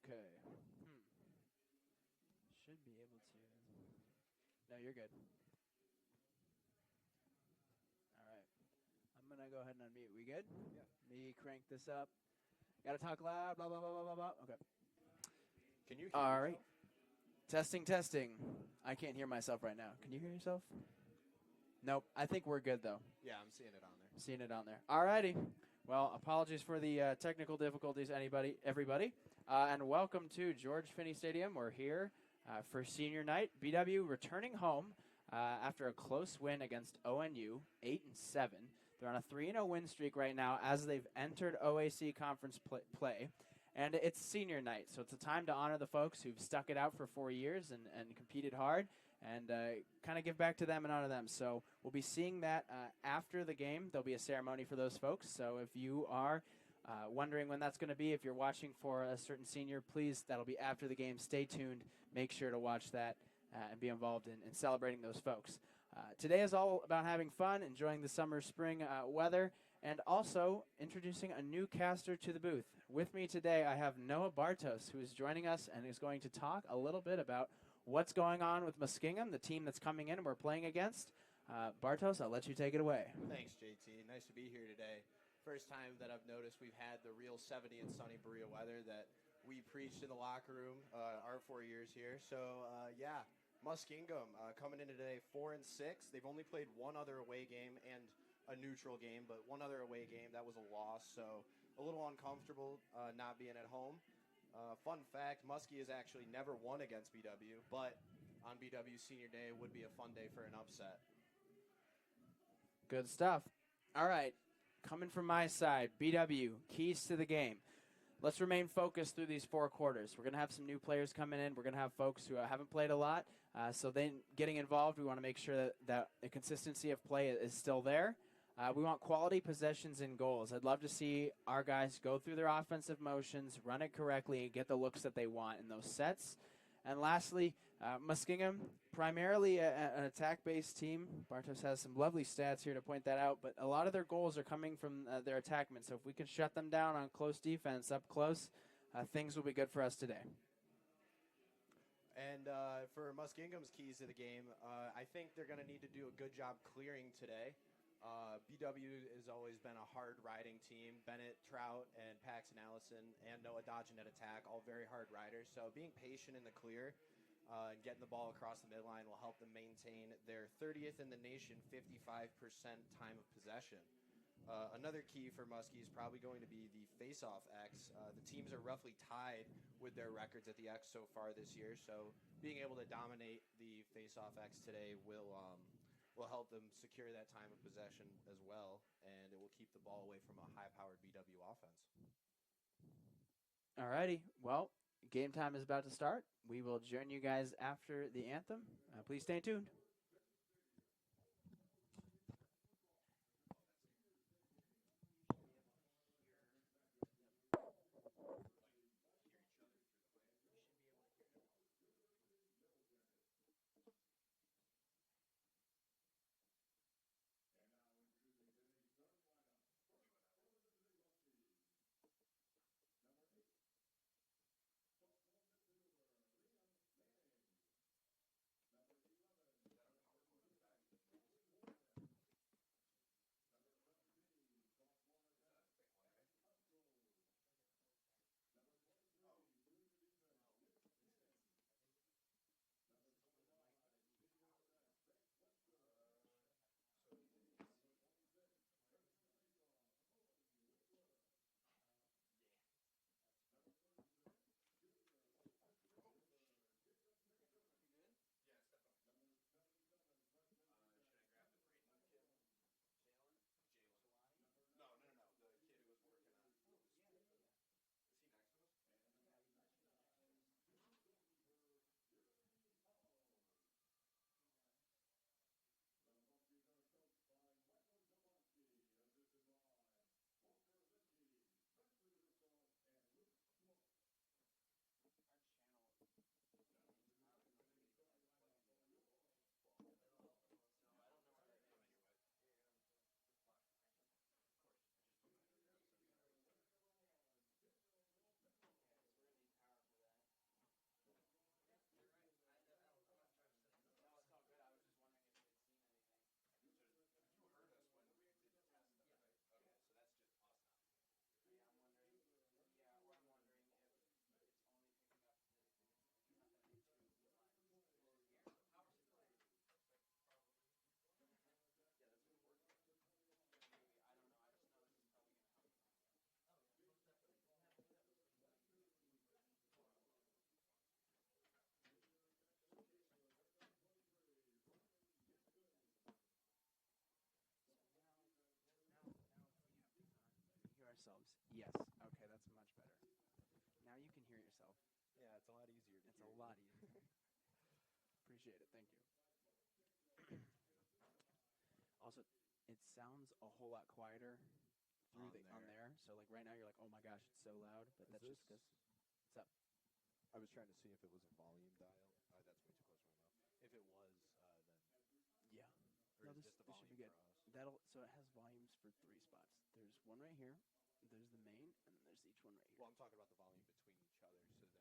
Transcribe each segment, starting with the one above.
Okay. Should be able to. No, you're good. All right. I'm going to go ahead and unmute. We good? Yeah. Me crank this up. Got to talk loud, blah, blah, blah, blah, blah, blah. Okay. Can you hear All yourself? right. Testing, testing. I can't hear myself right now. Can you hear yourself? Nope. I think we're good, though. Yeah, I'm seeing it on there. Seeing it on there. All righty. Well, apologies for the technical difficulties, everybody. And welcome to George Finnie Stadium. We're here for senior night. BW returning home after a close win against ONU, 8-7. They're on a 3-0 win streak right now as they've entered OAC conference play. And it's senior night, so it's a time to honor the folks who've stuck it out for 4 years and competed hard and kind of give back to them and honor them. So we'll be seeing that after the game. There'll be a ceremony for those folks. So if you are wondering when that's going to be, if you're watching for a certain senior, please, that'll be after the game. Stay tuned. Make sure to watch that and be involved in celebrating those folks. Today is all about having fun, enjoying the summer, spring weather, and also introducing a new caster to the booth. With me today, I have Noah Bartos, who is joining us and is going to talk a little bit about what's going on with Muskingum, the team that's coming in and we're playing against. Bartos, I'll let you take it away. Thanks, JT. Nice to be here today. First time that I've noticed we've had the real 70 and sunny Berea weather that we preached in the locker room our 4 years here. So, yeah, Muskingum coming in today 4-6. They've only played one other away game and a neutral game, but one other away game. That was a loss, so a little uncomfortable not being at home. Fun fact, Muskie has actually never won against BW, but on BW Senior Day would be a fun day for an upset. Good stuff. All right, coming from my side, BW, keys to the game. Let's remain focused through these 4 quarters. We're going to have some new players coming in. We're going to have folks who haven't played a lot. So then getting involved, we want to make sure that the consistency of play is still there. We want quality possessions and goals. I'd love to see our guys go through their offensive motions, run it correctly, and get the looks that they want in those sets. And lastly, Muskingum, primarily an attack-based team. Bartos has some lovely stats here to point that out, but a lot of their goals are coming from their attackmen. So if we can shut them down on close defense up close, things will be good for us today. And for Muskingum's keys to the game, I think they're going to need to do a good job clearing today. BW has always been a hard-riding team. Bennett, Trout, and Paxton Allison, and Noah Dodgen at attack, all very hard riders. So being patient in the clear and getting the ball across the midline will help them maintain their 30th in the nation, 55% time of possession. Another key for Muskie is probably going to be the face-off X. The teams are roughly tied with their records at the X so far this year, so being able to dominate the face-off X today will help them secure that time of possession as well, and it will keep the ball away from a high-powered BW offense. All righty. Well, game time is about to start. We will join you guys after the anthem. Please stay tuned. ourselves. Yes. Okay, that's much better. Now you can hear yourself. Yeah, it's a lot easier to It's hear. a lot easier. Appreciate it. Thank you. Also, it sounds a whole lot quieter on there. So like right now you're like, oh my gosh, it's so loud. But that's just because. What's up? I was trying to see if it was a volume dial. That's way too close to my mouth. If it was, then Yeah. or No, is this this the should volume be good. for us? So it has volumes for 3 spots. There's one right here. There's the main, and then there's each one right here. Well, I'm talking about the volume between each other, so then it'll.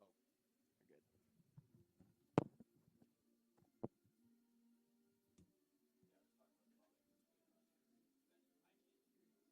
Oh, You're good. yeah, this is way better because when I couldn't hear you before, I thought that I was gonna have to like try and listen to you through these the whole game. Make sure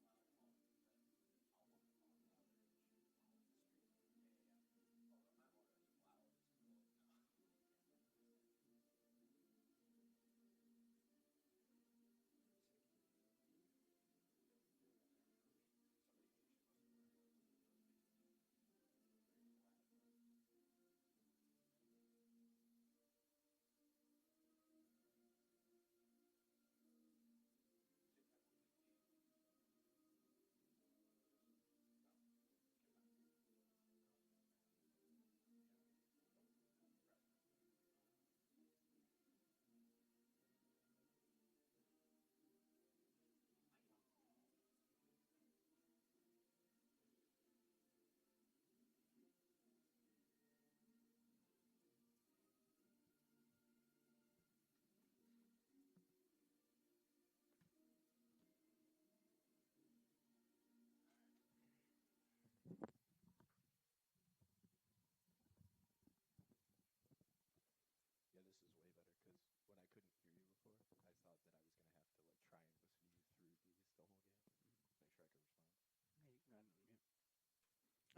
I could respond. Yeah, you can go ahead and unmute.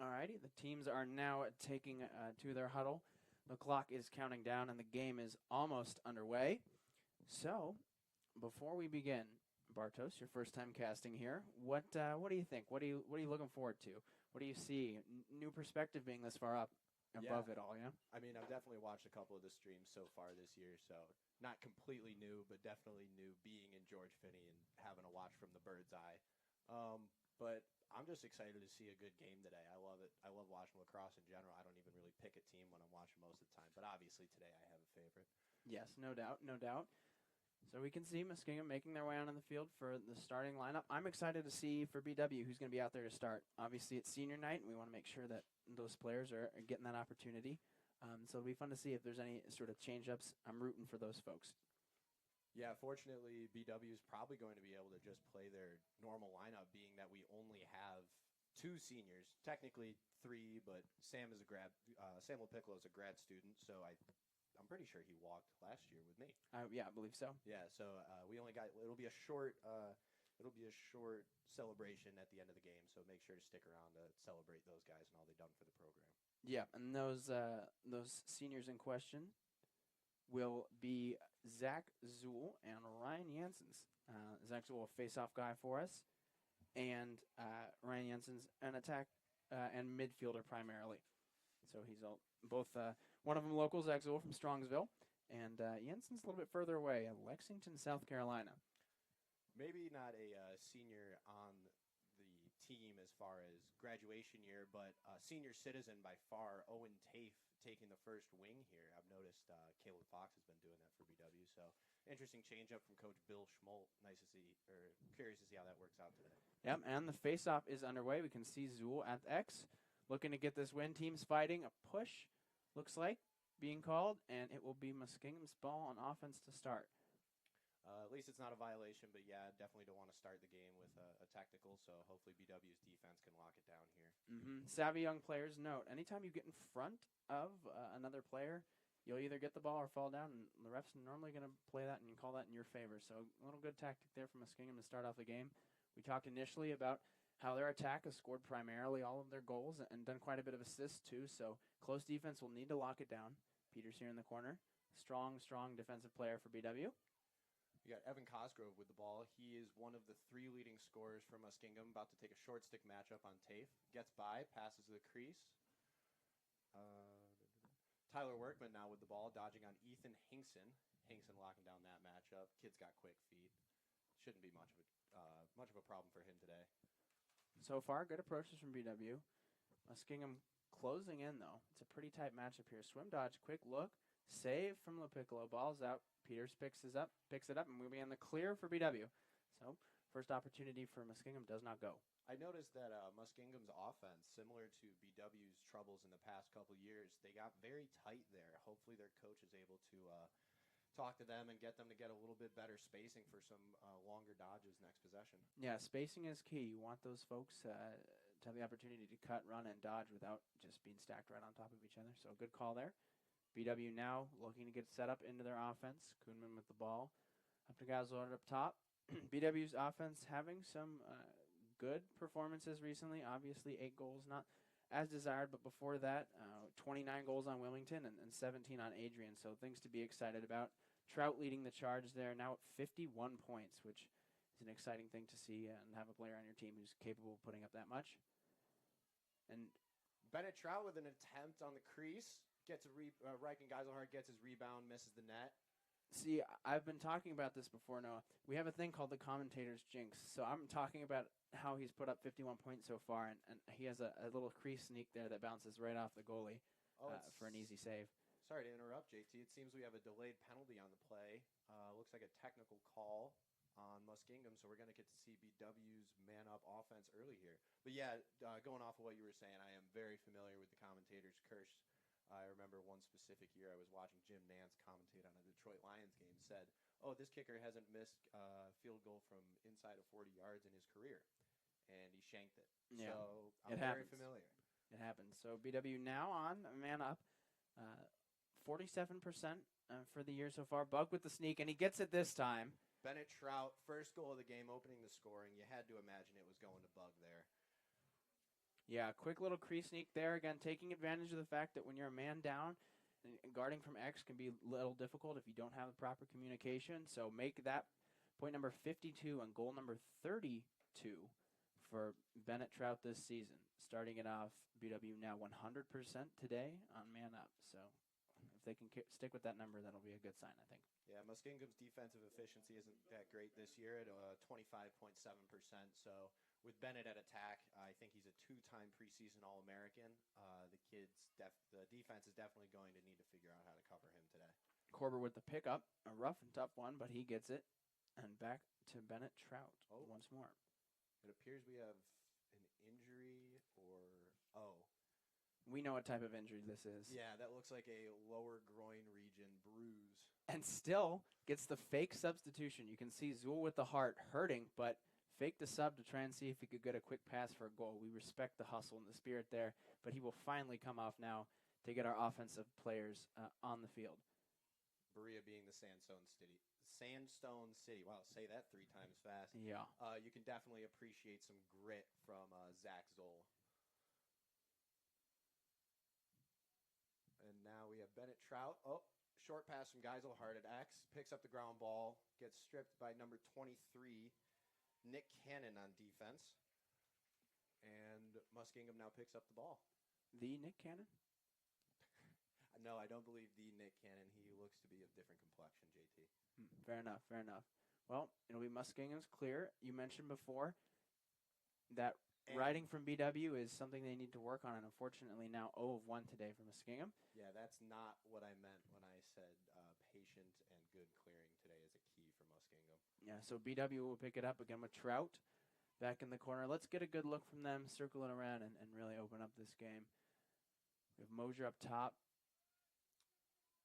Alrighty, the teams are now taking to their huddle. The clock is counting down, and the game is almost underway. So, before we begin, Bartos, your first time casting here. What do you think? What are you looking forward to? What do you see? New perspective being this far up above it all, yeah. I mean, I've definitely watched a couple of the streams so far this year, so not completely new, but definitely new being in George Finnie and having a watch from the bird's eye. But I'm just excited to see a good game today. I love it. I love watching lacrosse in general. I don't even really pick a team when I'm watching most of the time, but obviously today I have a favorite. Yes, no doubt, no doubt. So we can see Muskingum making their way on the field for the starting lineup. I'm excited to see for BW who's going to be out there to start. Obviously, it's senior night, and we want to make sure that those players are getting that opportunity. So it'll be fun to see if there's any sort of change-ups. I'm rooting for those folks. Yeah, fortunately, BW is probably going to be able to just play their normal lineup, being that we only have 2 seniors, technically 3, but Sam Piccolo is a grad student, so I'm pretty sure he walked last year with me. Yeah, I believe so. Yeah, so we only got it'll be a short celebration at the end of the game, so make sure to stick around to celebrate those guys and all they've done for the program. Yeah, and those seniors in question will be Zach Zool and Ryan Janssens. Zach Zool, a face-off guy for us, and Ryan Janssens, an attack and midfielder primarily. So he's both one of them local, Zach Zool from Strongsville, and Janssens a little bit further away, Lexington, South Carolina. Maybe not a senior on the team as far as graduation year, but senior citizen by far, Owen Tafe taking the first wing here. I've noticed Caleb Fox has been doing that for BW, so interesting change up from Coach Bill Schmolt. Curious to see how that works out today. Yep, and the face-off is underway. We can see Zool at the X looking to get this win. Teams fighting. A push looks like being called, and it will be Muskingum's ball on offense to start. At least it's not a violation, but yeah, definitely don't want to start the game with a technical, so hopefully BW's defense can lock it down here. Savvy young players note, anytime you get in front of another player, you'll either get the ball or fall down, and the ref's normally going to play that and call that in your favor. So a little good tactic there from Muskingum to start off the game. We talked initially about how their attack has scored primarily all of their goals and done quite a bit of assists too, so close defense will need to lock it down. Peter's here in the corner. Strong defensive player for BW. You got Evan Cosgrove with the ball. He is one of the 3 leading scorers for Muskingum, about to take a short stick matchup on Tafe. Gets by, passes to the crease. Tyler Workman now with the ball, dodging on Ethan Hinkson. Hinkson locking down that matchup. Kid's got quick feet. Shouldn't be much of a problem for him today. So far, good approaches from BW. Muskingum closing in, though. It's a pretty tight matchup here. Swim dodge, quick look, save from LaPiccolo. Ball's out. Peters picks it up, and we'll be in the clear for BW. So, first opportunity for Muskingum does not go. I noticed that Muskingum's offense, similar to BW's troubles in the past couple years, they got very tight there. Hopefully their coach is able to talk to them and get them to get a little bit better spacing for some longer dodges next possession. Yeah, spacing is key. You want those folks to have the opportunity to cut, run, and dodge without just being stacked right on top of each other. So good call there. BW now looking to get set up into their offense. Kuhnman with the ball. Up to Gazlord up top. BW's offense having some good performances recently. Obviously, 8 goals, not as desired, but before that, 29 goals on Wilmington and 17 on Adrian. So things to be excited about. Trout leading the charge there, now at 51 points, which is an exciting thing to see and have a player on your team who's capable of putting up that much. And Bennett Trout with an attempt on the crease. Gets a Reichen Geiselhardt gets his rebound, misses the net. See, I've been talking about this before, Noah. We have a thing called the commentator's jinx. So I'm talking about how he's put up 51 points so far, and he has a little crease sneak there that bounces right off the goalie for an easy save. Sorry to interrupt, JT. It seems we have a delayed penalty on the play. Looks like a technical call on Muskingum, so we're going to get to see BW's man-up offense early here. But yeah, going off of what you were saying, I am very familiar with the commentator's curse. I remember one specific year I was watching Jim Nance commentate on a Detroit Lions game, said, "Oh, this kicker hasn't missed field goal from inside of 40 yards in his career," and he shanked it. Yeah, so I'm very familiar. It happens. So BW now on man up, 47% for the year so far. Bug with the sneak, and he gets it this time. Bennett Trout, first goal of the game, opening the scoring. You had to imagine it was going to Bug there. Yeah, quick little crease sneak there. Again, taking advantage of the fact that when you're a man down, and guarding from X can be a little difficult if you don't have the proper communication. So make that point number 52 and goal number 32 for Bennett Trout this season. Starting it off, BW now 100% today on man up. So if they can stick with that number, that'll be a good sign, I think. Yeah, Muskingum's defensive efficiency isn't that great this year at 25.7%. So with Bennett at attack, I think he's a 2-time preseason All-American. The defense is definitely going to need to figure out how to cover him today. Korber with the pickup, a rough and tough one, but he gets it. And back to Bennett Trout once more. It appears we have an injury We know what type of injury this is. Yeah, that looks like a lower groin region bruise. And still gets the fake substitution. You can see Zool with the heart hurting, but faked the sub to try and see if he could get a quick pass for a goal. We respect the hustle and the spirit there, but he will finally come off now to get our offensive players on the field. Berea being the Sandstone City. Wow, say that 3 times fast. Yeah. You can definitely appreciate some grit from Zach Zoll. And now we have Bennett Trout. Oh, short pass from Geiselhardt at X. Picks up the ground ball. Gets stripped by number 23, Nick Cannon on defense. And Muskingum now picks up the ball. The Nick Cannon? No, I don't believe the Nick Cannon. He looks to be of different complexion, JT. Fair enough, fair enough. Well, it'll be Muskingum's clear. You mentioned before that riding from BW is something they need to work on, and unfortunately now 0 of 1 today for Muskingum. Yeah, that's not what I meant when I said patient and good clearing today is a key for Muskingum. Yeah, so BW will pick it up again with Trout back in the corner. Let's get a good look from them, circle it around, and really open up this game. We have Mosier up top.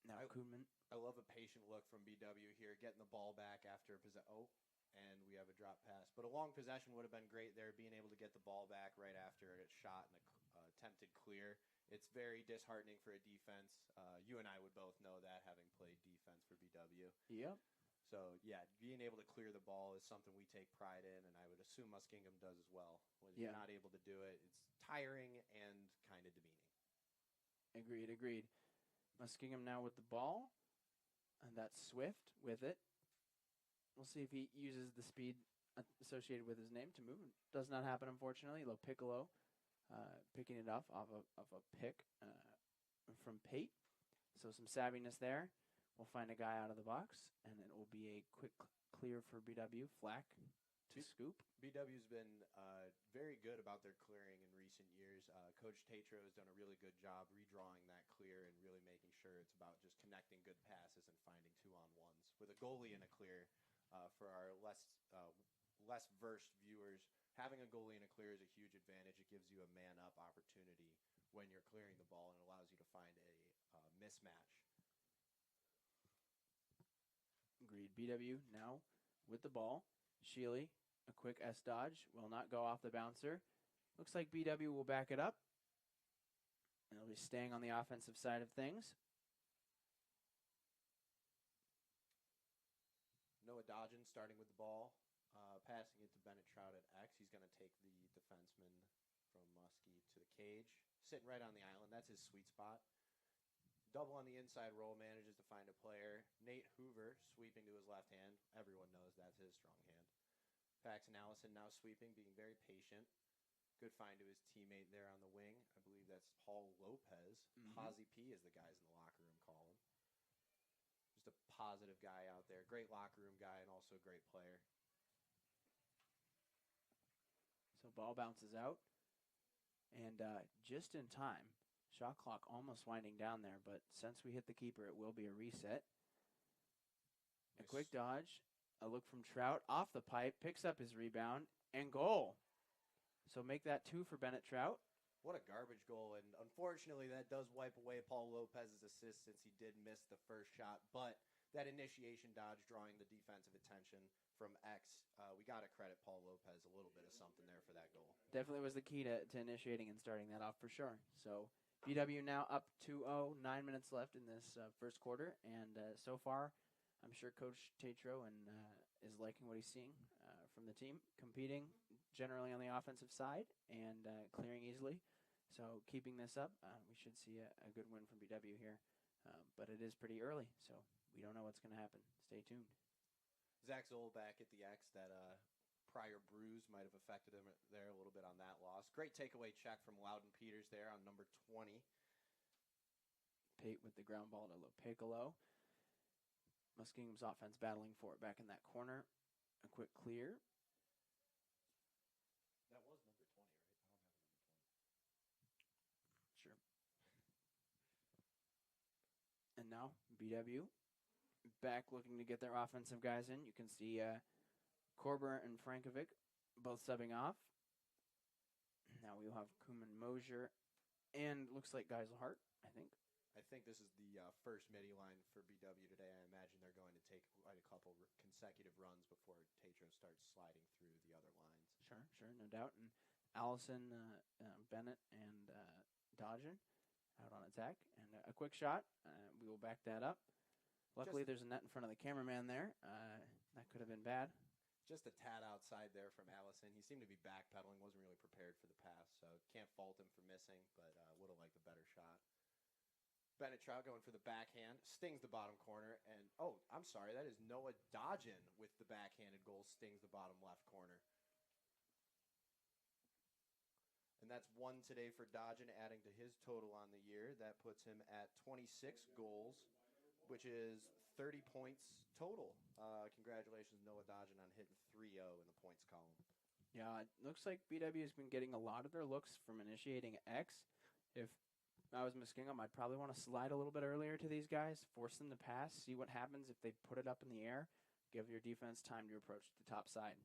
Now Kuhnman. I love a patient look from BW here, getting the ball back after and we have a drop pass. But a long possession would have been great there, being able to get the ball back right after a shot and a attempted clear. It's very disheartening for a defense. You and I would both know that, having played defense for BW. Yep. So, yeah, being able to clear the ball is something we take pride in, and I would assume Muskingum does as well. When you're not able to do it, it's tiring and kind of demeaning. Agreed. Muskingum now with the ball, and that's Swift with it. We'll see if he uses the speed associated with his name to move. Does not happen, unfortunately. Piccolo picking it off of a pick from Pate. So some savviness there. We'll find a guy out of the box, and it will be a quick clear for BW. Flack scoop. BW's been very good about their clearing in recent years. Coach Tatro has done a really good job redrawing that clear and really making sure it's about just connecting good passes and finding 2-on-1s. With a goalie in a clear, for our less versed viewers, having a goalie in a clear is a huge advantage. It gives you a man-up opportunity when you're clearing the ball and allows you to find a mismatch. Agreed. BW now with the ball. Sheely, a quick S dodge, will not go off the bouncer. Looks like BW will back it up. And they'll be staying on the offensive side of things. Noah Dodgen starting with the ball, passing it to Bennett Trout at X. He's going to take the defenseman from Muskie to the cage. Sitting right on the island. That's his sweet spot. Double on the inside roll, manages to find a player. Nate Hoover sweeping to his left hand. Everyone knows that's his strong hand. Paxton Allison now sweeping, being very patient. Good find to his teammate there on the wing. I believe that's Paul Lopez. Posy P, as the guys in the locker room call him. Just a positive guy out there. Great locker room guy and also a great player. So ball bounces out. And just in time. Shot clock almost winding down there, but since we hit the keeper, it will be a reset. A quick dodge. A look from Trout off the pipe, picks up his rebound, and goal. So make that 2 for Bennett Trout. What a garbage goal, and unfortunately that does wipe away Paul Lopez's assist since he did miss the first shot, but that initiation dodge drawing the defensive attention from X, we got to credit Paul Lopez a little bit of something there for that goal. Definitely was the key to initiating and starting that off for sure. So BW now up 2-0, 9 minutes left in this first quarter, and so far I'm sure Coach Tatro is liking what he's seeing from the team, competing generally on the offensive side and clearing easily. So keeping this up, we should see a good win from BW here. But it is pretty early, so we don't know what's going to happen. Stay tuned. Zach Zoll back at the X. That prior bruise might have affected him there a little bit on that loss. Great takeaway check from Loudon Peters there on number 20. Pate with the ground ball to Piccolo. Muskingum's offense battling for it back in that corner. A quick clear. That was number 20, right? I don't have number 20. Sure. And now BW back looking to get their offensive guys in. You can see Korber and Frankovic both subbing off. Now we'll have Kuman Mosier and looks like Geiselhart, I think. I think this is the first midi line for BW today. I imagine they're going to take quite a couple consecutive runs before Tatro starts sliding through the other lines. Sure, no doubt. And Allison, Bennett, and Dodgen out on attack. And a quick shot. We will back that up. Luckily, there's a net in front of the cameraman there. That could have been bad. Just a tad outside there from Allison. He seemed to be backpedaling, wasn't really prepared for the pass, so can't fault him for missing, but would have liked a better shot. Bennett Trout going for the backhand, stings the bottom corner, and I'm sorry, that is Noah Dodgen with the backhanded goal, stings the bottom left corner. And that's 1 today for Dodgen, adding to his total on the year. That puts him at 26 goals, which is 30 points total. Congratulations, Noah Dodgen, on hitting 3-0 in the points column. Yeah, it looks like BW has been getting a lot of their looks from initiating X. If I was Muskingum, I'd probably want to slide a little bit earlier to these guys, force them to pass, see what happens if they put it up in the air, give your defense time to approach the top side.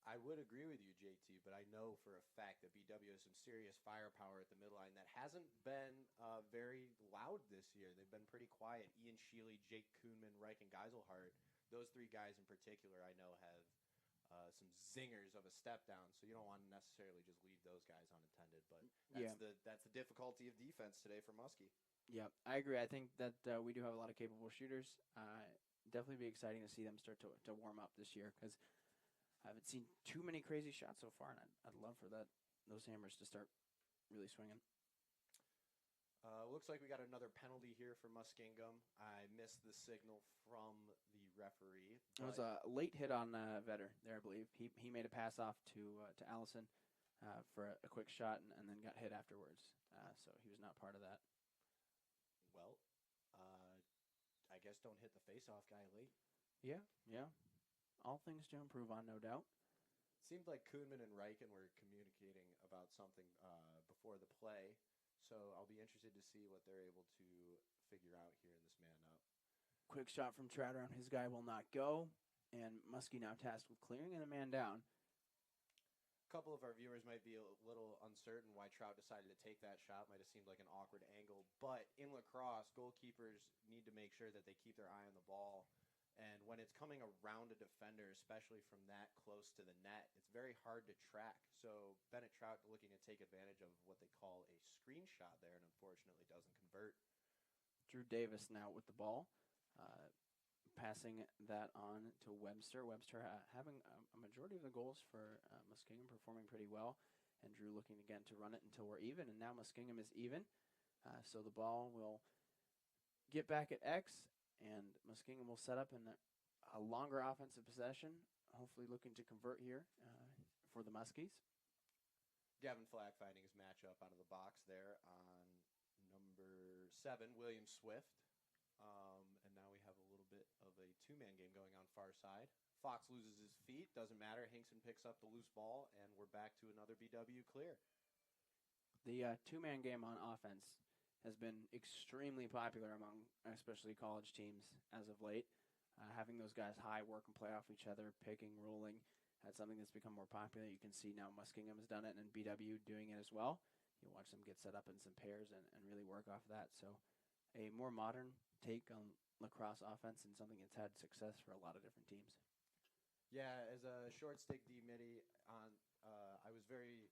I would agree with you, JT, but I know for a fact that BW has some serious firepower at the middle line that hasn't been very loud this year. They've been pretty quiet. Ian Sheely, Jake Kuhnman, Reich, and Geiselhart, those 3 guys in particular I know have some zingers of a step down, so you don't want to necessarily just leave those guys unattended. But that's the difficulty of defense today for Muskie. Yeah, I agree. I think that we do have a lot of capable shooters. Definitely be exciting to see them start to warm up this year because I haven't seen too many crazy shots so far, and I'd love for those hammers to start really swinging. Looks like we got another penalty here for Muskingum. I missed the signal from the referee. It was a late hit on Vetter there, I believe. He made a pass off to Allison for a quick shot and then got hit afterwards. So he was not part of that. Well, I guess don't hit the face-off guy late. Yeah. All things to improve on, no doubt. Seemed like Kuhnman and Riken were communicating about something before the play, so I'll be interested to see what they're able to figure out here in this man-up. Quick shot from Trout around his guy will not go, and Muskie now tasked with clearing and a man down. A couple of our viewers might be a little uncertain why Trout decided to take that shot. Might have seemed like an awkward angle, but in lacrosse, goalkeepers need to make sure that they keep their eye on the ball. And when it's coming around a defender, especially from that close to the net, it's very hard to track. So Bennett Trout looking to take advantage of what they call a screenshot there, and unfortunately doesn't convert. Drew Davis now with the ball, passing that on to Webster. Webster having a majority of the goals for Muskingum, performing pretty well. And Drew looking again to run it until we're even. And now Muskingum is even. So the ball will get back at X. And Muskingum will set up in a longer offensive possession, hopefully looking to convert here for the Muskies. Gavin Flack finding his matchup out of the box there on number 7, William Swift. And now we have a little bit of a two-man game going on far side. Fox loses his feet, doesn't matter. Hinkson picks up the loose ball, and we're back to another BW clear. The two-man game on offense has been extremely popular among especially college teams as of late. Having those guys high work and play off each other, picking, rolling, that's something that's become more popular. You can see now Muskingum has done it and BW doing it as well. You watch them get set up in some pairs and really work off that. So a more modern take on lacrosse offense and something that's had success for a lot of different teams. Yeah, as a short stick D-midi, I was very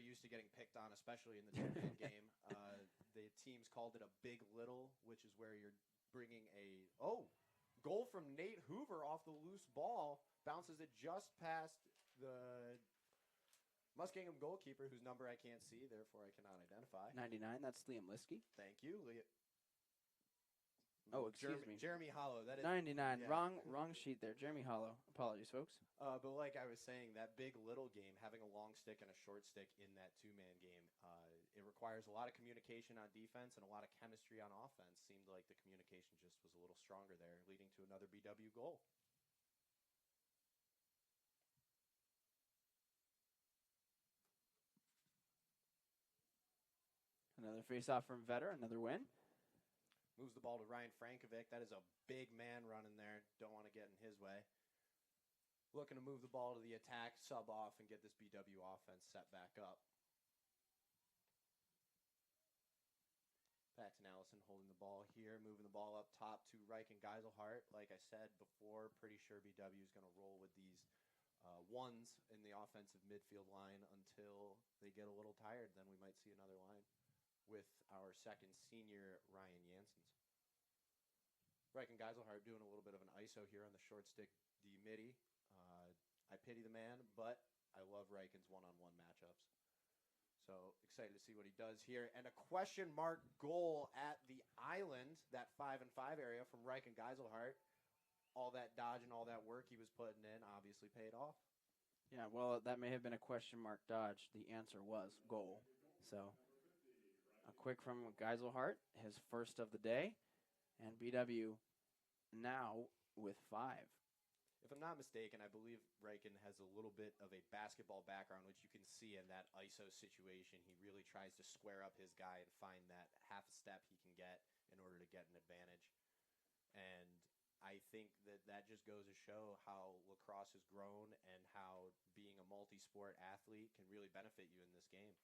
used to getting picked on, especially in the two-man game. The teams called it a big little, which is where you're bringing goal from Nate Hoover off the loose ball, bounces it just past the Muskingum goalkeeper, whose number I can't see, therefore I cannot identify. 99, that's Liam Liskey. Thank you. Oh, excuse me. Jeremy Hollow. That is 99, yeah. wrong sheet there. Jeremy Hollow. Apologies, folks. But like I was saying, that big-little game, having a long stick and a short stick in that two-man game, it requires a lot of communication on defense and a lot of chemistry on offense. Seemed like the communication just was a little stronger there, leading to another BW goal. Another face-off from Vetter, another win. Moves the ball to Ryan Frankovic. That is a big man running there. Don't want to get in his way. Looking to move the ball to the attack, sub off, and get this BW offense set back up. Paxton Allison holding the ball here, moving the ball up top to Reich and Geiselhart. Like I said before, pretty sure BW is going to roll with these ones in the offensive midfield line until they get a little tired. Then we might see another line with our second senior, Ryan Janssens. Reich and Geiselhart doing a little bit of an ISO here on the short stick D-midi. I pity the man, but I love Reichen's one-on-one matchups. So excited to see what he does here. And a question mark goal at the island, that 5-and-5 area from Reich and Geiselhart. All that dodge and all that work he was putting in obviously paid off. Yeah, well, that may have been a question mark dodge. The answer was goal. So a quick from Geiselhart, his first of the day. And BW now with 5. If I'm not mistaken, I believe Reichen has a little bit of a basketball background, which you can see in that ISO situation. He really tries to square up his guy and find that half step he can get in order to get an advantage. And I think that just goes to show how lacrosse has grown and how being a multi-sport athlete can really benefit you in this game.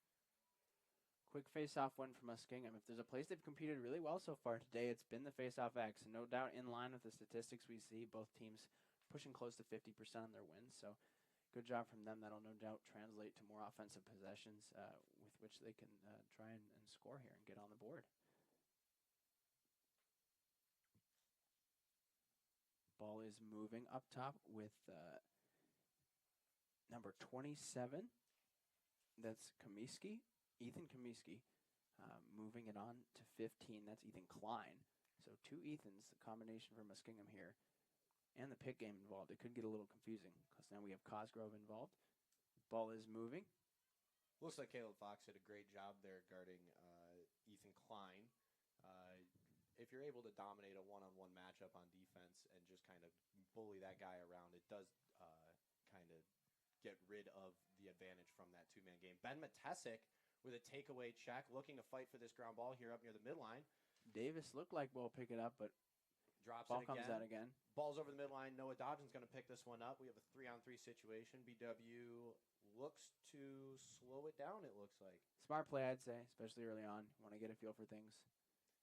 Quick face-off win for Muskingum. If there's a place they've competed really well so far today, it's been the face-off X. And no doubt in line with the statistics we see, both teams pushing close to 50% on their wins. So good job from them. That'll no doubt translate to more offensive possessions with which they can try and score here and get on the board. Ball is moving up top with number 27. That's Kamiski, Ethan Kamiski. Moving it on to 15. That's Ethan Klein. So 2 Ethans, the combination for Muskingum here. And the pick game involved. It could get a little confusing because now we have Cosgrove involved. Ball is moving. Looks like Caleb Fox did a great job there guarding Ethan Klein. If you're able to dominate a one-on-one matchup on defense and just kind of bully that guy around, it does kind of get rid of the advantage from that two-man game. Ben Matesic with a takeaway check, looking to fight for this ground ball here up near the midline. Davis looked like we'll pick it up, but drops ball it again. comes out again. Ball's over the midline. Noah Dodgen's going to pick this one up. We have a 3-on-3 situation. BW looks to slow it down, it looks like. Smart play, I'd say, especially early on. Want to get a feel for things.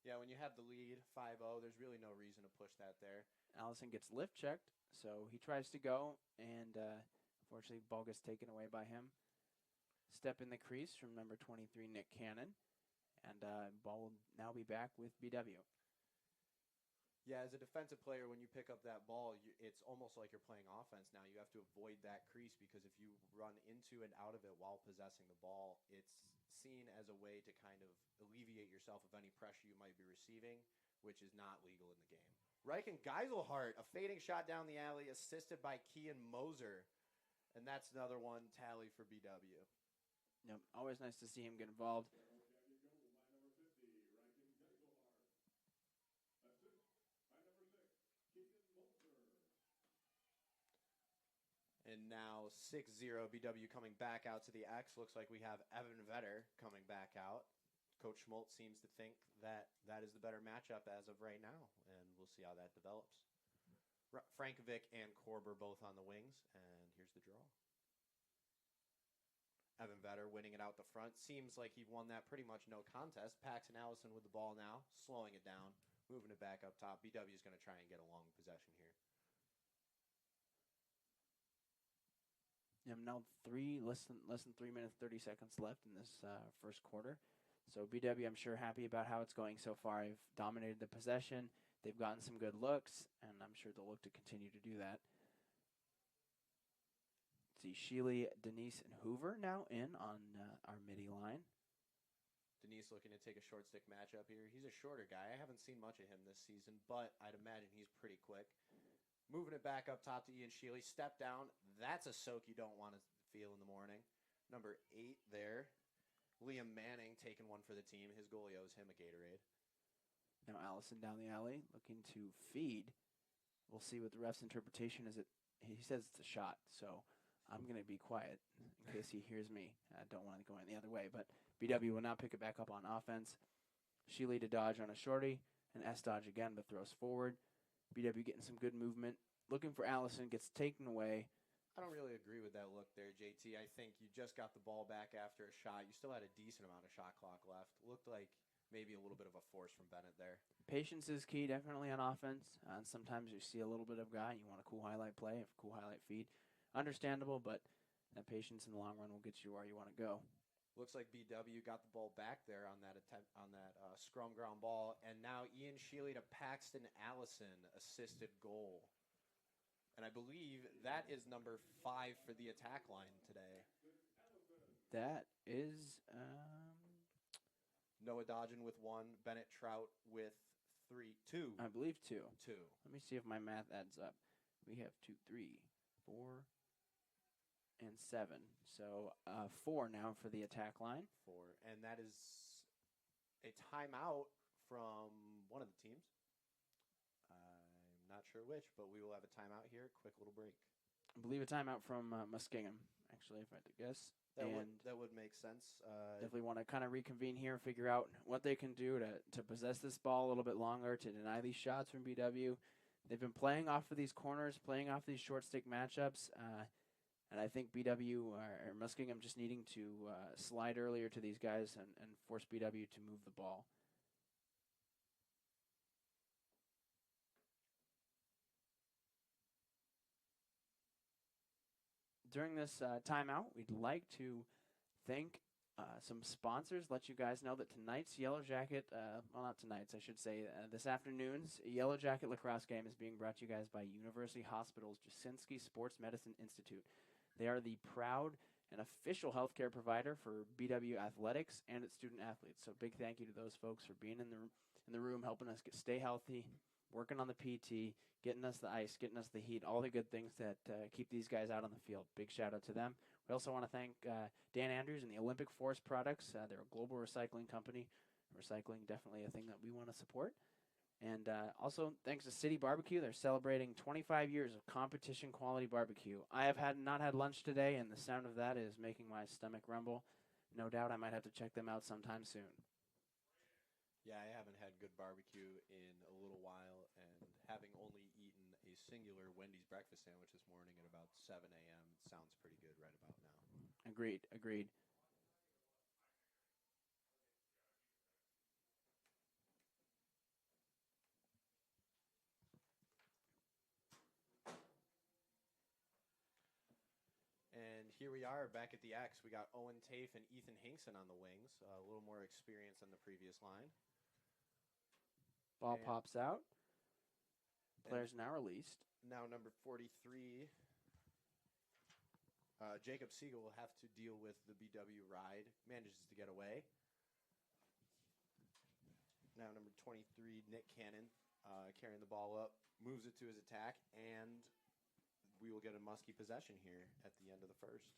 Yeah, when you have the lead, 5-0, there's really no reason to push that there. Allison gets lift checked, so he tries to go, and unfortunately, ball gets taken away by him. Step in the crease from number 23, Nick Cannon, and ball will now be back with BW. Yeah, as a defensive player, when you pick up that ball, it's almost like you're playing offense now. You have to avoid that crease because if you run into and out of it while possessing the ball, it's seen as a way to kind of alleviate yourself of any pressure you might be receiving, which is not legal in the game. Reich and Geiselhart, a fading shot down the alley, assisted by Kean Moser, and that's another one tally for BW. Yep, always nice to see him get involved. And now 6-0, BW coming back out to the X. Looks like we have Evan Vetter coming back out. Coach Schmaltz seems to think that that is the better matchup as of right now, and we'll see how that develops. Frankovic and Korber both on the wings, and here's the draw. Evan Vetter winning it out the front. Seems like he won that pretty much no contest. Paxton Allison with the ball now, slowing it down, moving it back up top. BW is going to try and get a long possession here. Now less than 3 minutes, 30 seconds left in this first quarter. So BW, I'm sure, happy about how it's going so far. They've dominated the possession. They've gotten some good looks, and I'm sure they'll look to continue to do that. See Sheely, Denise, and Hoover now in on our midi line. Denise looking to take a short stick matchup here. He's a shorter guy. I haven't seen much of him this season, but I'd imagine he's pretty quick. Moving it back up top to Ian Sheely. Step down. That's a soak you don't want to feel in the morning. Number 8 there. Liam Manning taking one for the team. His goalie owes him a Gatorade. Now Allison down the alley looking to feed. We'll see what the ref's interpretation is. He says it's a shot, so I'm going to be quiet in case he hears me. I don't want to go in the other way, but BW will now pick it back up on offense. Sheely to dodge on a shorty, and S dodge again, but throws forward. BW getting some good movement. Looking for Allison, gets taken away. I don't really agree with that look there, JT. I think you just got the ball back after a shot. You still had a decent amount of shot clock left. Looked like maybe a little bit of a force from Bennett there. Patience is key, definitely on offense. And sometimes you see a little bit of guy, you want a cool highlight play, a cool highlight feed. Understandable, but that patience in the long run will get you where you want to go. Looks like BW got the ball back there on that attempt on that scrum ground ball, and now Ian Sheely to Paxton Allison, assisted goal. And I believe that is number 5 for the attack line today. That is Noah Dodgen with 1, Bennett Trout with 2. I believe 2. 2. Let me see if my math adds up. We have 2, 3, 4, and 7. So 4 now for the attack line. 4. And that is a timeout from one of the teams. I'm not sure which, but we will have a timeout here. Quick little break. I believe a timeout from Muskingum, actually, if I had to guess. That would make sense. Definitely want to kind of reconvene here, figure out what they can do to possess this ball a little bit longer, to deny these shots from BW. They've been playing off of these corners, playing off these short stick matchups, and I think BW or Muskingum just needing to slide earlier to these guys and force BW to move the ball. During this timeout, we'd like to thank some sponsors, let you guys know that tonight's Yellow Jacket, well, not tonight's, I should say, this afternoon's Yellow Jacket lacrosse game is being brought to you guys by University Hospital's Jasinski Sports Medicine Institute. They are the proud and official healthcare provider for BW athletics and its student athletes. So big thank you to those folks for being in the room, helping us stay healthy, working on the PT, getting us the ice, getting us the heat, all the good things that keep these guys out on the field. Big shout out to them. We also want to thank Dan Andrews and the Olympic Forest Products. They're a global recycling company. Recycling definitely a thing that we want to support. And also, thanks to City Barbecue, they're celebrating 25 years of competition-quality barbecue. I have not had lunch today, and the sound of that is making my stomach rumble. No doubt I might have to check them out sometime soon. Yeah, I haven't had good barbecue in a little while, and having only eaten a singular Wendy's breakfast sandwich this morning at about 7 a.m., it sounds pretty good right about now. Agreed, agreed. And here we are back at the X. We got Owen Tafe and Ethan Hinkson on the wings. A little more experience than the previous line. Ball And- pops out. Players now released. Now number 43, Jacob Siegel will have to deal with the BW ride. Manages to get away. Now number 23, Nick Cannon, carrying the ball up, moves it to his attack, and we will get a Muskie possession here at the end of the first.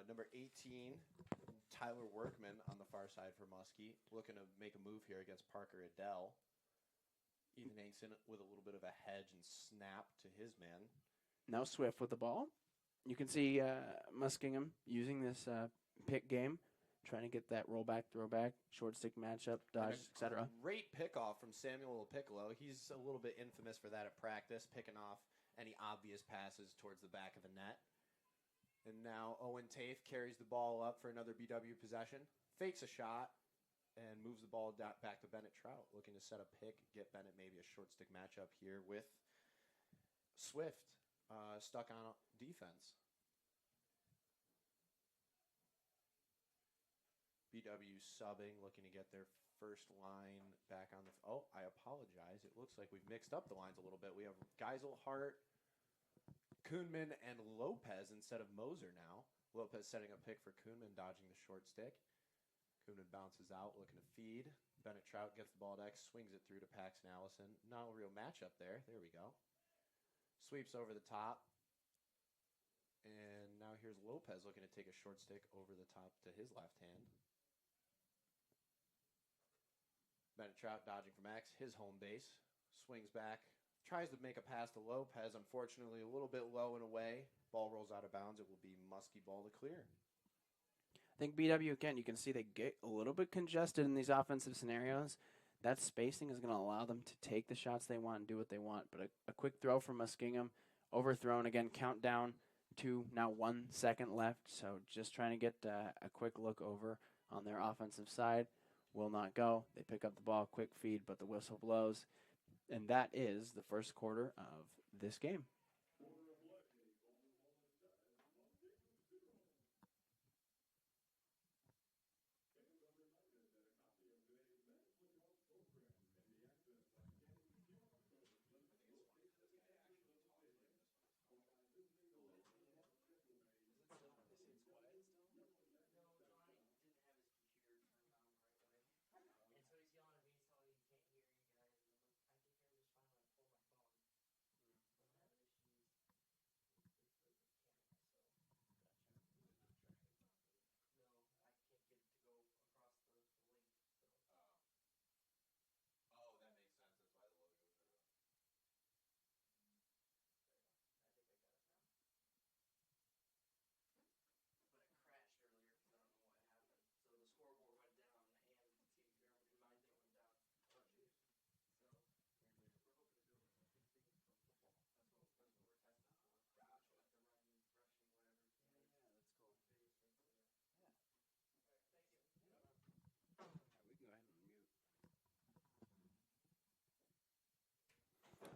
Number 18, Tyler Workman on the far side for Muskie, looking to make a move here against Parker Adele. Ethan Hinkson with a little bit of a hedge and snap to his man. Now Swift with the ball. You can see Muskingum using this pick game, trying to get that rollback, throwback, short stick matchup, dodge, etc. Great pickoff from Samuel Piccolo. He's a little bit infamous for that at practice, picking off any obvious passes towards the back of the net. And now Owen Tafe carries the ball up for another BW possession, fakes a shot, and moves the ball back to Bennett Trout, looking to set a pick, get Bennett maybe a short stick matchup here with Swift stuck on defense. BW subbing, looking to get their first line back on the... Oh, I apologize. It looks like we've mixed up the lines a little bit. We have Geiselhart, Kuhnman, and Lopez instead of Moser now. Lopez setting a pick for Kuhnman, dodging the short stick. Kuhnman bounces out, looking to feed. Bennett Trout gets the ball to X, swings it through to Paxton Allison. Not a real matchup there. There we go. Sweeps over the top. And now here's Lopez looking to take a short stick over the top to his left hand. Bennett Trout dodging from X, his home base. Swings back. Tries to make a pass to Lopez. Unfortunately, a little bit low and away. Ball rolls out of bounds. It will be Muskie ball to clear. I think BW, again, you can see they get a little bit congested in these offensive scenarios. That spacing is going to allow them to take the shots they want and do what they want. But a quick throw from Muskingum, overthrown again, countdown to now 1 second left. So just trying to get a quick look over on their offensive side. Will not go. They pick up the ball, quick feed, but the whistle blows. And that is the first quarter of this game.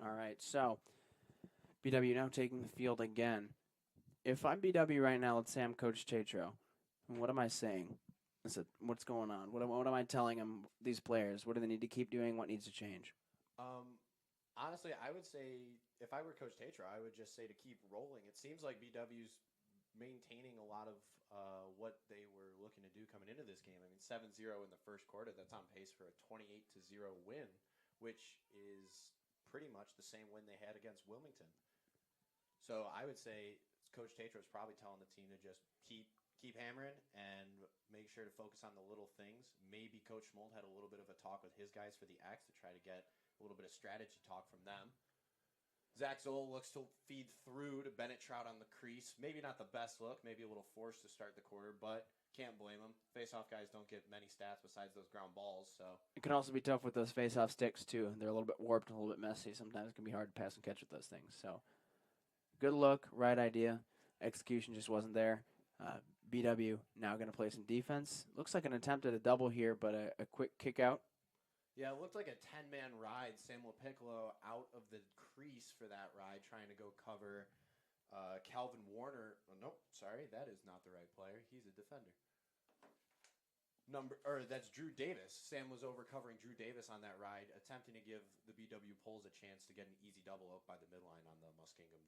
All right, so BW now taking the field again. If I'm BW right now, let's say I'm Coach Tatro. What am I saying? What's going on? What am I telling them, these players? What do they need to keep doing? What needs to change? Honestly, I would say, if I were Coach Tatro, I would just say to keep rolling. It seems like BW's maintaining a lot of what they were looking to do coming into this game. I mean, 7-0 in the first quarter. That's on pace for a 28-0 win, which is pretty much the same win they had against Wilmington. So I would say Coach Tatro is probably telling the team to just keep keep hammering and make sure to focus on the little things. Maybe Coach Schmold had a little bit of a talk with his guys for the X to try to get a little bit of strategy talk from them. Zach Zoll looks to feed through to Bennett Trout on the crease. Maybe not the best look, maybe a little forced to start the quarter, but can't blame him. Face-off guys don't get many stats besides those ground balls, so. It can also be tough with those face-off sticks, too. They're a little bit warped and a little bit messy. Sometimes it can be hard to pass and catch with those things. So, good look, right idea. Execution just wasn't there. BW now going to play some defense. Looks like an attempt at a double here, but a quick kick out. Yeah, it looked like a 10-man ride. Sam LaPiccolo out of the crease for that ride, trying to go cover Calvin Warner. Oh, nope, sorry, that is not the right player. He's a defender. That's Drew Davis. Sam was over covering Drew Davis on that ride, attempting to give the BW Poles a chance to get an easy double up by the midline on the Muskingum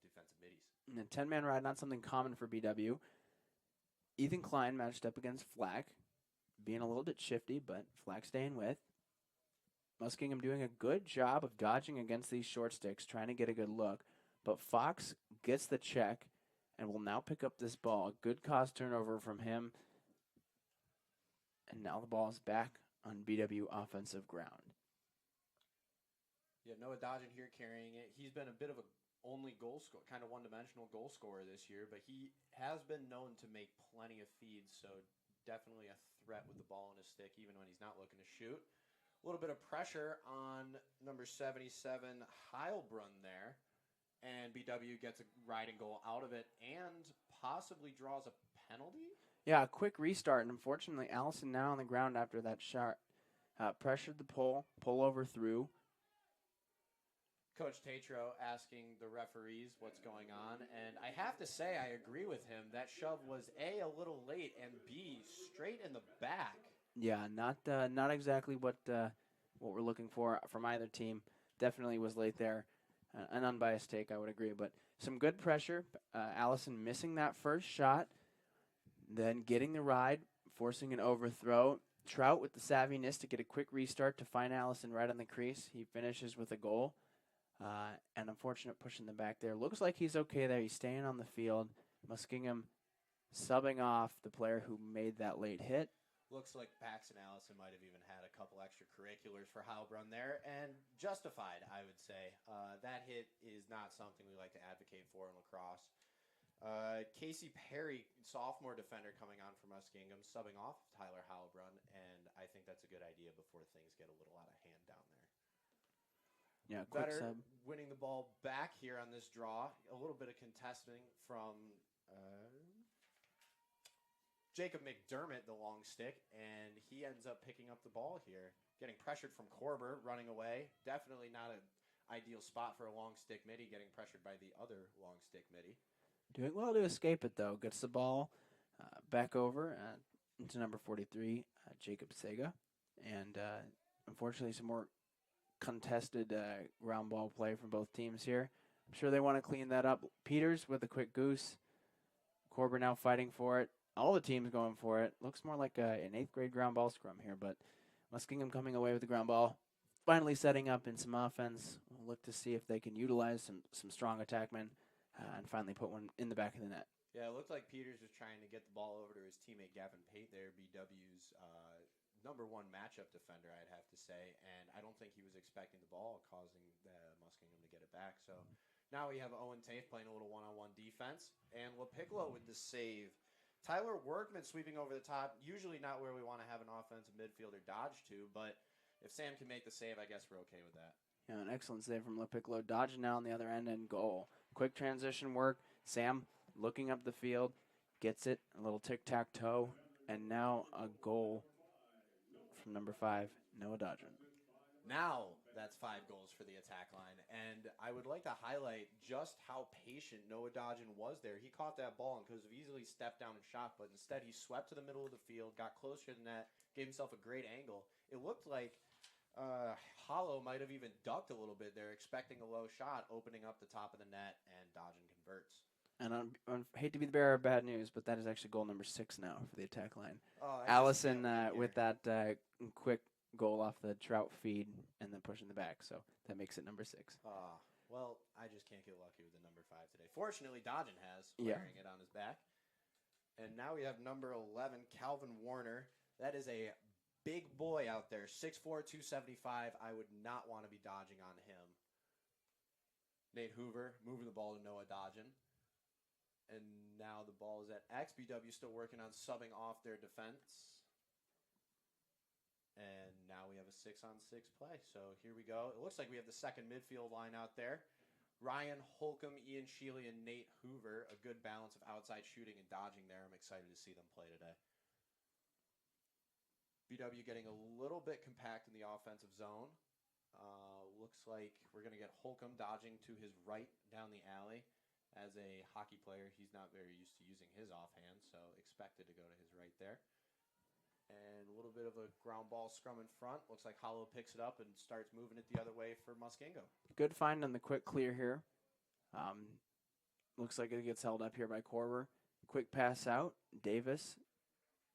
defensive middies. And a 10-man ride, not something common for BW. Ethan Klein matched up against Flack, being a little bit shifty, but Flack staying with. Muskingum doing a good job of dodging against these short sticks, trying to get a good look. But Fox gets the check and will now pick up this ball. Good cause turnover from him. And now the ball is back on BW offensive ground. Yeah, Noah Dodgen here carrying it. He's been a bit of a only goal scorer, kind of one-dimensional goal scorer this year, but he has been known to make plenty of feeds, so definitely a threat with the ball in his stick, even when he's not looking to shoot. A little bit of pressure on number 77, Heilbrunn there, and BW gets a riding goal out of it and possibly draws a penalty? Yeah, a quick restart, and unfortunately, Allison now on the ground after that shot pressured the pull over through. Coach Tatro asking the referees what's going on, and I have to say I agree with him. That shove was A, little late, and B, straight in the back. Yeah, not exactly what we're looking for from either team. Definitely was late there. An unbiased take, I would agree, but some good pressure. Allison missing that first shot, then getting the ride, forcing an overthrow. Trout with the savviness to get a quick restart to find Allison right on the crease. He finishes with a goal. And unfortunate push in the back there. Looks like he's okay there. He's staying on the field. Muskingum subbing off the player who made that late hit. Looks like Paxton Allison might have even had a couple extracurriculars for Heilbrunn there, and justified, I would say. That hit is not something we like to advocate for in lacrosse. Casey Perry, sophomore defender coming on for Muskingum, subbing off Tyler Heilbrunn, and I think that's a good idea before things get a little out of hand down there. Yeah, quick Better sub. winning the ball back here on this draw. A little bit of contesting from Jacob McDermott, the long stick, and he ends up picking up the ball here. Getting pressured from Korber, running away. Definitely not an ideal spot for a long stick midi, getting pressured by the other long stick midi. Doing well to escape it, though. Gets the ball back over into number 43, Jacob Sega. And unfortunately, some more contested ground ball play from both teams here. I'm sure they want to clean that up. Peters with a quick goose. Korber now fighting for it. All the teams going for it. Looks more like an 8th grade ground ball scrum here, but Muskingum coming away with the ground ball. Finally setting up in some offense. We'll look to see if they can utilize some strong attackmen and finally put one in the back of the net. Yeah, it looked like Peters was trying to get the ball over to his teammate Gavin Pate there, BW's number one matchup defender, I'd have to say, and I don't think he was expecting the ball, causing Muskingum to get it back. So now we have Owen Tafe playing a little one-on-one defense, and LaPiccolo with the save. Tyler Workman sweeping over the top, usually not where we want to have an offensive midfielder dodge to, but if Sam can make the save, I guess we're okay with that. Yeah, an excellent save from LaPiccolo. Dodging now on the other end and goal. Quick transition work. Sam looking up the field, gets it, a little tic-tac-toe, and now a goal from number 5, Noah Dodgen. Now that's 5 goals for the attack line, and I would like to highlight just how patient Noah Dodgen was there. He caught that ball and could have easily stepped down and shot, but instead he swept to the middle of the field, got closer than that, gave himself a great angle. It looked like Hollow might have even ducked a little bit there, expecting a low shot, opening up the top of the net, and Dodgen converts. And I hate to be the bearer of bad news, but that is actually goal number 6 now for the attack line. Allison with that quick goal off the Trout feed and then pushing the back, so that makes it number 6. Well, I just can't get lucky with the number 5 today. Fortunately, Dodgen has wearing it on his back. And now we have number 11, Calvin Warner. That is a big boy out there, 6'4", 275. I would not want to be dodging on him. Nate Hoover moving the ball to Noah Dodgen. And now the ball is at X. BW still working on subbing off their defense. And now we have a 6-on-6 play. So here we go. It looks like we have the second midfield line out there. Ryan Holcomb, Ian Shealy, and Nate Hoover. A good balance of outside shooting and dodging there. I'm excited to see them play today. BW getting a little bit compact in the offensive zone. Looks like we're going to get Holcomb dodging to his right down the alley. As a hockey player, he's not very used to using his offhand, so expected to go to his right there. And a little bit of a ground ball scrum in front. Looks like Hollow picks it up and starts moving it the other way for Muskingum. Good find on the quick clear here. Looks like it gets held up here by Korver. Quick pass out. Davis.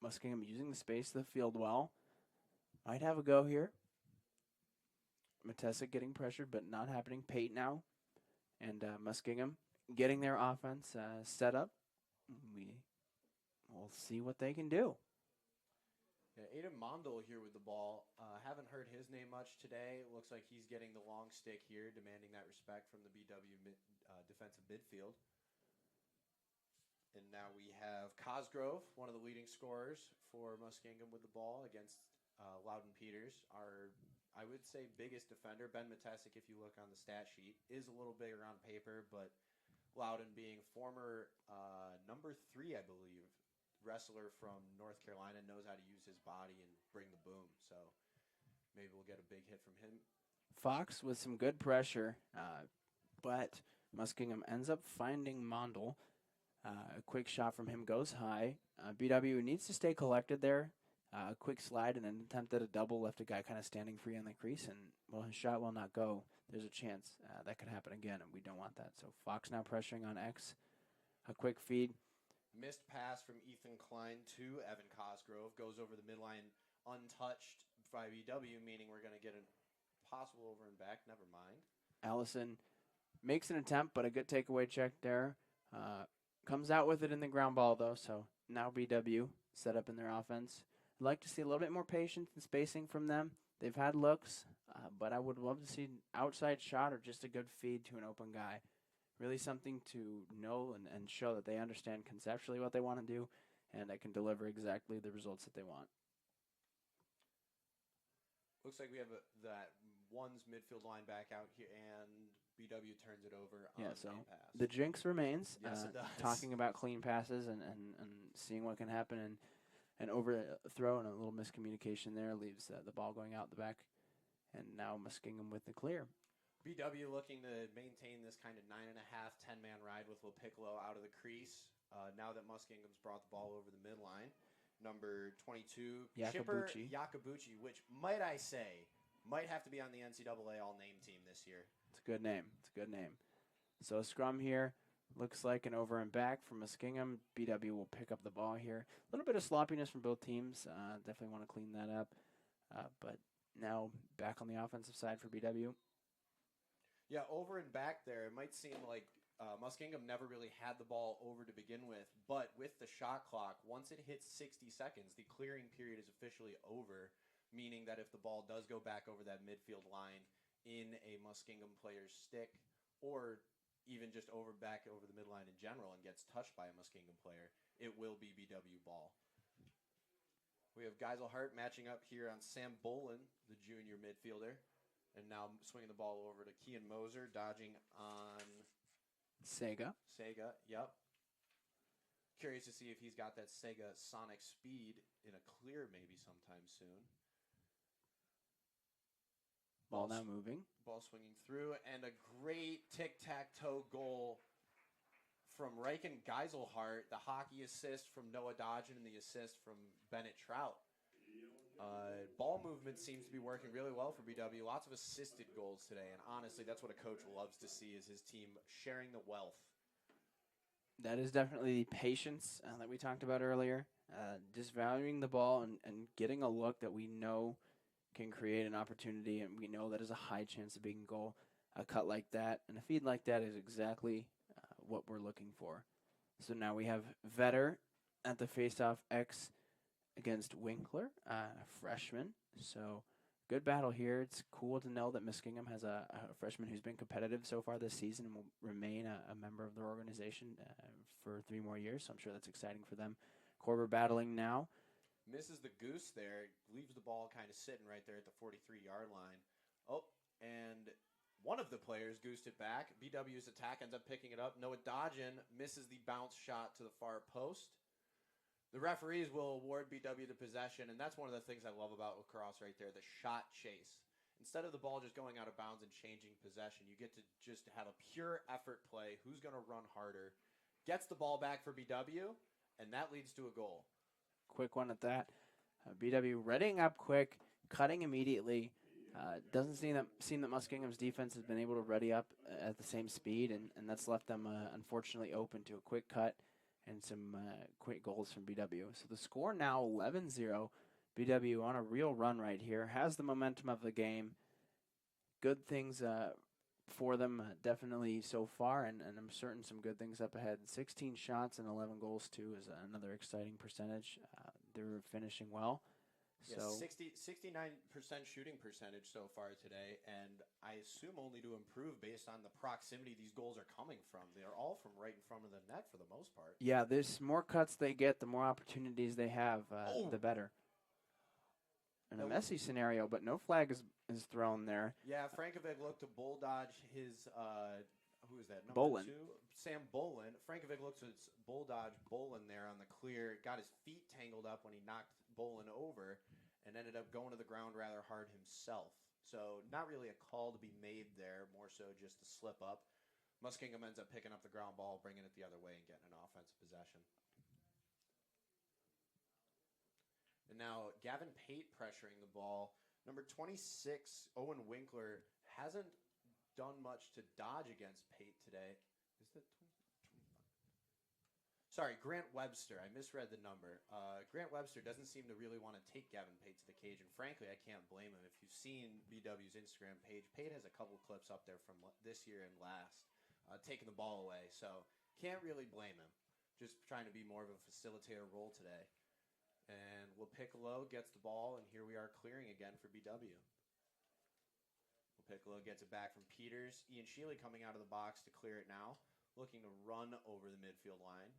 Muskingum using the space of the field well. Might have a go here. Matesic getting pressured, but not happening. Pate now. And Muskingum getting their offense set up. We'll see what they can do. Yeah, Aiden Mondel here with the ball. Haven't heard his name much today. It looks like he's getting the long stick here, demanding that respect from the BW defensive midfield. And now we have Cosgrove, one of the leading scorers for Muskingum with the ball against Loudon Peters. Our, I would say, biggest defender. Ben Matesic, if you look on the stat sheet, is a little bigger on paper, but Loudon being former number 3, I believe, wrestler from North Carolina, knows how to use his body and bring the boom. So maybe we'll get a big hit from him. Fox with some good pressure, but Muskingum ends up finding Mondel. A quick shot from him goes high. BW needs to stay collected there. A quick slide and an attempt at a double left a guy kind of standing free on the crease, and well, his shot will not go. There's a chance that could happen again, and we don't want that. So Fox now pressuring on X. A quick feed. Missed pass from Ethan Klein to Evan Cosgrove. Goes over the midline untouched by BW, meaning we're going to get a possible over and back. Never mind. Allison makes an attempt, but a good takeaway check there. Comes out with it in the ground ball, though, so now BW set up in their offense. I'd like to see a little bit more patience and spacing from them. They've had looks, but I would love to see an outside shot or just a good feed to an open guy. Really something to know and show that they understand conceptually what they want to do, and that can deliver exactly the results that they want. Looks like we have that one's midfield line back out here, and BW turns it over on so the pass. the jinx remains. Yes, it does. Talking about clean passes and seeing what can happen, and an overthrow and a little miscommunication there leaves the ball going out the back, and now Muskingum with the clear. BW looking to maintain this kind of 9.5, 10-man ride with Piccolo out of the crease. Now that Muskingum's brought the ball over the midline. Number 22, Chipper Yakabuchi, which, might I say, might have to be on the NCAA all-name team this year. It's a good name. It's a good name. So a scrum here. Looks like an over and back from Muskingum. BW will pick up the ball here. A little bit of sloppiness from both teams. Definitely want to clean that up. But now back on the offensive side for BW. Yeah, over and back there, it might seem like Muskingum never really had the ball over to begin with, but with the shot clock, once it hits 60 seconds, the clearing period is officially over, meaning that if the ball does go back over that midfield line in a Muskingum player's stick, or even just back over the midline in general and gets touched by a Muskingum player, it will be BW ball. We have Geiselhart matching up here on Sam Bolin, the junior midfielder. And now swinging the ball over to Kean Moser, dodging on Sega, yep. Curious to see if he's got that Sega sonic speed in a clear maybe sometime soon. Ball now moving. Ball swinging through, and a great tic-tac-toe goal from Reichen Geiselhart. The hockey assist from Noah Dodgen and the assist from Bennett Trout. Ball movement seems to be working really well for BW. Lots of assisted goals today, and honestly, that's what a coach loves to see, is his team sharing the wealth. That is definitely the patience that we talked about earlier. Just valuing the ball and getting a look that we know can create an opportunity, and we know that is a high chance of being a goal. A cut like that and a feed like that is exactly what we're looking for. So now we have Vetter at the faceoff X against Winkler, freshman. So good battle here. It's cool to know that Muskingum has a freshman who's been competitive so far this season and will remain a member of their organization for 3 more years. So I'm sure that's exciting for them. Korber battling now. Misses the goose there, leaves the ball kind of sitting right there at the 43-yard line. Oh, and one of the players goosed it back. BW's attack ends up picking it up. Noah Dodgen misses the bounce shot to the far post. The referees will award BW the possession, and that's one of the things I love about lacrosse right there, the shot chase. Instead of the ball just going out of bounds and changing possession, you get to just have a pure effort play. Who's going to run harder? Gets the ball back for BW, and that leads to a goal. Quick one at that. BW readying up quick, cutting immediately. Doesn't seem that Muskingum's defense has been able to ready up at the same speed, and that's left them unfortunately open to a quick cut and some quick goals from BW. So the score now 11-0. BW on a real run right here. Has the momentum of the game. Good things for them definitely so far, and I'm certain some good things up ahead. 16 shots and 11 goals too is another exciting percentage. They're finishing well. Yeah, So 69% shooting percentage so far today, and I assume only to improve based on the proximity these goals are coming from. They're all from right in front of the net for the most part. yeah, there's more cuts they get, the more opportunities they have, the better. In a messy scenario, but no flag is thrown there. Yeah, Frankovic looked to bull dodge his, who is that, number Bolin. 2? Sam Bolin. Frankovic looks to bull dodge Bolin there on the clear, got his feet tangled up when he knocked Bolin over, and ended up going to the ground rather hard himself. So not really a call to be made there, more so just a slip up. Muskingum ends up picking up the ground ball, bringing it the other way, and getting an offensive possession. And now Gavin Pate pressuring the ball. Number 26, Owen Winkler, hasn't done much to dodge against Pate today. Is that 25? Sorry, Grant Webster. I misread the number. Grant Webster doesn't seem to really want to take Gavin Pate to the cage, and frankly, I can't blame him. If you've seen BW's Instagram page, Pate has a couple clips up there from this year and last, taking the ball away. So can't really blame him. Just trying to be more of a facilitator role today. And LaPiccolo gets the ball, and here we are clearing again for BW. LaPiccolo gets it back from Peters. Ian Shealy coming out of the box to clear it now, looking to run over the midfield line,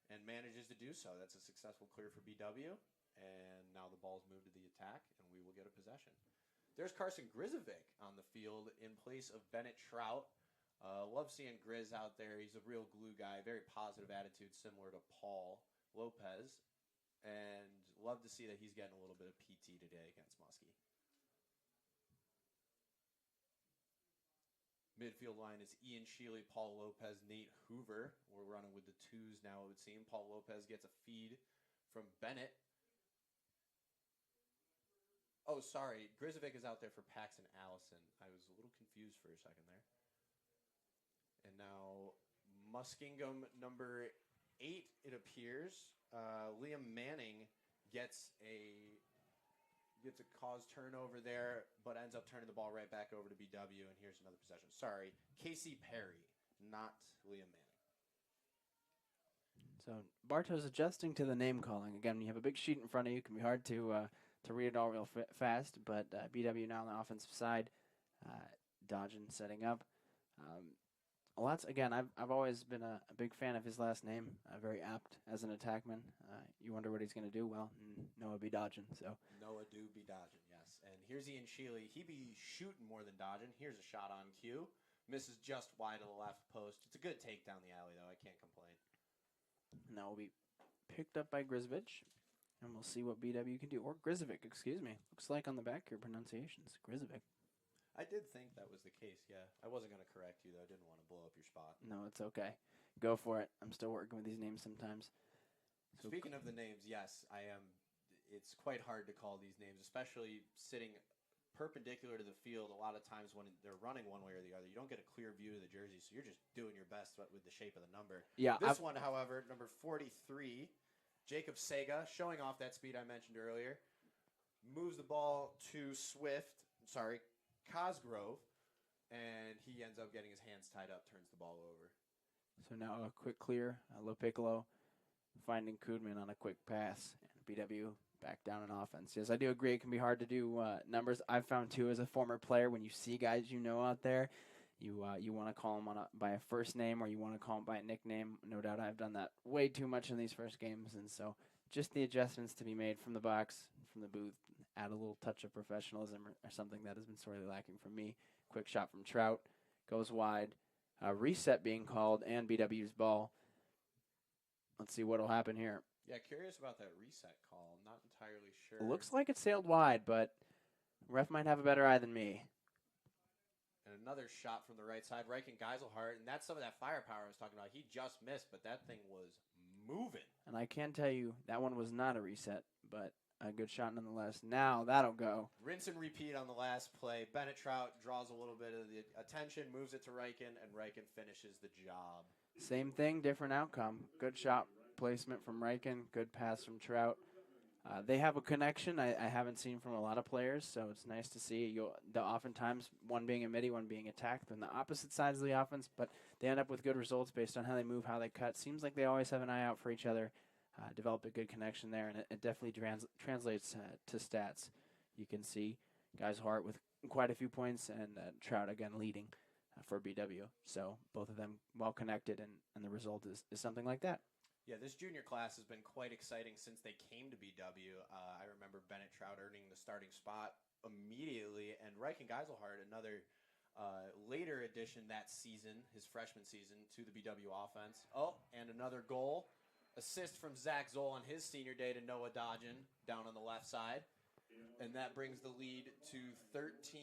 and manages to do so. That's a successful clear for BW, and now the ball's moved to the attack, and we will get a possession. There's Carson Grizovic on the field in place of Bennett Trout. Love seeing Grizz out there. He's a real glue guy, very positive attitude, similar to Paul Lopez. And love to see that he's getting a little bit of PT today against Muskie. Midfield line is Ian Shealy, Paul Lopez, Nate Hoover. We're running with the twos now, it would seem. Paul Lopez gets a feed from Bennett. Oh, sorry. Grizovic is out there for Paxton Allison. I was a little confused for a second there. And now Muskingum number 8, it appears. Liam Manning gets a cause turnover there, but ends up turning the ball right back over to BW, and here's another possession. Sorry, Casey Perry, not Liam Manning. So Bartow's adjusting to the name calling. Again, you have a big sheet in front of you. It can be hard to read it all real fast, but BW now on the offensive side, Dodgen setting up. Again, I've always been a big fan of his last name. Very apt as an attackman. You wonder what he's going to do. Well, Noah be dodging. So Noah do be dodging, yes. And here's Ian Shealy. He be shooting more than dodging. Here's a shot on cue. Misses just wide of the left post. It's a good take down the alley, though. I can't complain. Now will be picked up by Grizovich, and we'll see what BW can do. Or Grizovic, excuse me. Looks like on the back here pronunciations. Grizovic. I did think that was the case, yeah. I wasn't going to correct you, though. I didn't want to blow up your spot. No, it's okay. Go for it. I'm still working with these names sometimes. So Speaking of the names, yes, I am. It's quite hard to call these names, especially sitting perpendicular to the field. A lot of times when they're running one way or the other, you don't get a clear view of the jersey, so you're just doing your best with the shape of the number. Yeah, This one, however, number 43, Jacob Sega, showing off that speed I mentioned earlier, moves the ball to Cosgrove, and he ends up getting his hands tied up, turns the ball over. So now a quick clear. Low Piccolo finding Kudman on a quick pass. And BW back down in offense. Yes, I do agree it can be hard to do numbers. I've found, too, as a former player, when you see guys out there, you want to call them by a first name, or you want to call them by a nickname. No doubt I've done that way too much in these first games, and so just the adjustments to be made from the box, from the booth, add a little touch of professionalism or something that has been sorely lacking from me. Quick shot from Trout, goes wide. Reset being called, and BW's ball. Let's see what will happen here. Yeah, curious about that reset call. I'm not entirely sure. It looks like it sailed wide, but ref might have a better eye than me. And another shot from the right side, Reichen Geiselhardt, and that's some of that firepower I was talking about. He just missed, but that thing was moving. And I can tell you that one was not a reset, but a good shot nonetheless. Now that'll go. Rinse and repeat on the last play. Bennett Trout draws a little bit of the attention, moves it to Reichen, and Reichen finishes the job. Same thing, different outcome. Good shot placement from Reichen, good pass from Trout. They have a connection I haven't seen from a lot of players, so it's nice to see. Oftentimes, one being a midi, one being attacked on the opposite sides of the offense, but they end up with good results based on how they move, how they cut. Seems like they always have an eye out for each other, develop a good connection there, and it definitely translates to stats. You can see Geiselhardt with quite a few points, and Trout again leading for BW. So both of them well connected, and the result is something like that. Yeah, this junior class has been quite exciting since they came to BW. I remember Bennett Trout earning the starting spot immediately, and Reichen Geiselhardt, another later addition that season, his freshman season, to the BW offense. Oh, and another goal. Assist from Zach Zoll on his senior day to Noah Dodgen down on the left side. And that brings the lead to 13-0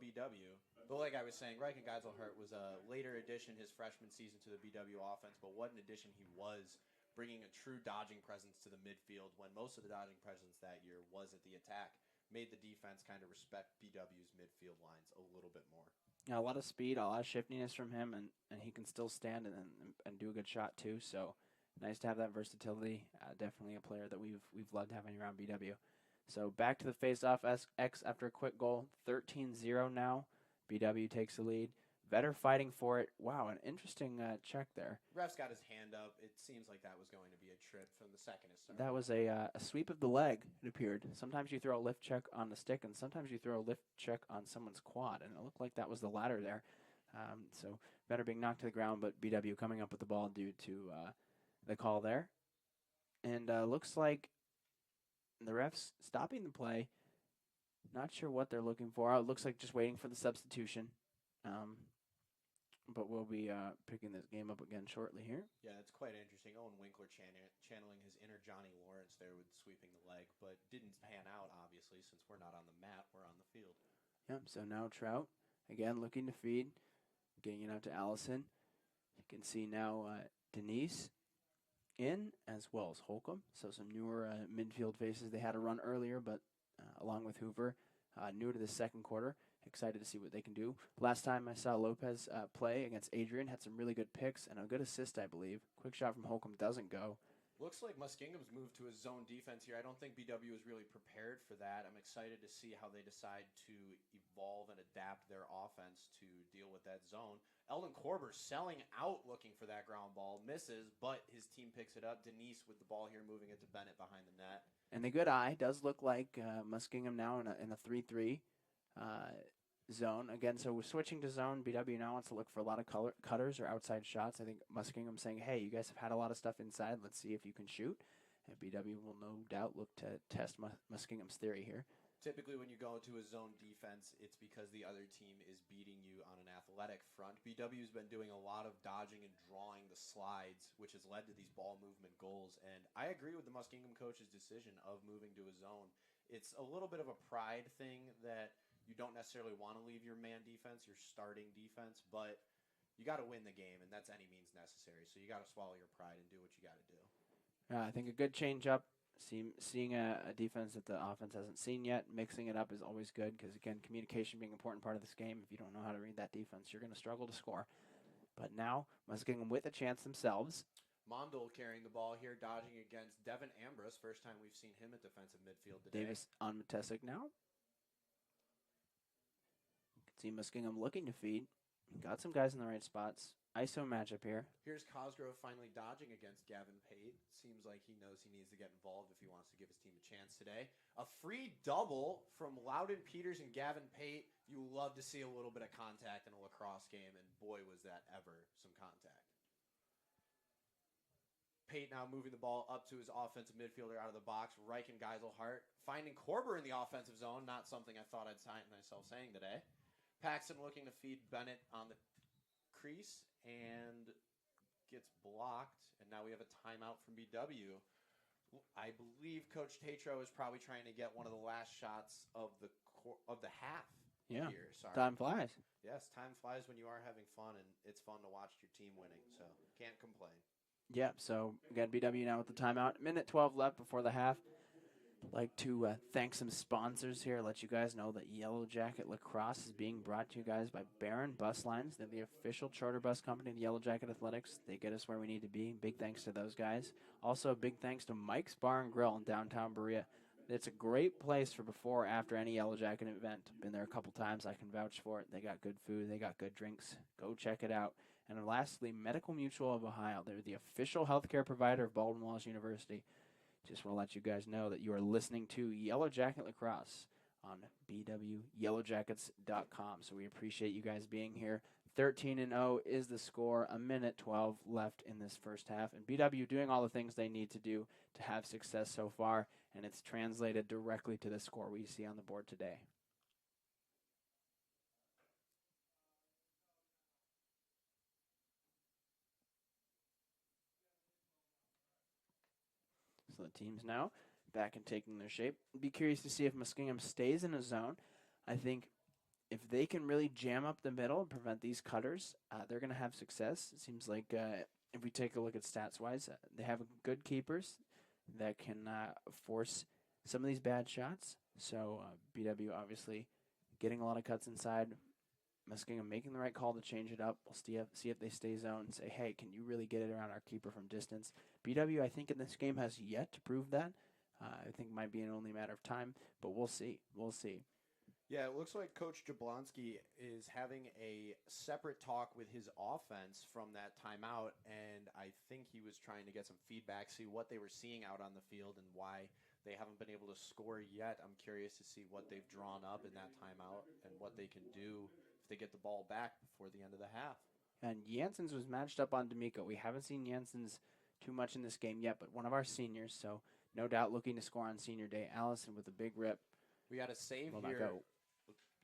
BW. But like I was saying, Reichen Geiselhardt was a later addition his freshman season to the BW offense, but what an addition he was, bringing a true dodging presence to the midfield when most of the dodging presence that year was at the attack. Made the defense kind of respect BW's midfield lines a little bit more. Yeah, a lot of speed, a lot of shiftiness from him, and he can still stand and do a good shot too. So nice to have that versatility. Definitely a player that we've loved having around BW. So back to the face-off. X after a quick goal, 13-0 now. BW takes the lead. Vetter fighting for it. Wow, an interesting check there. Ref's got his hand up. It seems like that was going to be a trip from the second it started. That was a sweep of the leg, it appeared. Sometimes you throw a lift check on the stick, and sometimes you throw a lift check on someone's quad, and it looked like that was the latter there. So Vetter being knocked to the ground, but BW coming up with the ball due to the call there. And looks like the ref's stopping the play. Not sure what they're looking for. It looks like just waiting for the substitution. But we'll be picking this game up again shortly here. Yeah, it's quite interesting. Owen Winkler channeling his inner Johnny Lawrence there with sweeping the leg, but didn't pan out, obviously, since we're not on the mat, we're on the field. Yep, so now Trout, again, looking to feed, getting it out to Allison. You can see now Denise in, as well as Holcomb. So some newer midfield faces. They had a run earlier, but along with Hoover, new to the second quarter. Excited to see what they can do. Last time I saw Lopez play against Adrian, had some really good picks and a good assist, I believe. Quick shot from Holcomb doesn't go. Looks like Muskingum's moved to a zone defense here. I don't think BW is really prepared for that. I'm excited to see how they decide to evolve and adapt their offense to deal with that zone. Eldon Korber selling out looking for that ground ball. Misses, but his team picks it up. Denise with the ball here, moving it to Bennett behind the net. And the good eye does look like Muskingum now in a 3-3 zone. Again, so we're switching to zone. BW now wants to look for a lot of cutters or outside shots. I think Muskingum saying, hey, you guys have had a lot of stuff inside. Let's see if you can shoot. And BW will no doubt look to test Muskingum's theory here. Typically when you go into a zone defense, it's because the other team is beating you on an athletic front. BW's been doing a lot of dodging and drawing the slides, which has led to these ball movement goals. And I agree with the Muskingum coach's decision of moving to a zone. It's a little bit of a pride thing that you don't necessarily want to leave your man defense, your starting defense, but you got to win the game, and that's any means necessary. So you got to swallow your pride and do what you got to do. I think a good change up. Seeing a defense that the offense hasn't seen yet, mixing it up is always good because, again, communication being an important part of this game. If you don't know how to read that defense, you're going to struggle to score. But now, Muskingum with a chance themselves. Mondol carrying the ball here, dodging against Devin Ambrose. First time we've seen him at defensive midfield today. Davis on Matesic now. You can see Muskingum looking to feed. Got some guys in the right spots. ISO matchup here. Here's Cosgrove finally dodging against Gavin Pate. Seems like he knows he needs to get involved if he wants to give his team a chance today. A free double from Loudon Peters and Gavin Pate. You love to see a little bit of contact in a lacrosse game, and boy, was that ever some contact. Pate now moving the ball up to his offensive midfielder out of the box. Reich and Geiselhart finding Korber in the offensive zone. Not something I thought I'd find myself saying today. Paxton looking to feed Bennett on the crease and gets blocked. And now we have a timeout from BW. I believe Coach Tatro is probably trying to get one of the last shots of the half. Yeah, here. Sorry. time flies. Yes, time flies when you are having fun, and it's fun to watch your team winning. So can't complain. Yep, so we got BW now with the timeout. Minute 12 left before the half. Like to thank some sponsors here. Let you guys know that Yellow Jacket Lacrosse is being brought to you guys by Barron Bus Lines. They're the official charter bus company of the Yellow Jacket Athletics. They get us where we need to be. Big thanks to those guys. Also, big thanks to Mike's Bar and Grill in downtown Berea. It's a great place for before or after any Yellow Jacket event. Been there a couple times. I can vouch for it. They got good food. They got good drinks. Go check it out. And lastly, Medical Mutual of Ohio. They're the official healthcare provider of Baldwin Wallace University. Just want to let you guys know that you are listening to Yellow Jacket Lacrosse on bwyellowjackets.com. So we appreciate you guys being here. 13-0 is the score. A minute 12 left in this first half. And BW doing all the things they need to do to have success so far. And it's translated directly to the score we see on the board today. So the teams now back and taking their shape. Be curious to see if Muskingum stays in a zone. I think if they can really jam up the middle and prevent these cutters, they're going to have success. It seems like if we take a look at stats-wise, they have good keepers that can force some of these bad shots. So BW obviously getting a lot of cuts inside. Muskingum making the right call to change it up. We'll see if they stay zone and say, hey, can you really get it around our keeper from distance? BW, I think, in this game has yet to prove that. I think it might be only a matter of time, but we'll see. We'll see. Yeah, it looks like Coach Jablonski is having a separate talk with his offense from that timeout, and I think he was trying to get some feedback, see what they were seeing out on the field and why they haven't been able to score yet. I'm curious to see what they've drawn up in that timeout and what they can do if they get the ball back before the end of the half. And Janssens was matched up on D'Amico. We haven't seen Janssens too much in this game yet, but one of our seniors, so no doubt looking to score on senior day. Allison with a big rip. We got a save will here. Not go.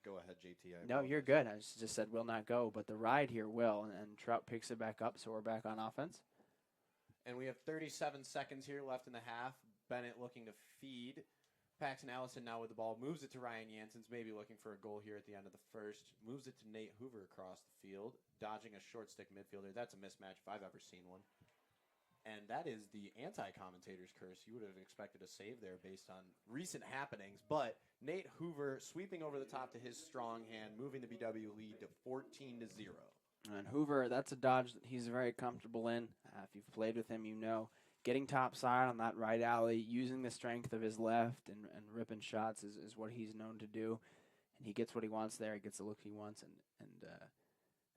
Go ahead, JT. No, you're good. I just said will not go, but the ride here will, and Trout picks it back up, so we're back on offense. And we have 37 seconds here left in the half. Bennett looking to feed. Paxton Allison now with the ball. Moves it to Ryan Janssens, maybe looking for a goal here at the end of the first. Moves it to Nate Hoover across the field, dodging a short stick midfielder. That's a mismatch if I've ever seen one. And that is the anti-commentator's curse. You would have expected a save there based on recent happenings. But Nate Hoover sweeping over the top to his strong hand, moving the BW lead to 14-0. And Hoover, that's a dodge that he's very comfortable in. If you've played with him, you know. Getting top side on that right alley, using the strength of his left and ripping shots is what he's known to do. And he gets what he wants there. He gets the look he wants and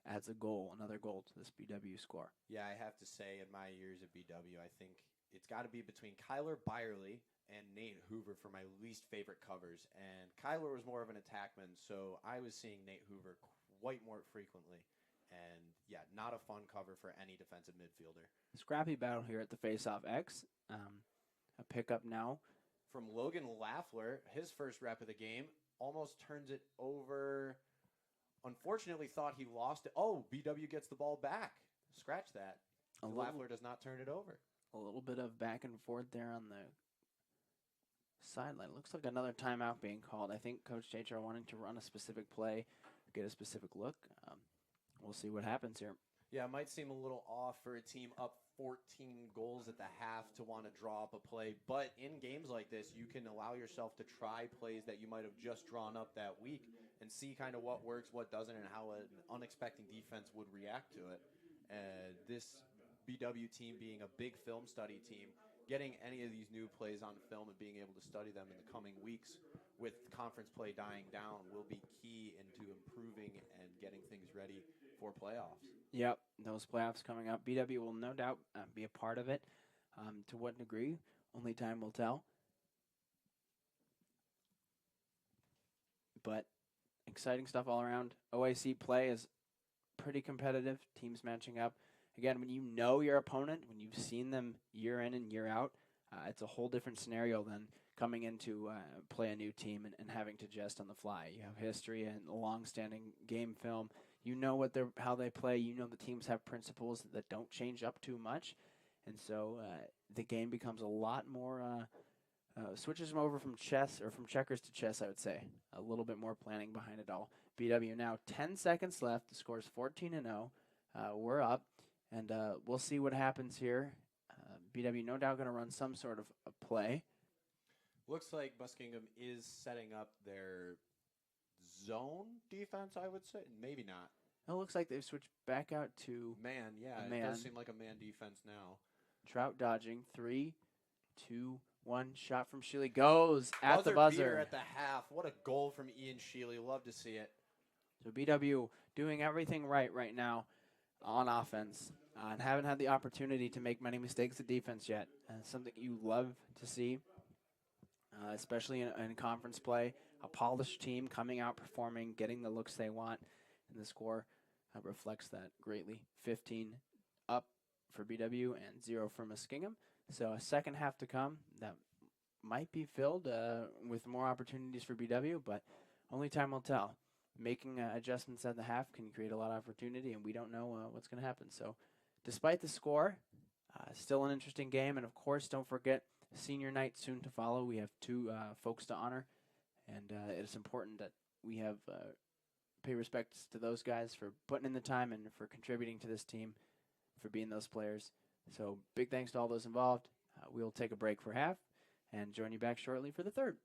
adds a goal, another goal to this BW score. Yeah, I have to say, in my years at BW, I think it's got to be between Kyler Byerly and Nate Hoover for my least favorite covers. And Kyler was more of an attackman, so I was seeing Nate Hoover quite more frequently. And, yeah, not a fun cover for any defensive midfielder. Scrappy battle here at the face-off X. A pickup now. From Logan Laffler, his first rep of the game, almost turns it over. Unfortunately, thought he lost it. Oh, BW gets the ball back. Scratch that. Laffler does not turn it over. A little bit of back and forth there on the sideline. Looks like another timeout being called. I think Coach Tatro wanting to run a specific play, get a specific look. We'll see what happens here. Yeah, it might seem a little off for a team up 14 goals at the half to want to draw up a play. But in games like this, you can allow yourself to try plays that you might have just drawn up that week and see kind of what works, what doesn't, and how an unexpected defense would react to it. This BW team being a big film study team getting any of these new plays on film and being able to study them in the coming weeks with conference play dying down will be key into improving and getting things ready for playoffs. Yep, those playoffs coming up. BW will no doubt be a part of it. To what degree, only time will tell. But exciting stuff all around. OIC play is pretty competitive, teams matching up. Again, when you know your opponent, when you've seen them year in and year out, it's a whole different scenario than coming into play a new team and having to adjust on the fly. You have history and long-standing game film. You know how they play. You know the teams have principles that don't change up too much. And so the game becomes a lot more, switches them over from checkers to chess, I would say. A little bit more planning behind it all. BW now 10 seconds left. The score's 14-0. We're up, and we'll see what happens here. BW no doubt going to run some sort of a play. Looks like Muskingum is setting up their zone defense, I would say. Maybe not. It looks like they've switched back out to man. Yeah, man. It does seem like a man defense now. Trout dodging. 3, 2, 1. Shot from Sheely goes at the buzzer. Beater at the half. What a goal from Ian Sheely. Love to see it. So BW doing everything right now on offense and haven't had the opportunity to make many mistakes at defense yet. Something you love to see, especially in conference play. A polished team coming out, performing, getting the looks they want, and the score reflects that greatly. 15 up for BW and 0 for Muskingum. So a second half to come that might be filled with more opportunities for BW, but only time will tell. Making adjustments at the half can create a lot of opportunity, and we don't know what's going to happen. So despite the score, still an interesting game. And, of course, don't forget senior night soon to follow. We have 2 folks to honor, and it's important that we have pay respects to those guys for putting in the time and for contributing to this team, for being those players. So big thanks to all those involved. We'll take a break for half and join you back shortly for the third.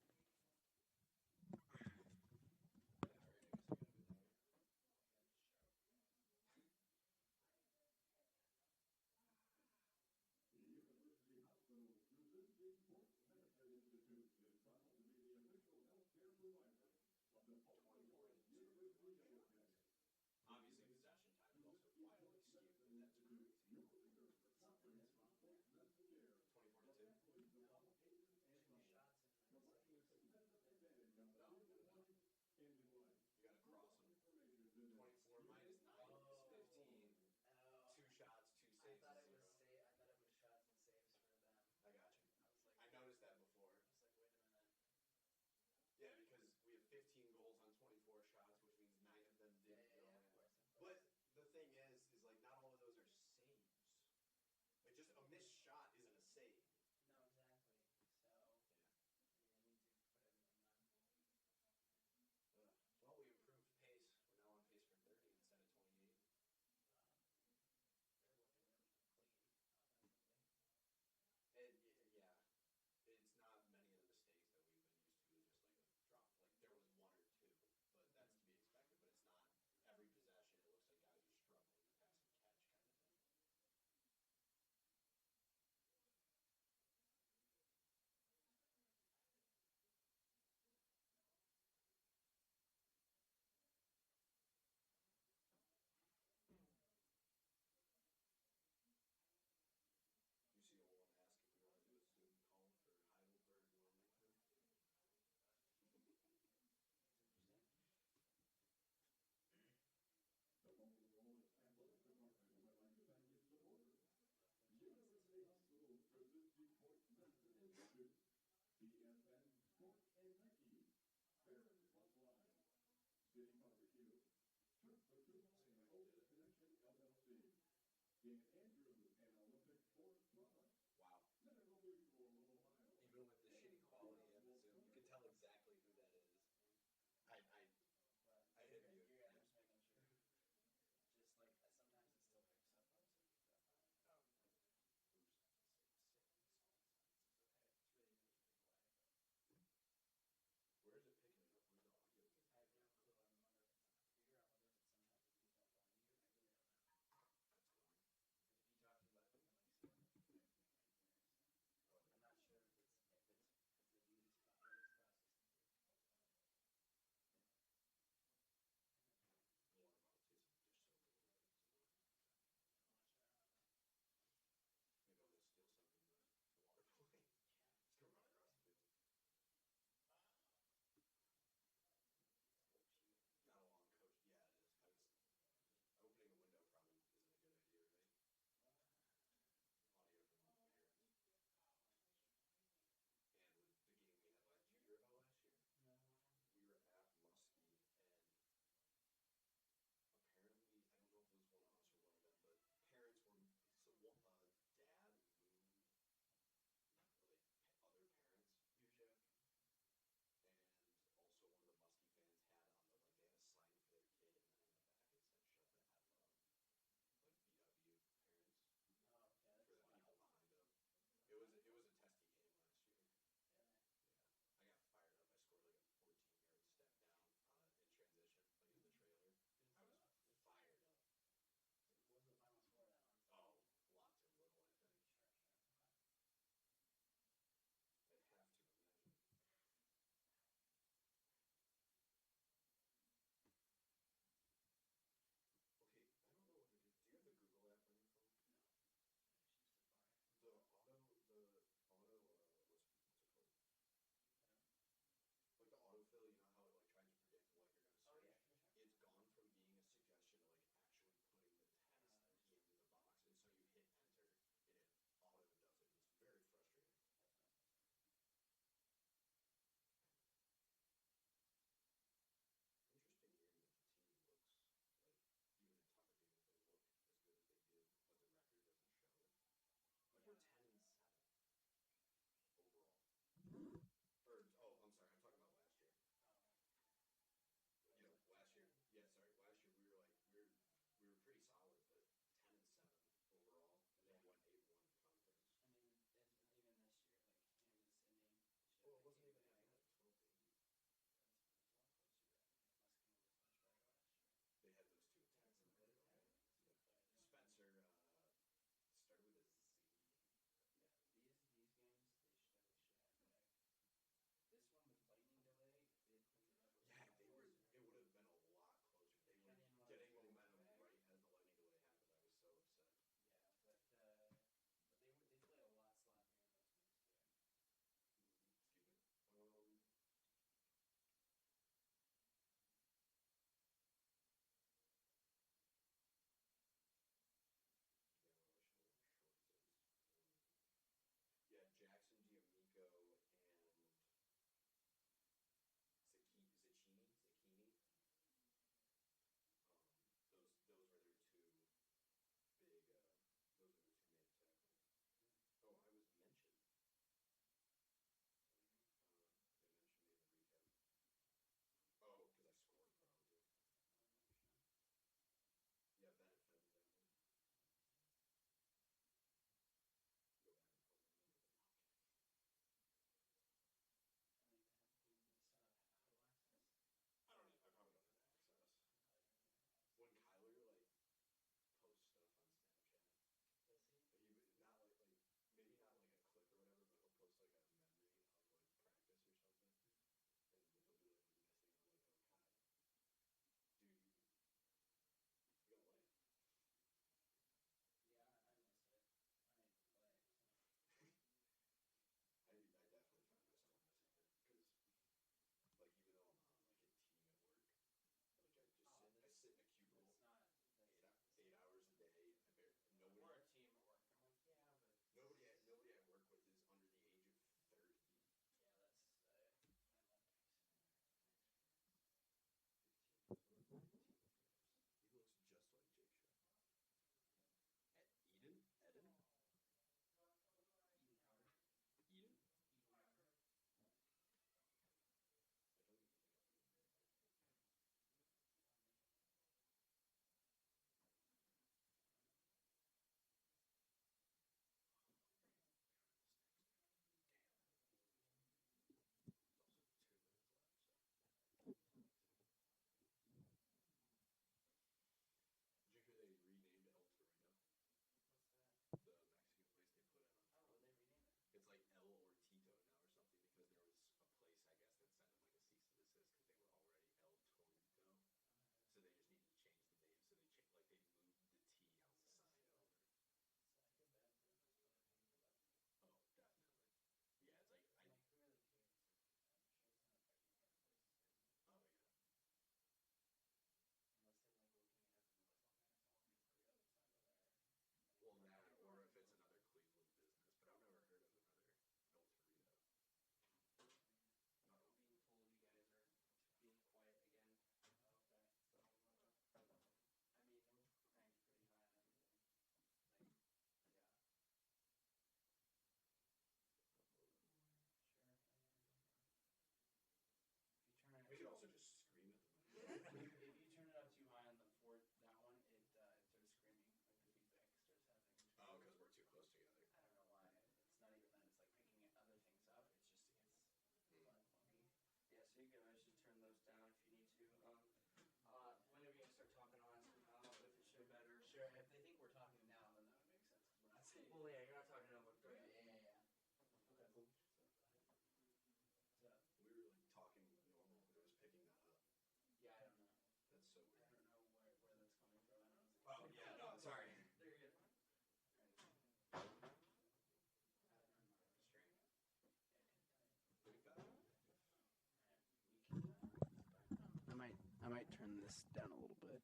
might turn this down a little bit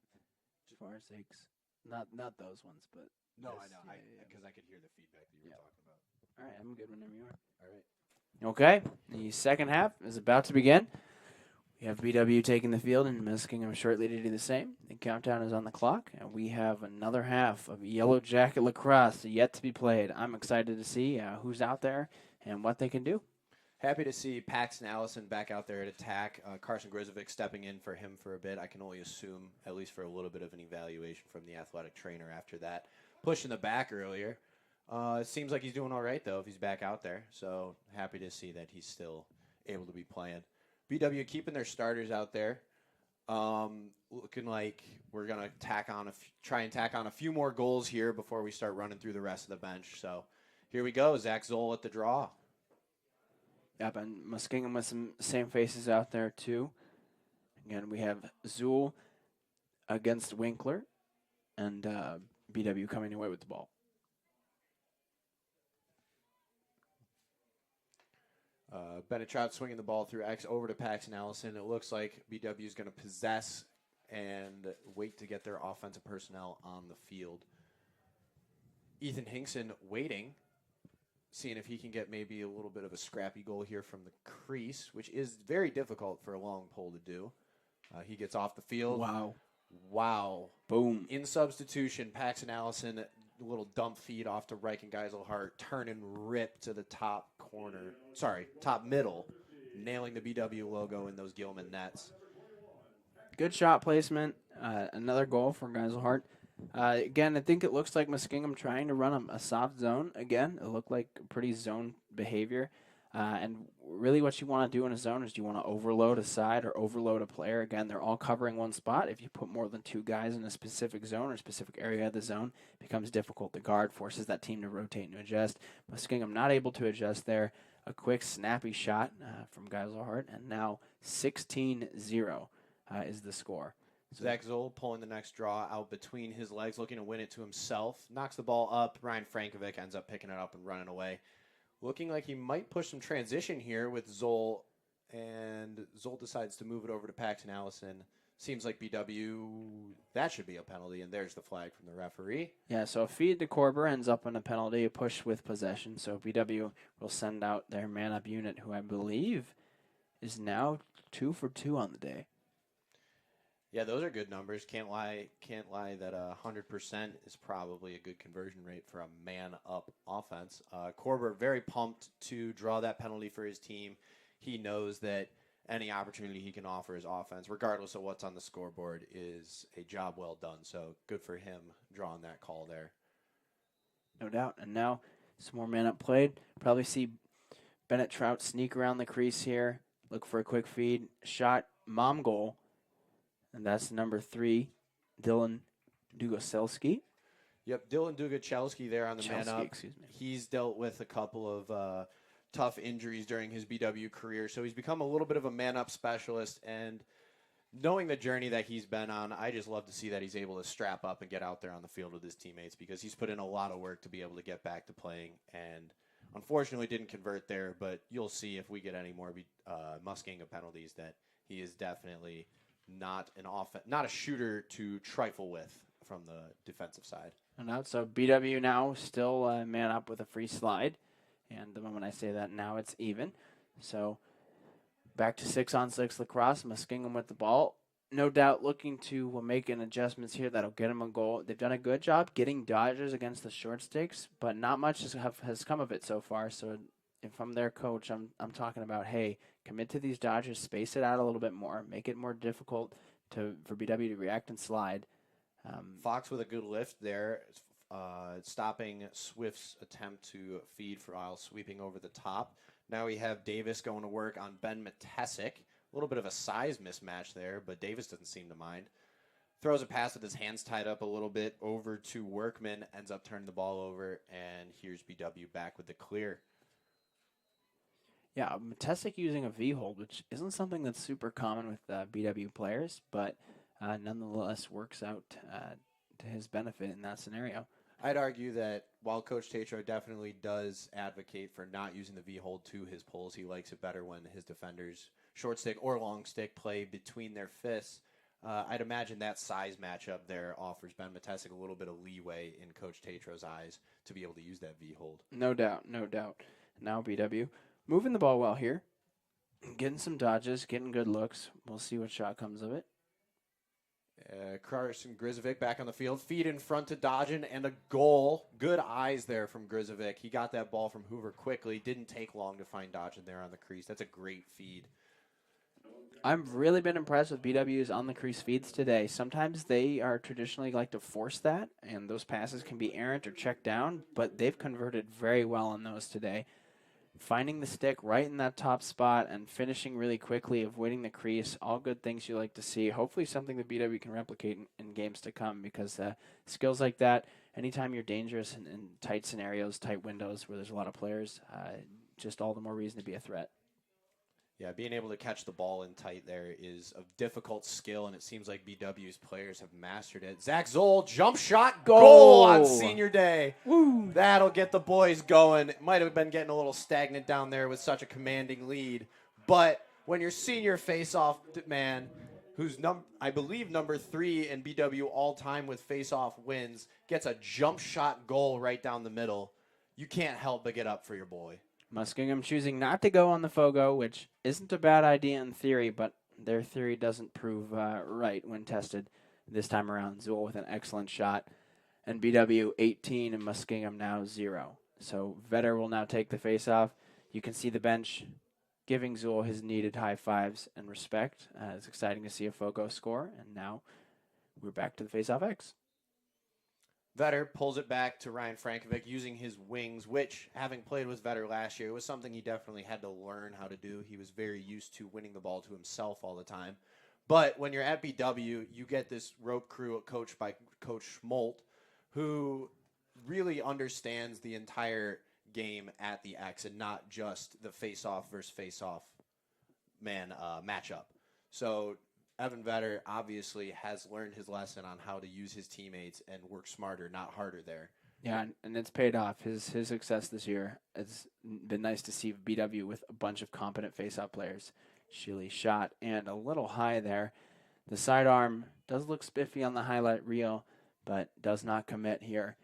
for our sakes. Not those ones, but No, this. I know. Yeah. Because I could hear the feedback that you were talking about. All right, I'm good whenever you are. All right. Okay, the second half is about to begin. We have BW taking the field and Muskingum shortly to do the same. The countdown is on the clock, and we have another half of Yellow Jacket Lacrosse yet to be played. I'm excited to see who's out there and what they can do. Happy to see Paxton Allison back out there at attack. Carson Grizovic stepping in for him for a bit. I can only assume, at least for a little bit of an evaluation from the athletic trainer after that. Push in the back earlier. It seems like he's doing all right, though, if he's back out there. So happy to see that he's still able to be playing. BW keeping their starters out there. Looking like we're going to try and tack on a few more goals here before we start running through the rest of the bench. So here we go. Zach Zoll at the draw. Yep, and Muskingum with some same faces out there, too. Again, we have Zool against Winkler, and BW coming away with the ball. Bennett Trout swinging the ball through X over to Paxton Allison. It looks like BW is going to possess and wait to get their offensive personnel on the field. Ethan Hinkson waiting, seeing if he can get maybe a little bit of a scrappy goal here from the crease, which is very difficult for a long pole to do. He gets off the field. Wow. Boom. In substitution, Paxton Allison, a little dump feed off to Reich and Geiselhart, turn and rip to the top middle, nailing the BW logo in those Gilman nets. Good shot placement. Another goal for Geiselhart. Again, I think it looks like Muskingum trying to run a soft zone. Again, it looked like pretty zone behavior. And really what you want to do in a zone is you want to overload a side or overload a player. Again, they're all covering one spot. If you put more than two guys in a specific zone or specific area of the zone, it becomes difficult to guard, forces that team to rotate and adjust. Muskingum not able to adjust there. A quick, snappy shot from Geiselhart, and now 16-0 is the score. So Zach Zoll pulling the next draw out between his legs, looking to win it to himself. Knocks the ball up. Ryan Frankovic ends up picking it up and running away. Looking like he might push some transition here with Zoll, and Zoll decides to move it over to Paxton Allison. Seems like BW, that should be a penalty, and there's the flag from the referee. Yeah, so a feed to Korber ends up in a penalty, a push with possession. So BW will send out their man-up unit, who I believe is now 2 for 2 on the day. Yeah, those are good numbers. Can't lie that 100% is probably a good conversion rate for a man-up offense. Korber very pumped to draw that penalty for his team. He knows that any opportunity he can offer his offense, regardless of what's on the scoreboard, is a job well done. So good for him drawing that call there. No doubt. And now some more man-up played. Probably see Bennett Trout sneak around the crease here, look for a quick feed, shot, mom goal. And that's number 3, Dylan Dugoselski. Yep, Dylan Dugachelski there on the man-up. Excuse me. He's dealt with a couple of tough injuries during his BW career, so he's become a little bit of a man-up specialist. And knowing the journey that he's been on, I just love to see that he's able to strap up and get out there on the field with his teammates, because he's put in a lot of work to be able to get back to playing. And unfortunately didn't convert there, but you'll see if we get any more Muskingum penalties that he is definitely not a shooter to trifle with from the defensive side. And out, so BW now still man up with a free slide. And the moment I say that, now it's even. So back to 6-on-6 lacrosse. Muskingum with the ball. No doubt looking to make an adjustments here that'll get him a goal. They've done a good job getting dodgers against the short sticks, but not much has come of it so far. So if I'm their coach, I'm talking about, hey, commit to these dodgers, space it out a little bit more, make it more difficult for BW to react and slide. Fox with a good lift there, stopping Swift's attempt to feed while sweeping over the top. Now we have Davis going to work on Ben Matesic. A little bit of a size mismatch there, but Davis doesn't seem to mind. Throws a pass with his hands tied up a little bit over to Workman, ends up turning the ball over, and here's BW back with the clear. Yeah, Matesic using a V-hold, which isn't something that's super common with BW players, but nonetheless works out to his benefit in that scenario. I'd argue that while Coach Tatro definitely does advocate for not using the V-hold to his pulls, he likes it better when his defenders, short stick or long stick, play between their fists. I'd imagine that size matchup there offers Ben Matesic a little bit of leeway in Coach Tatro's eyes to be able to use that V-hold. No doubt, no doubt. Now BW moving the ball well here. Getting some dodges, getting good looks. We'll see what shot comes of it. Carson Grizovic back on the field. Feed in front to Dodgen and a goal. Good eyes there from Grizovic. He got that ball from Hoover quickly. Didn't take long to find Dodgen there on the crease. That's a great feed. I've really been impressed with BW's on the crease feeds today. Sometimes they are traditionally like to force that, and those passes can be errant or checked down, but they've converted very well on those today. Finding the stick right in that top spot and finishing really quickly, avoiding the crease, all good things you like to see. Hopefully something that BW can replicate in games to come, because skills like that, anytime you're dangerous in tight scenarios, tight windows where there's a lot of players, just all the more reason to be a threat. Yeah, being able to catch the ball in tight there is a difficult skill, and it seems like BW's players have mastered it. Zach Zoll, jump shot, goal on senior day. Woo! That'll get the boys going. It might have been getting a little stagnant down there with such a commanding lead. But when your senior face-off man, who's I believe number 3 in BW all-time with face-off wins, gets a jump shot goal right down the middle, you can't help but get up for your boy. Muskingum choosing not to go on the Fogo, which isn't a bad idea in theory, but their theory doesn't prove right when tested this time around. Zool with an excellent shot, and BW 18 and Muskingum now 0. So Vetter will now take the face-off. You can see the bench giving Zool his needed high fives and respect. It's exciting to see a Fogo score, and now we're back to the face-off X. Vetter pulls it back to Ryan Frankovic using his wings, which, having played with Vetter last year, was something he definitely had to learn how to do. He was very used to winning the ball to himself all the time. But when you're at BW, you get this rope crew coached by Coach Schmolt, who really understands the entire game at the X and not just the face-off versus face-off matchup. So Evan Vetter obviously has learned his lesson on how to use his teammates and work smarter, not harder there. Yeah, and it's paid off. His success this year. It's been nice to see BW with a bunch of competent face-off players. Sheely shot and a little high there. The sidearm does look spiffy on the highlight reel, but does not commit here.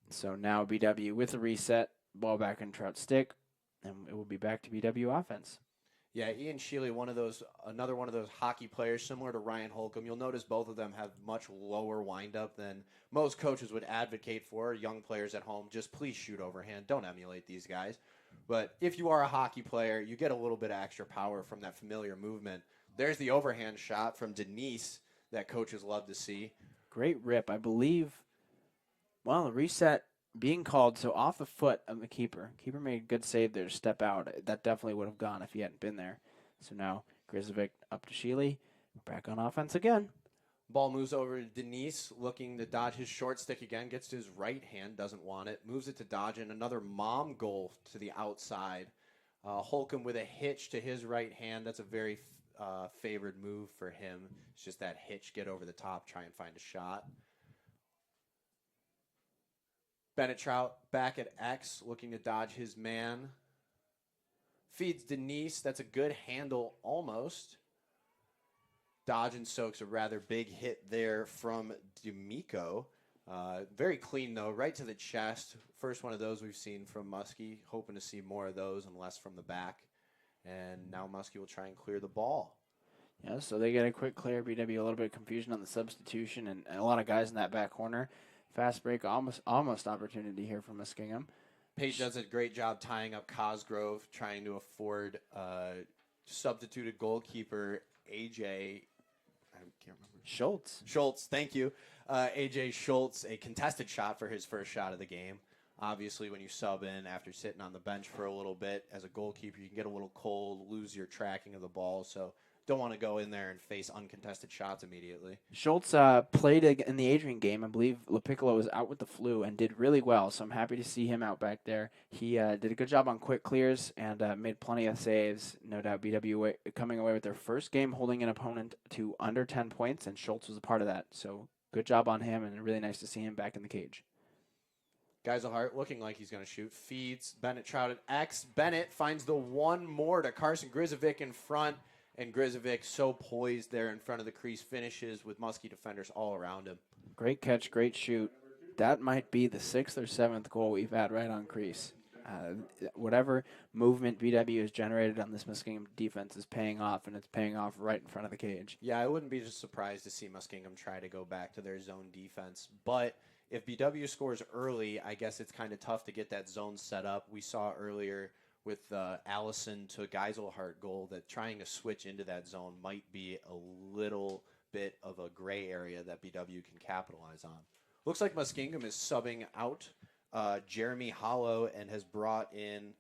So now BW with a reset, ball back in Trout's stick, and it will be back to BW offense. Yeah, Ian Sheely, another one of those hockey players similar to Ryan Holcomb. You'll notice both of them have much lower windup than most coaches would advocate for. Young players at home, just please shoot overhand. Don't emulate these guys. But if you are a hockey player, you get a little bit of extra power from that familiar movement. There's the overhand shot from Denise that coaches love to see. Great rip. I believe, the reset being called, so off the foot of the keeper. Keeper made a good save there to step out. That definitely would have gone if he hadn't been there. So now Grizovic up to Sheely. Back on offense again. Ball moves over to Denise, looking to dodge his short stick again. Gets to his right hand, doesn't want it. Moves it to Dodge, and another mom goal to the outside. Holcomb with a hitch to his right hand. That's a very favored move for him. It's just that hitch, get over the top, try and find a shot. Bennett Trout back at X, looking to dodge his man. Feeds Denise. That's a good handle almost. Dodge and soaks a rather big hit there from D'Amico. Very clean, though, right to the chest. First one of those we've seen from Muskie. Hoping to see more of those and less from the back. And now Muskie will try and clear the ball. Yeah, so they get a quick clear. BW, a little bit of confusion on the substitution, and a lot of guys in that back corner. Fast break, almost opportunity here for Muskingum. Pate does a great job tying up Cosgrove, trying to afford substituted goalkeeper AJ. I can't remember. Schultz, thank you. AJ Schultz, a contested shot for his first shot of the game. Obviously, when you sub in after sitting on the bench for a little bit as a goalkeeper, you can get a little cold, lose your tracking of the ball. So don't want to go in there and face uncontested shots immediately. Schultz played in the Adrian game. I believe LaPiccolo was out with the flu and did really well, so I'm happy to see him out back there. He did a good job on quick clears and made plenty of saves. No doubt BW coming away with their first game holding an opponent to under 10 points, and Schultz was a part of that. So good job on him, and really nice to see him back in the cage. Geisel looking like he's going to shoot. Feeds Bennett Trout at X. Bennett finds the one more to Carson Grizovic in front. And Grizovic so poised there in front of the crease, finishes with Muskie defenders all around him. Great catch, great shoot. That might be the 6th or 7th goal we've had right on crease. Whatever movement BW has generated on this Muskingum defense is paying off, and it's paying off right in front of the cage. Yeah, I wouldn't be just surprised to see Muskingum try to go back to their zone defense. But if BW scores early, I guess it's kind of tough to get that zone set up. We saw earlier with Allison to Geiselhardt goal that trying to switch into that zone might be a little bit of a gray area that BW can capitalize on. Looks like Muskingum is subbing out Jeremy Hollow and has brought in,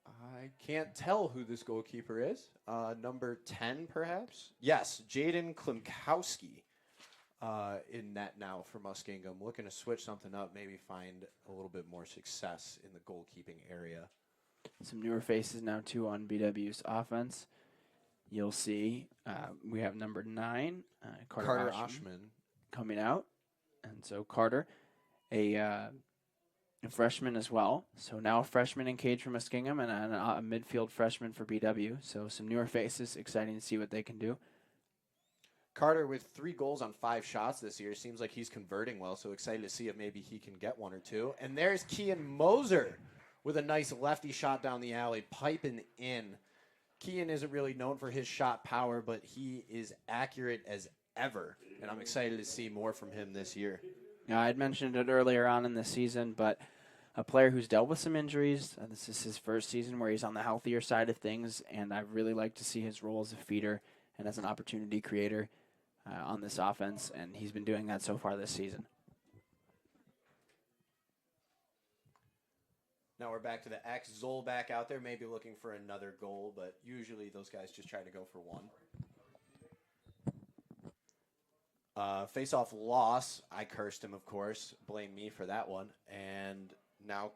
I can't tell who this goalkeeper is, number 10 perhaps? Yes, Jaden Klimkowski in net now for Muskingum. Looking to switch something up, maybe find a little bit more success in the goalkeeping area. Some newer faces now, too, on BW's offense. You'll see we have number 9, Carter Oshman, coming out. And so Carter, a freshman as well. So now a freshman in cage for Muskingum and a midfield freshman for BW. So some newer faces. Exciting to see what they can do. Carter with 3 goals on 5 shots this year. Seems like he's converting well, so excited to see if maybe he can get 1 or 2. And there's Kean Moser with a nice lefty shot down the alley, piping in. Kean isn't really known for his shot power, but he is accurate as ever, and I'm excited to see more from him this year. Yeah, I had mentioned it earlier on in the season, but a player who's dealt with some injuries. This is his first season where he's on the healthier side of things, and I really like to see his role as a feeder and as an opportunity creator on this offense, and he's been doing that so far this season. Now we're back to the X. Zoll back out there, maybe looking for another goal, but usually those guys just try to go for 1. Face-off loss. I cursed him, of course. Blame me for that one. And now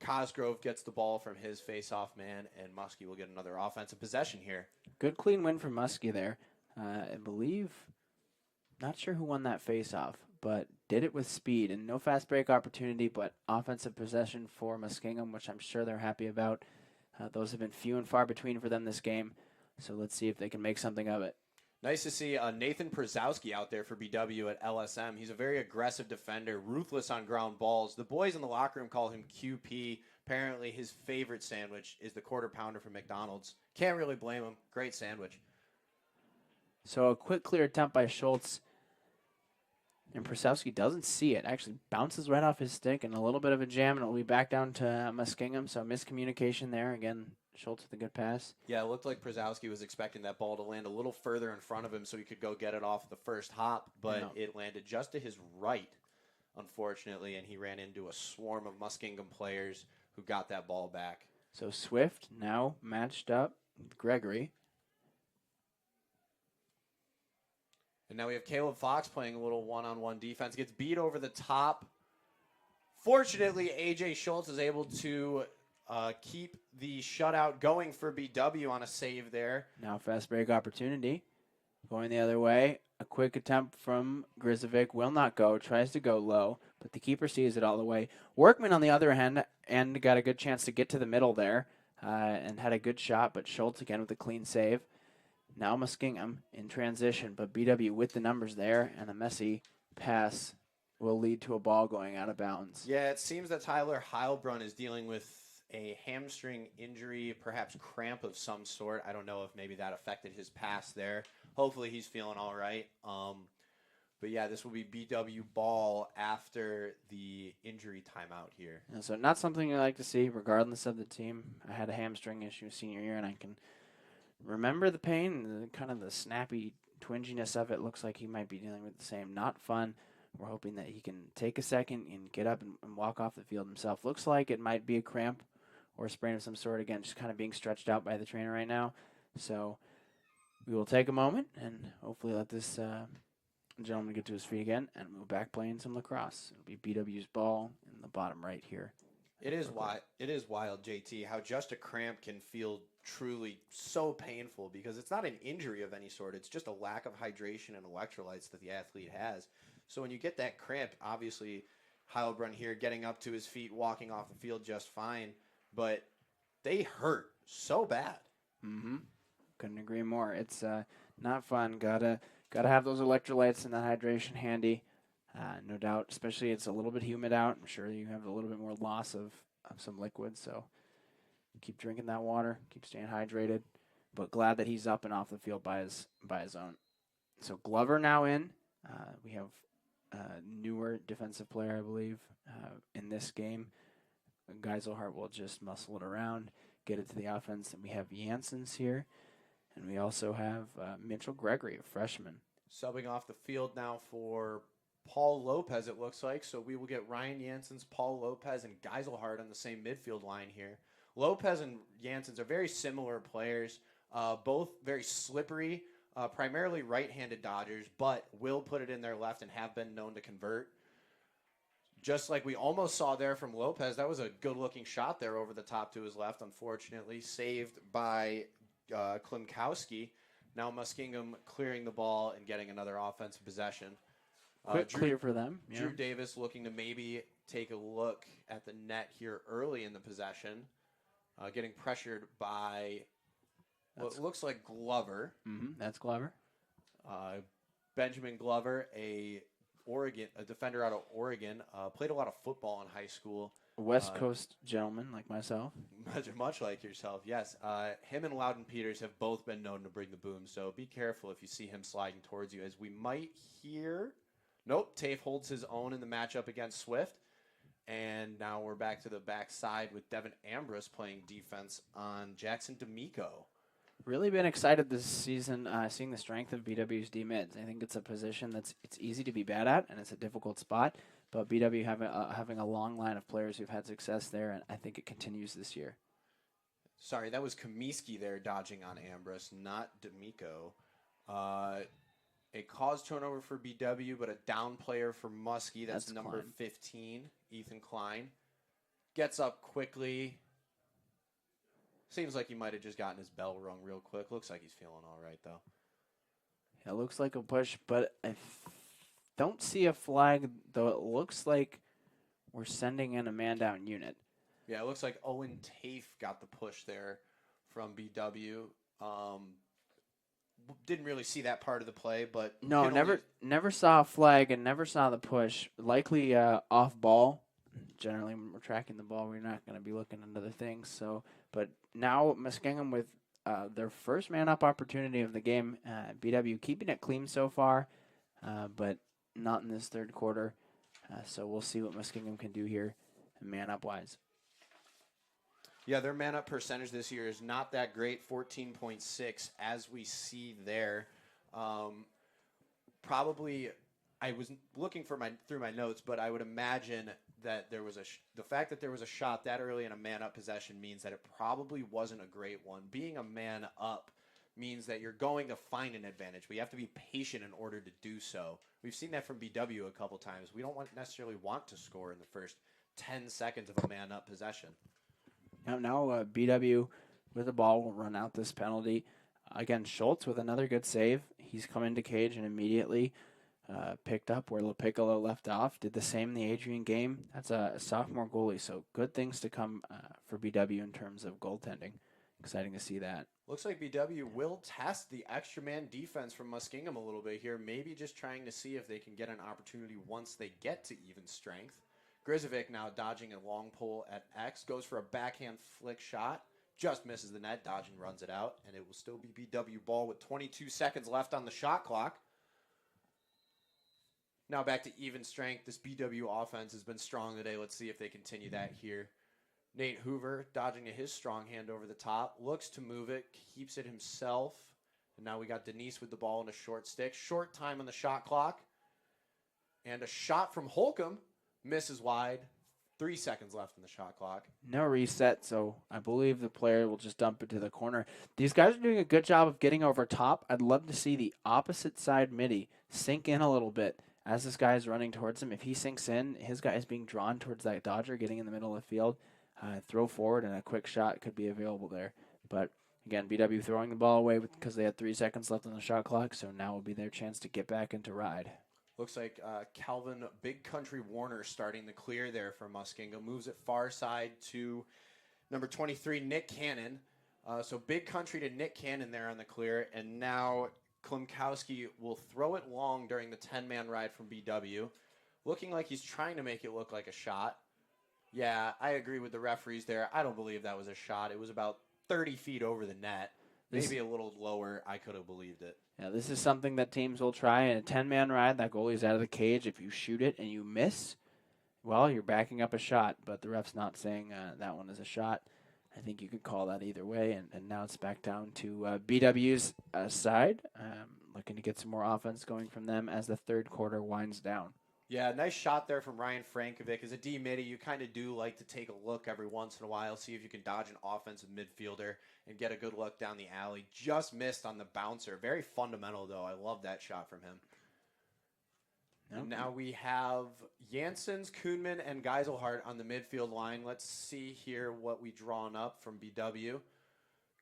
Cosgrove gets the ball from his face-off man, and Muskie will get another offensive possession here. Good clean win for Muskie there. I believe, not sure who won that face-off, but did it with speed. And no fast break opportunity, but offensive possession for Muskingum, which I'm sure they're happy about. Those have been few and far between for them this game. So let's see if they can make something of it. Nice to see Nathan Przowski out there for BW at LSM. He's a very aggressive defender, ruthless on ground balls. The boys in the locker room call him QP. Apparently his favorite sandwich is the quarter pounder from McDonald's. Can't really blame him. Great sandwich. So a quick clear attempt by Schultz. And Przowski doesn't see it. Actually bounces right off his stick and a little bit of a jam, and it'll be back down to Muskingum. So miscommunication there. Again, Schultz with a good pass. Yeah, it looked like Przowski was expecting that ball to land a little further in front of him so he could go get it off the first hop, but it landed just to his right, unfortunately, and he ran into a swarm of Muskingum players who got that ball back. So Swift now matched up with Gregory. And now we have Caleb Fox playing a little one-on-one defense. Gets beat over the top. Fortunately, A.J. Schultz is able to keep the shutout going for BW on a save there. Now fast break opportunity. Going the other way. A quick attempt from Grizovic will not go. Tries to go low, but the keeper sees it all the way. Workman on the other hand and got a good chance to get to the middle there and had a good shot, but Schultz again with a clean save. Now Muskingum in transition, but BW with the numbers there, and a messy pass will lead to a ball going out of bounds. Yeah, it seems that Tyler Heilbrunn is dealing with a hamstring injury, perhaps cramp of some sort. I don't know if maybe that affected his pass there. Hopefully he's feeling all right. But yeah, this will be BW ball after the injury timeout here. And so not something you like to see, regardless of the team. I had a hamstring issue senior year, and I can remember the pain, kind of the snappy twinginess of it. Looks like he might be dealing with the same. Not fun. We're hoping that he can take a second and get up and walk off the field himself. Looks like it might be a cramp or a sprain of some sort. Again, just kind of being stretched out by the trainer right now. So we will take a moment and hopefully let this gentleman get to his feet again, and we'll back playing some lacrosse. It'll be BW's ball in the bottom right here. It is wild, JT, how just a cramp can feel truly so painful, because it's not an injury of any sort. It's just a lack of hydration and electrolytes that the athlete has. So when you get that cramp, obviously Heilbrunn here getting up to his feet, walking off the field just fine, but they hurt so bad. Mm-hmm. Couldn't agree more. It's not fun. Gotta have those electrolytes and that hydration handy. No doubt, especially it's a little bit humid out. I'm sure you have a little bit more loss of some liquid, so keep drinking that water, keep staying hydrated. But glad that he's up and off the field by his own. So Glover now in. We have a newer defensive player, I believe, in this game. Geiselhart will just muscle it around, get it to the offense. And we have Janssens here. And we also have Mitchell Gregory, a freshman. Subbing off the field now for Paul Lopez, it looks like. So we will get Ryan Janssens, Paul Lopez, and Geiselhart on the same midfield line here. Lopez and Janssens are very similar players, both very slippery, primarily right-handed dodgers, but will put it in their left and have been known to convert. Just like we almost saw there from Lopez, that was a good-looking shot there over the top to his left, unfortunately, saved by Klimkowski. Now Muskingum clearing the ball and getting another offensive possession. Quick clear for them. Yeah. Drew Davis looking to maybe take a look at the net here early in the possession. Getting pressured by what looks like Glover. That's Glover. Benjamin Glover, a defender out of Oregon, played a lot of football in high school. West Coast gentleman like myself. Much like yourself, yes. Him and Loudon Peters have both been known to bring the boom, so be careful if you see him sliding towards you, as we might hear. Nope, Tafe holds his own in the matchup against Swift. And now we're back to the backside with Devin Ambrose playing defense on Jackson D'Amico. Really been excited this season seeing the strength of BW's D-mids. I think it's a position it's easy to be bad at, and it's a difficult spot. But BW having a long line of players who've had success there, and I think it continues this year. Sorry, that was Kamiski there dodging on Ambrose, not D'Amico. A cause turnover for BW, but a down player for Muskie. That's number Klein. 15, Ethan Klein. Gets up quickly. Seems like he might have just gotten his bell rung real quick. Looks like he's feeling all right, though. It looks like a push, but I don't see a flag, though it looks like we're sending in a man-down unit. Yeah, it looks like Owen Tafe got the push there from BW. Didn't really see that part of the play, but no, never saw a flag and never saw the push. Likely off ball. Generally, when we're tracking the ball, we're not going to be looking at other things. So, but now Muskingum with their first man-up opportunity of the game. BW keeping it clean so far, but not in this third quarter. So we'll see what Muskingum can do here, man-up wise. Yeah, their man-up percentage this year is not that great, 14.6, as we see there. Probably, I was looking through my notes, but I would imagine that there was the fact that there was a shot that early in a man-up possession means that it probably wasn't a great one. Being a man-up means that you're going to find an advantage, but you have to be patient in order to do so. We've seen that from BW a couple times. We don't necessarily want to score in the first 10 seconds of a man-up possession. Now BW with the ball will run out this penalty. Again, Schultz with another good save. He's come into cage and immediately picked up where LaPiccolo left off. Did the same in the Adrian game. That's a sophomore goalie, so good things to come for BW in terms of goaltending. Exciting to see that. Looks like BW will test the extra man defense from Muskingum a little bit here, maybe just trying to see if they can get an opportunity once they get to even strength. Grizovic now dodging a long pole at X, goes for a backhand flick shot, just misses the net, dodging runs it out, and it will still be BW ball with 22 seconds left on the shot clock. Now back to even strength. This BW offense has been strong today. Let's see if they continue that here. Nate Hoover dodging to his strong hand over the top, looks to move it, keeps it himself. And now we got Denise with the ball in a short stick. Short time on the shot clock. And a shot from Holcomb. Misses wide. 3 seconds left in the shot clock. No reset, so I believe the player will just dump it to the corner. These guys are doing a good job of getting over top. I'd love to see the opposite side midi sink in a little bit as this guy is running towards him. If he sinks in, his guy is being drawn towards that Dodger, getting in the middle of the field. Throw forward and a quick shot could be available there. But again, BW throwing the ball away because they had 3 seconds left on the shot clock, so now will be their chance to get back into ride. Looks like Calvin Big Country Warner starting the clear there for Muskingum. Moves it far side to number 23, Nick Cannon. So big country to Nick Cannon there on the clear, and now Klimkowski will throw it long during the 10-man ride from BW, looking like he's trying to make it look like a shot. Yeah, I agree with the referees there. I don't believe that was a shot. It was about 30 feet over the net. Maybe a little lower. I could have believed it. Yeah, this is something that teams will try in a 10-man ride. That goalie's out of the cage. If you shoot it and you miss, well, you're backing up a shot, but the ref's not saying that one is a shot. I think you could call that either way, and now it's back down to BW's side, looking to get some more offense going from them as the third quarter winds down. Yeah, nice shot there from Ryan Frankovic. As a D-midi, you kind of do like to take a look every once in a while, see if you can dodge an offensive midfielder and get a good look down the alley. Just missed on the bouncer. Very fundamental, though. I love that shot from him. Okay. And now we have Janssens, Kuhnman, and Geiselhardt on the midfield line. Let's see here what we drawn up from BW.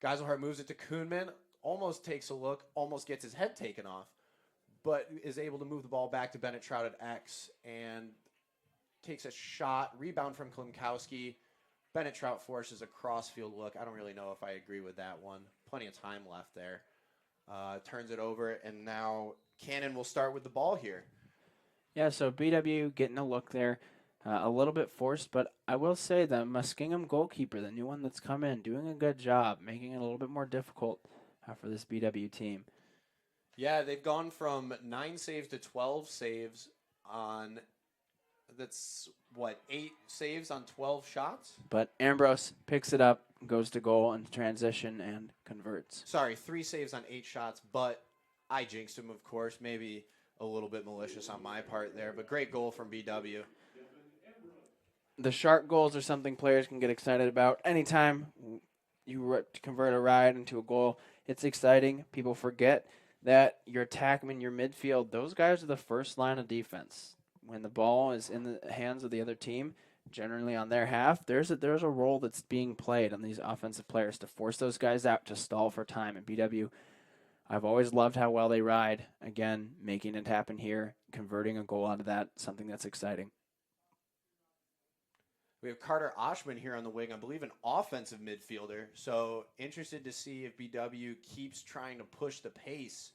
Geiselhardt moves it to Kuhnman, almost takes a look, almost gets his head taken off, but is able to move the ball back to Bennett Trout at X and takes a shot, rebound from Klimkowski. Bennett Trout forces a cross-field look. I don't really know if I agree with that one. Plenty of time left there. Turns it over, and now Cannon will start with the ball here. Yeah, so BW getting a look there, a little bit forced, but I will say the Muskingum goalkeeper, the new one that's come in, doing a good job, making it a little bit more difficult for this BW team. Yeah, they've gone from 9 saves to 12 saves on, 8 saves on 12 shots? But Ambrose picks it up, goes to goal in transition, and converts. Sorry, 3 saves on 8 shots, but I jinxed him, of course. Maybe a little bit malicious on my part there, but great goal from BW. The shark goals are something players can get excited about. Anytime you convert a ride into a goal, it's exciting. People forget that your attackmen, your midfield, those guys are the first line of defense. When the ball is in the hands of the other team, generally on their half, there's a role that's being played on these offensive players to force those guys out, to stall for time. And BW, I've always loved how well they ride. Again, making it happen here, converting a goal out of that, something that's exciting. We have Carter Oshman here on the wing, I believe an offensive midfielder. So interested to see if BW keeps trying to push the pace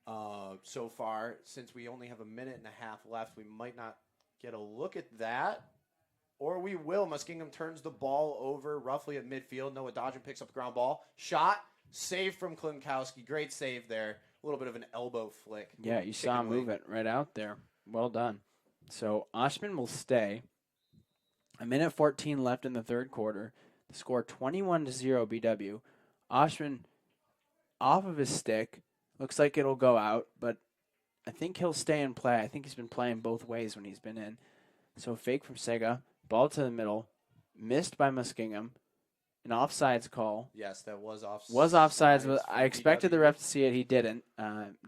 so far. Since we only have a minute and a half left, we might not get a look at that. Or we will. Muskingum turns the ball over roughly at midfield. Noah Dodgen picks up the ground ball. Shot. Save from Klimkowski. Great save there. A little bit of an elbow flick. Yeah, you saw him move it right out there. Well done. So Oshman will stay. A minute 14 left in the third quarter. The score 21-0 BW. Oshman off of his stick. Looks like it'll go out, but I think he'll stay and play. I think he's been playing both ways when he's been in. So fake from Sega. Ball to the middle. Missed by Muskingum. An offsides call. Yes, that was offsides. Was offsides, but I expected the ref to see it. He didn't.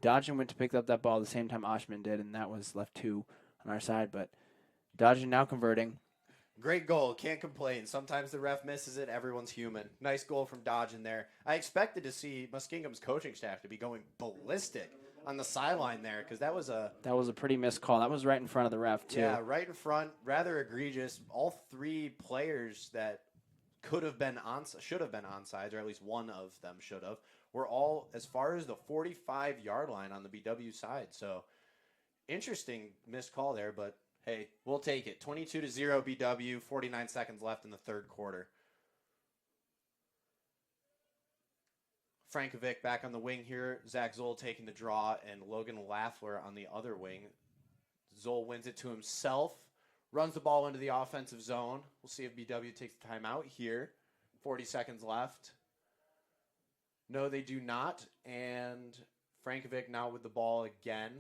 Dodgen went to pick up that ball the same time Oshman did, and that was left 2 on our side. But Dodgen now converting. Great goal. Can't complain. Sometimes the ref misses it. Everyone's human. Nice goal from Dodgen there. I expected to see Muskingum's coaching staff to be going ballistic on the sideline there because that was a pretty missed call. That was right in front of the ref, too. Yeah, right in front. Rather egregious. All 3 players that should have been onside, or at least one of them should have, were all as far as the 45-yard line on the BW side. So interesting missed call there, but hey, we'll take it. 22-0 BW, 49 seconds left in the third quarter. Frankovic back on the wing here. Zach Zoll taking the draw, and Logan Laffler on the other wing. Zoll wins it to himself, runs the ball into the offensive zone. We'll see if BW takes the timeout here. 40 seconds left. No, they do not. And Frankovic now with the ball again.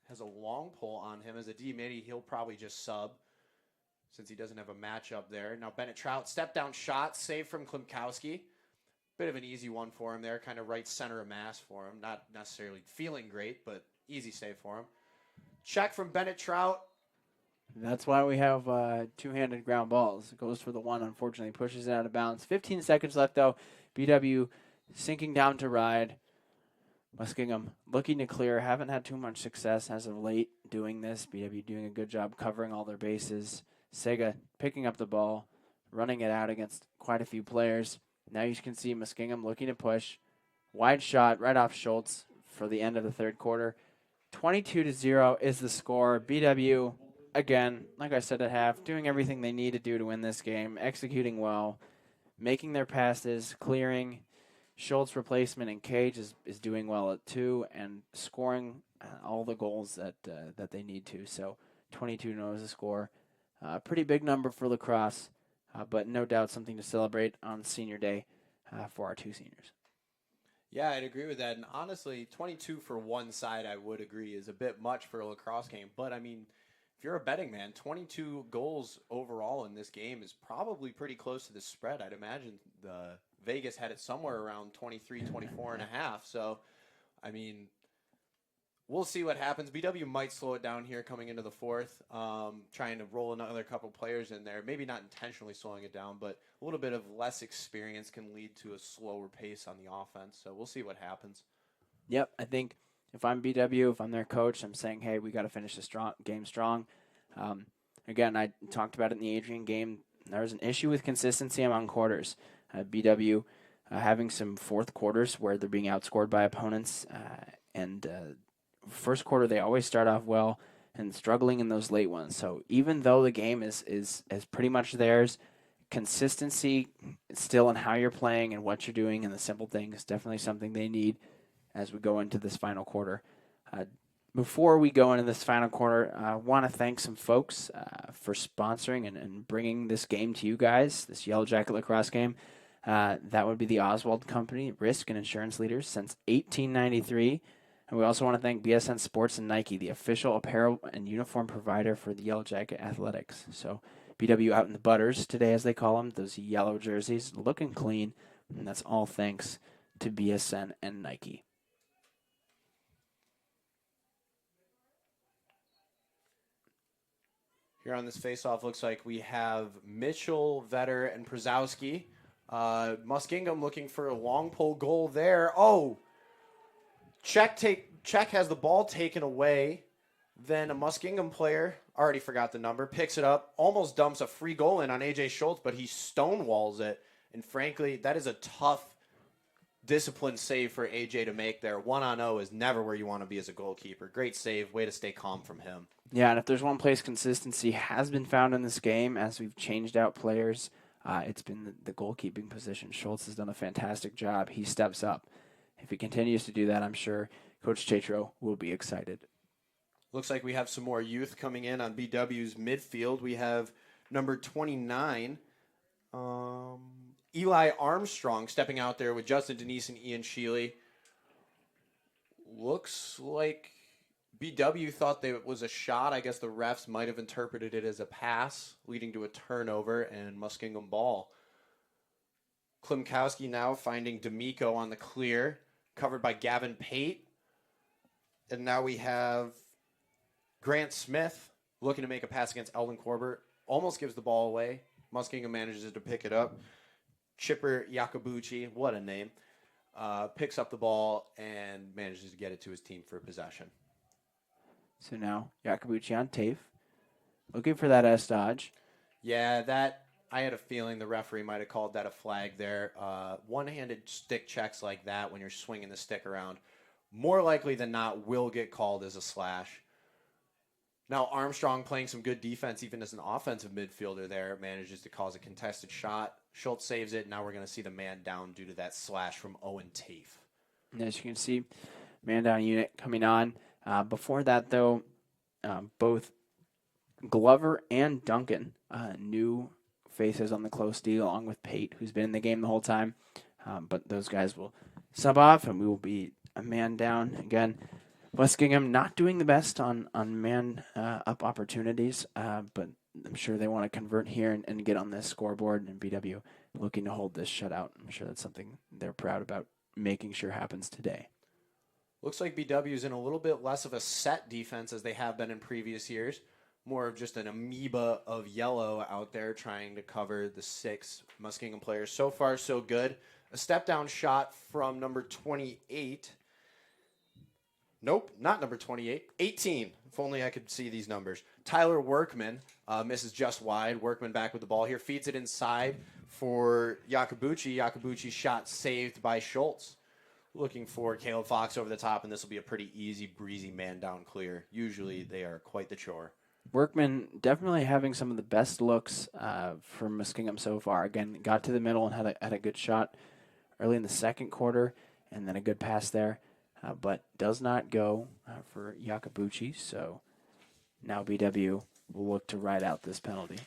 Has a long pull on him. As a D-midi, he'll probably just sub since he doesn't have a matchup there. Now Bennett Trout, step down shot, save from Klimkowski. Bit of an easy one for him there, kind of right center of mass for him. Not necessarily feeling great, but easy save for him. Check from Bennett Trout. That's why we have two-handed ground balls. It goes for the one, unfortunately, pushes it out of bounds. 15 seconds left, though. BW sinking down to ride. Muskingum looking to clear. Haven't had too much success as of late doing this. BW doing a good job covering all their bases. Sega picking up the ball, running it out against quite a few players. Now you can see Muskingum looking to push. Wide shot right off Schultz for the end of the third quarter. 22-0 is the score. BW, again, like I said at half, doing everything they need to do to win this game, executing well, making their passes, clearing. Schultz replacement in Cage is doing well at 2 and scoring all the goals that they need to. So 22-0 is the score. Pretty big number for Lacrosse, but no doubt something to celebrate on senior day for our 2 seniors. Yeah, I'd agree with that. And honestly, 22 for one side, I would agree, is a bit much for a lacrosse game. But, I mean, if you're a betting man, 22 goals overall in this game is probably pretty close to the spread. I'd imagine the Vegas had it somewhere around 23, 24 and a half. So, I mean, we'll see what happens. BW might slow it down here coming into the fourth, trying to roll another couple players in there. Maybe not intentionally slowing it down, but a little bit of less experience can lead to a slower pace on the offense. So we'll see what happens. Yep, I think if I'm BW, if I'm their coach, I'm saying, hey, we got to finish the game strong. Again, I talked about it in the Adrian game. There was an issue with consistency among quarters. BW having some fourth quarters where they're being outscored by opponents, and first quarter they always start off well and struggling in those late ones. So even though the game is pretty much theirs, consistency still in how you're playing and what you're doing and the simple things is definitely something they need as we go into this final quarter. Before we go into this final quarter, I want to thank some folks for sponsoring and bringing this game to you guys, this Yellow Jacket Lacrosse game. That would be the Oswald Company, risk and insurance leaders since 1893. And we also want to thank BSN Sports and Nike, the official apparel and uniform provider for the Yellow Jacket Athletics. So BW out in the butters today, as they call them, those yellow jerseys, looking clean. And that's all thanks to BSN and Nike. Here on this face-off, looks like we have Mitchell, Vetter, and Przowski. Muskingum looking for a long pole goal there. Oh! Czech has the ball taken away. Then a Muskingum player, already forgot the number, picks it up, almost dumps a free goal in on A.J. Schultz, but he stonewalls it. And frankly, that is a tough, disciplined save for A.J. to make there. 1-on-0 is never where you want to be as a goalkeeper. Great save. Way to stay calm from him. Yeah, and if there's one place consistency has been found in this game as we've changed out players, it's been the goalkeeping position. Schultz has done a fantastic job. He steps up. If he continues to do that, I'm sure Coach Chetro will be excited. Looks like we have some more youth coming in on BW's midfield. We have number 29, Eli Armstrong, stepping out there with Justin Denise and Ian Shealy. Looks like BW thought that it was a shot. I guess the refs might have interpreted it as a pass, leading to a turnover and Muskingum ball. Klimkowski now finding D'Amico on the clear, covered by Gavin Pate. And now we have Grant Smith looking to make a pass against Eldon Corbett. Almost gives the ball away. Muskingum manages to pick it up. Chipper Yacobucci, what a name, picks up the ball and manages to get it to his team for possession. So now Yacobucci on tape, looking for that S dodge. Yeah, that I had a feeling the referee might have called that a flag there. One-handed stick checks like that when you're swinging the stick around, more likely than not, will get called as a slash. Now Armstrong playing some good defense, even as an offensive midfielder there, manages to cause a contested shot. Schultz saves it. Now we're going to see the man down due to that slash from Owen Tafe. And as you can see, man down unit coming on. Before that, though, both Glover and Duncan, new faces on the close D, along with Pate, who's been in the game the whole time. But those guys will sub off, and we will be a man down. Again, Muskingum not doing the best on man up opportunities, but I'm sure they want to convert here and get on this scoreboard, and BW looking to hold this shutout. I'm sure that's something they're proud about making sure happens today. Looks like BW's in a little bit less of a set defense as they have been in previous years. More of just an amoeba of yellow out there trying to cover the 6 Muskingum players. So far, so good. A step-down shot from number 28. Nope, not number 28. 18. If only I could see these numbers. Tyler Workman misses just wide. Workman back with the ball here. Feeds it inside for Yakabuchi. Yakabuchi's shot saved by Schultz. Looking for Caleb Fox over the top, and this will be a pretty easy, breezy man down clear. Usually they are quite the chore. Workman definitely having some of the best looks for Muskingum so far. Again, got to the middle and had a good shot early in the second quarter, and then a good pass there. But does not go for Yakabuchi, so now BW will look to ride out this penalty.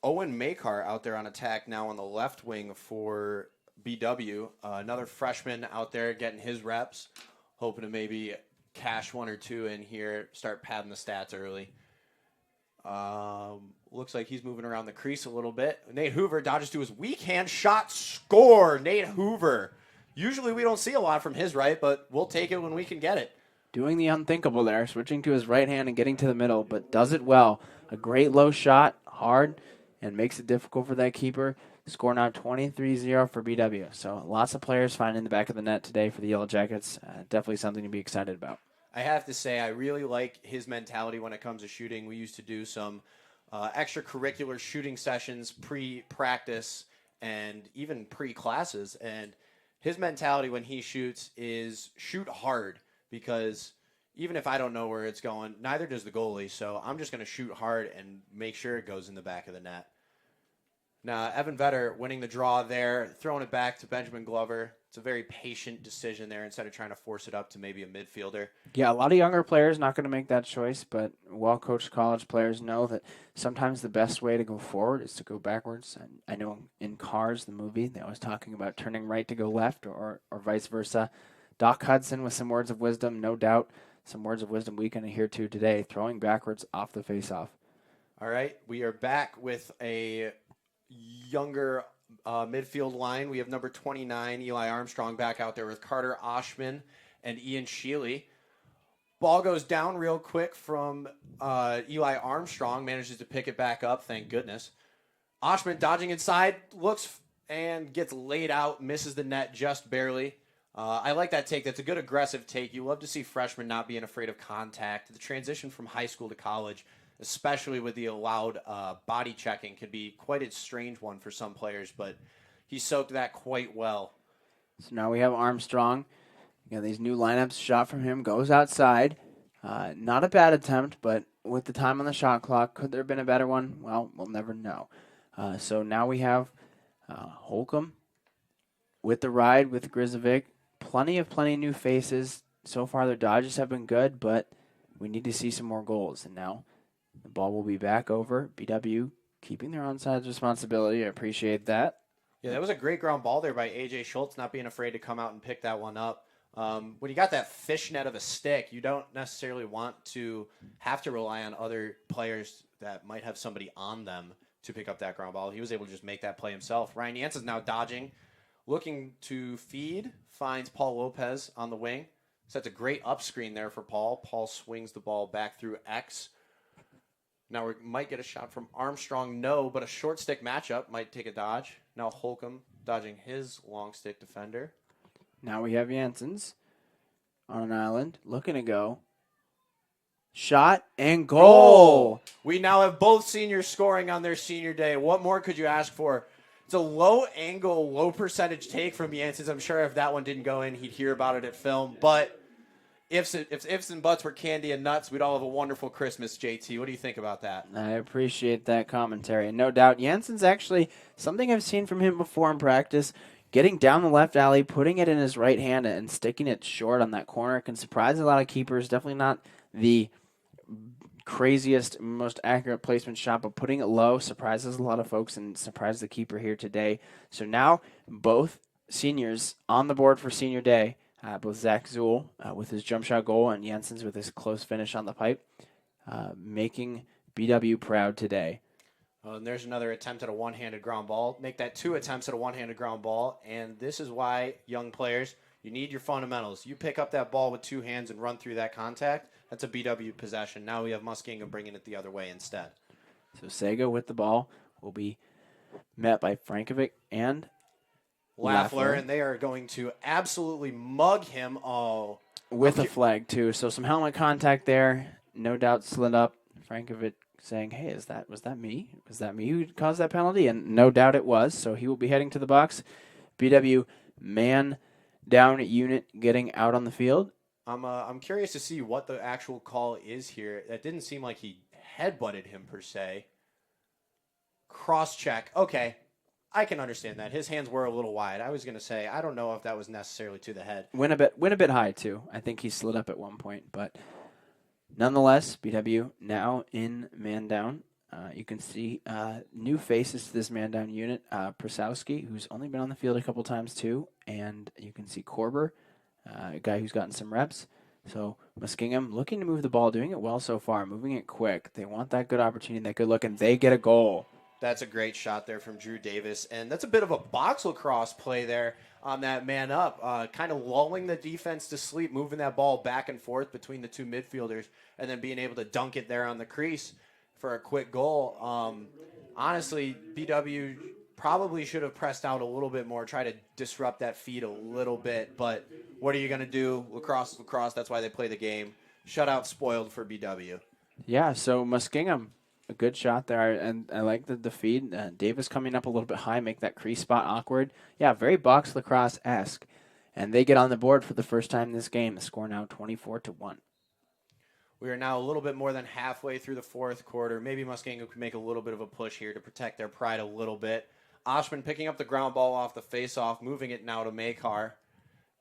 Owen Makar out there on attack now on the left wing for BW. Another freshman out there getting his reps, hoping to maybe cash one or two in here, start padding the stats early. Looks like he's moving around the crease a little bit. Nate Hoover dodges to his weak hand shot, score. Nate Hoover. Usually we don't see a lot from his right, but we'll take it when we can get it. Doing the unthinkable there, switching to his right hand and getting to the middle, but does it well. A great low shot, hard, and makes it difficult for that keeper. Score now 23-0 for BW. So lots of players finding the back of the net today for the Yellow Jackets. Definitely something to be excited about. I have to say, I really like his mentality when it comes to shooting. We used to do some extracurricular shooting sessions pre-practice and even pre-classes. And his mentality when he shoots is shoot hard, because even if I don't know where it's going, neither does the goalie. So I'm just going to shoot hard and make sure it goes in the back of the net. Now, Evan Vetter winning the draw there, throwing it back to Benjamin Glover. It's a very patient decision there instead of trying to force it up to maybe a midfielder. Yeah, a lot of younger players not going to make that choice, but well-coached college players know that sometimes the best way to go forward is to go backwards. And I know in Cars, the movie, they always talking about turning right to go left or vice versa. Doc Hudson with some words of wisdom, no doubt. Some words of wisdom we can hear too today, throwing backwards off the face-off. All right, we are back with a younger midfield line. We have number 29, Eli Armstrong, back out there with Carter Oshman and Ian Shealy. Ball goes down real quick from Eli Armstrong, manages to pick it back up, thank goodness. Oshman dodging inside, looks and gets laid out, misses the net just barely. I like that take. That's a good aggressive take. You love to see freshmen not being afraid of contact. The transition from high school to college, especially with the allowed body checking, can be quite a strange one for some players, but he soaked that quite well. So now we have Armstrong. You know, these new lineups, shot from him, goes outside. Not a bad attempt, but with the time on the shot clock, could there have been a better one? Well, we'll never know. So now we have Holcomb with the ride with Grizovic. Plenty of new faces. So far, their dodges have been good, but we need to see some more goals. And now the ball will be back over. BW keeping their onside responsibility. I appreciate that. Yeah, that was a great ground ball there by A.J. Schultz, not being afraid to come out and pick that one up. When you got that fishnet of a stick, you don't necessarily want to have to rely on other players that might have somebody on them to pick up that ground ball. He was able to just make that play himself. Ryan Jansen's now dodging, looking to feed, finds Paul Lopez on the wing. Sets a great up screen there for Paul. Paul swings the ball back through X. Now we might get a shot from Armstrong. No, but a short stick matchup might take a dodge. Now Holcomb dodging his long stick defender. Now we have Janssens on an island, looking to go. Shot and goal. We now have both seniors scoring on their senior day. What more could you ask for? It's a low angle, low percentage take from Janssens. I'm sure if that one didn't go in, he'd hear about it at film. But if ifs and buts were candy and nuts, we'd all have a wonderful Christmas, JT. What do you think about that? I appreciate that commentary. And no doubt, Janssens actually, something I've seen from him before in practice, getting down the left alley, putting it in his right hand and sticking it short on that corner can surprise a lot of keepers. Definitely not the craziest, most accurate placement shot, but putting it low surprises a lot of folks and surprised the keeper here today. So now both seniors on the board for senior day, both Zach Zuhl with his jump shot goal and Janssens with his close finish on the pipe, making BW proud today. And there's another attempt at a one-handed ground ball. Make that 2 attempts at a one-handed ground ball, and this is why, young players, you need your fundamentals. You pick up that ball with 2 hands and run through that contact, that's a BW possession. Now we have Muskingum bringing it the other way instead. So Sega with the ball will be met by Frankovic and Lafleur, and they are going to absolutely mug him. Oh, with a flag too. So some helmet contact there. No doubt slid up. Frankovic saying, "Hey, was that me? Was that me who caused that penalty?" And no doubt it was. So he will be heading to the box. BW man down unit getting out on the field. I'm curious to see what the actual call is here. That didn't seem like he headbutted him per se. Cross check. Okay. I can understand that. His hands were a little wide. I was going to say, I don't know if that was necessarily to the head. Went a bit high too. I think he slid up at one point, but nonetheless, BW now in man down. You can see new faces to this man down unit. Prasowski, who's only been on the field a couple times too, and you can see Korber, a guy who's gotten some reps. So Muskingum looking to move the ball, doing it well so far, moving it quick. They want that good opportunity, that good look, and they get a goal. That's a great shot there from Drew Davis, and that's a bit of a box lacrosse play there on that man up, kind of lulling the defense to sleep, moving that ball back and forth between the two midfielders, and then being able to dunk it there on the crease for a quick goal. Honestly, BW probably should have pressed out a little bit more, try to disrupt that feed a little bit, but what are you going to do? Lacrosse, that's why they play the game. Shutout spoiled for BW. Yeah, so Muskingum, a good shot there, and I like the feed. Davis coming up a little bit high, make that crease spot awkward. Yeah, very box lacrosse-esque. And they get on the board for the first time in this game. The score now 24-1. We are now a little bit more than halfway through the fourth quarter. Maybe Muskingum can make a little bit of a push here to protect their pride a little bit. Oshman picking up the ground ball off the face-off, moving it now to Makar.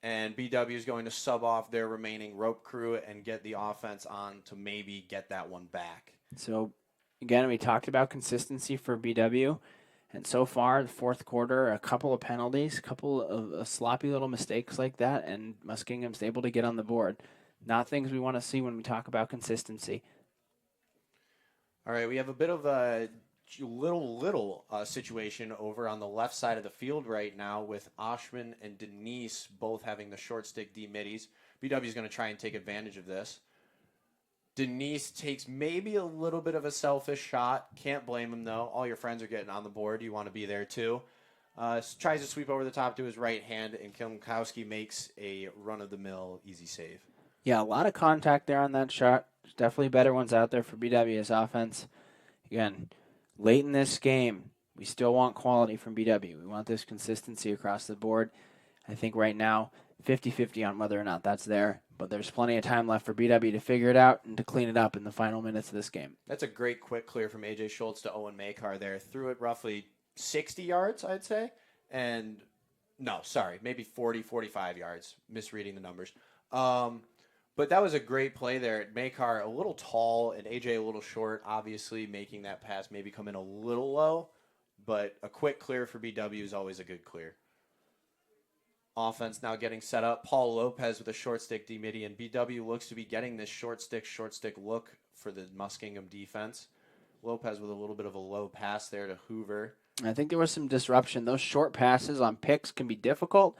And BW is going to sub off their remaining rope crew and get the offense on to maybe get that one back. So, again, we talked about consistency for BW. And so far, the fourth quarter, a couple of penalties, a couple of sloppy little mistakes like that, and Muskingum's able to get on the board. Not things we want to see when we talk about consistency. All right, we have a bit of a little situation over on the left side of the field right now with Oshman and Denise both having the short stick D middies. BW is going to try and take advantage of this. Denise takes maybe a little bit of a selfish shot. Can't blame him, though. All your friends are getting on the board. You want to be there, too. Tries to sweep over the top to his right hand, and Kilmkowski makes a run-of-the-mill easy save. Yeah, a lot of contact there on that shot. There's definitely better ones out there for BW's offense. Again, late in this game, we still want quality from BW. We want this consistency across the board. I think right now, 50-50 on whether or not that's there. But there's plenty of time left for BW to figure it out and to clean it up in the final minutes of this game. That's a great quick clear from A.J. Schultz to Owen Makar there. Threw it roughly 60 yards, I'd say. And, no, sorry, maybe 40, 45 yards. Misreading the numbers. But that was a great play there. Makar a little tall and A.J. a little short, obviously making that pass maybe come in a little low. But a quick clear for BW is always a good clear. Offense now getting set up. Paul Lopez with a short stick D-midi, and BW looks to be getting this short stick look for the Muskingum defense. Lopez with a little bit of a low pass there to Hoover. I think there was some disruption. Those short passes on picks can be difficult.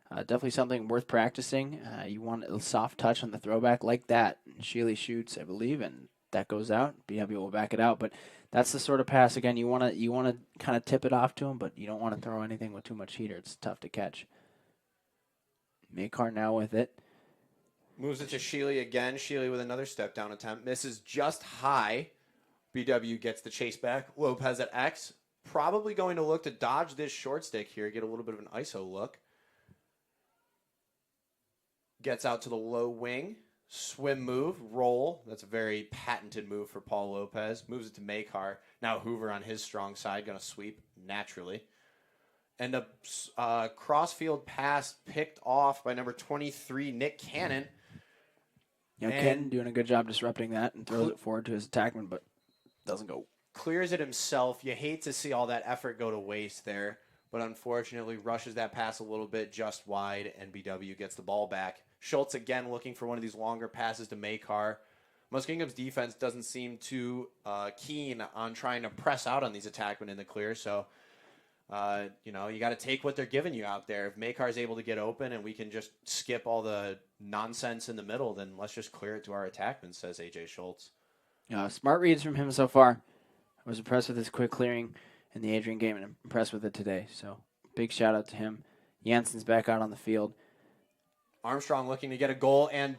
Definitely something worth practicing. You want a soft touch on the throwback like that. Sheely shoots, I believe, and that goes out. BW will back it out, but that's the sort of pass, again, you want to kind of tip it off to him, but you don't want to throw anything with too much heater. It's tough to catch. Makar now with it. Moves it to Sheely again. Sheely with another step down attempt. Misses just high. BW gets the chase back. Lopez at X. Probably going to look to dodge this short stick here. Get a little bit of an ISO look. Gets out to the low wing. Swim move. Roll. That's a very patented move for Paul Lopez. Moves it to Makar. Now Hoover on his strong side. Going to sweep naturally. And a crossfield pass picked off by number 23, Nick Cannon. Cannon doing a good job disrupting that and throws it forward to his attackman, but doesn't go. Clears it himself. You hate to see all that effort go to waste there, but unfortunately rushes that pass a little bit just wide, and BW gets the ball back. Schultz again looking for one of these longer passes to Makar. Muskingum's defense doesn't seem too keen on trying to press out on these attackmen in the clear, so... you got to take what they're giving you out there. If Makar's able to get open and we can just skip all the nonsense in the middle, then let's just clear it to our attackmen, says A.J. Schultz. Smart reads from him so far. I was impressed with his quick clearing in the Adrian game and impressed with it today. So big shout out to him. Jansen's back out on the field. Armstrong looking to get a goal and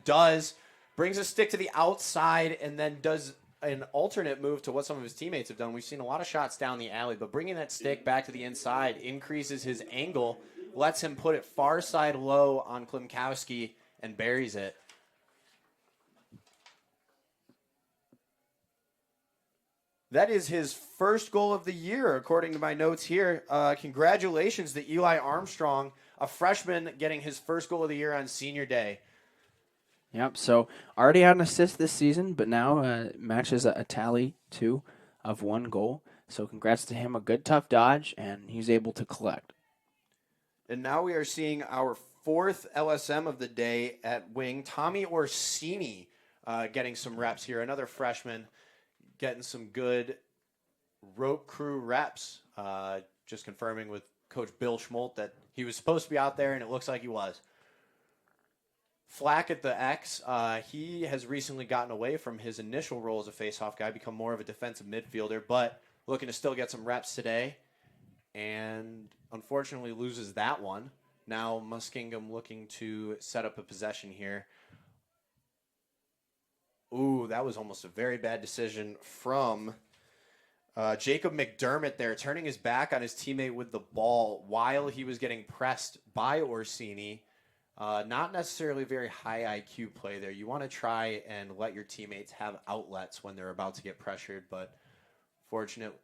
brings a stick to the outside and then does an alternate move to what some of his teammates have done. We've seen a lot of shots down the alley, but bringing that stick back to the inside increases his angle, lets him put it far side low on Klimkowski and buries it. That is his first goal of the year, according to my notes here. Congratulations to Eli Armstrong, a freshman getting his first goal of the year on senior day. Yep, so already had an assist this season, but now matches a tally, too, of 1 goal. So congrats to him, a good tough dodge, and he's able to collect. And now we are seeing our 4th LSM of the day at wing, Tommy Orsini, getting some reps here. Another freshman getting some good rope crew reps. Just confirming with Coach Bill Schmolt that he was supposed to be out there, and it looks like he was. Flack at the X, he has recently gotten away from his initial role as a faceoff guy, become more of a defensive midfielder, but looking to still get some reps today, and unfortunately loses that one. Now Muskingum looking to set up a possession here. Ooh, that was almost a very bad decision from Jacob McDermott there, turning his back on his teammate with the ball while he was getting pressed by Orsini. Not necessarily very high IQ play there. You want to try and let your teammates have outlets when they're about to get pressured, but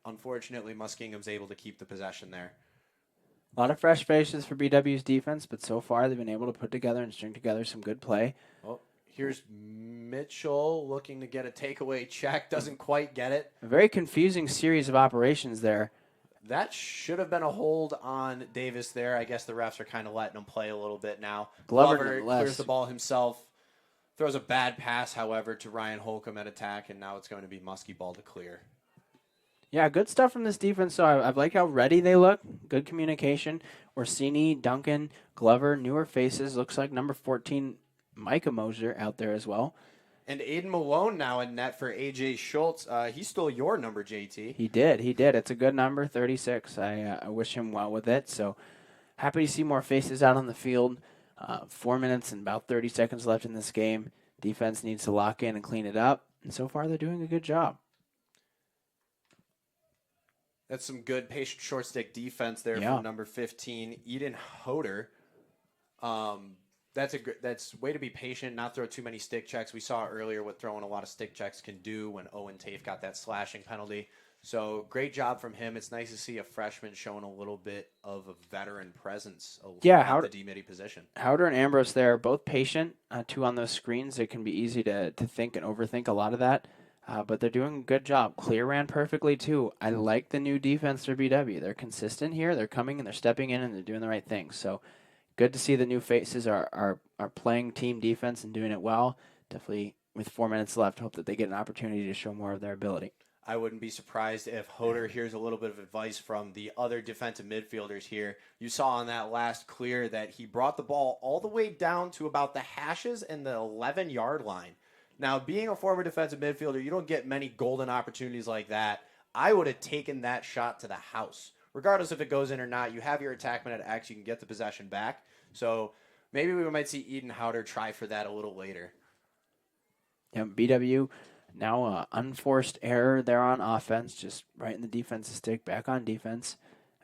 unfortunately, Muskingum's able to keep the possession there. A lot of fresh faces for BW's defense, but so far they've been able to put together and string together some good play. Oh, here's Mitchell looking to get a takeaway check. Doesn't quite get it. A very confusing series of operations there. That should have been a hold on Davis there. I guess the refs are kind of letting him play a little bit now. Glover clears the ball himself. Throws a bad pass, however, to Ryan Holcomb at attack, and now it's going to be Muskie ball to clear. Yeah, good stuff from this defense. So I've liked how ready they look. Good communication. Orsini, Duncan, Glover, newer faces. Looks like number 14, Micah Moser out there as well. And Aiden Malone now in net for AJ Schultz. He stole your number, JT. He did. It's a good number, 36. I wish him well with it. So happy to see more faces out on the field. 4 minutes and about 30 seconds left in this game. Defense needs to lock in and clean it up. And so far, they're doing a good job. That's some good patient short stick defense there from number 15, Eden Hoder. That's way to be patient, not throw too many stick checks. We saw earlier what throwing a lot of stick checks can do when Owen Tafe got that slashing penalty. So great job from him. It's nice to see a freshman showing a little bit of a veteran presence at the D-midi position. Howder and Ambrose there, both patient, too on those screens. It can be easy to think and overthink a lot of that. But they're doing a good job. Clear ran perfectly, too. I like the new defense for BW. They're consistent here. They're coming and they're stepping in and they're doing the right things. So good to see the new faces are playing team defense and doing it well. Definitely, with 4 minutes left, hope that they get an opportunity to show more of their ability. I wouldn't be surprised if Hoder hears a little bit of advice from the other defensive midfielders here. You saw on that last clear that he brought the ball all the way down to about the hashes and the 11-yard line. Now, being a former defensive midfielder, you don't get many golden opportunities like that. I would have taken that shot to the house. Regardless if it goes in or not, you have your attackman at X, you can get the possession back. So maybe we might see Eden Howder try for that a little later. Yeah, BW, now unforced error there on offense, just right in the defensive stick, back on defense.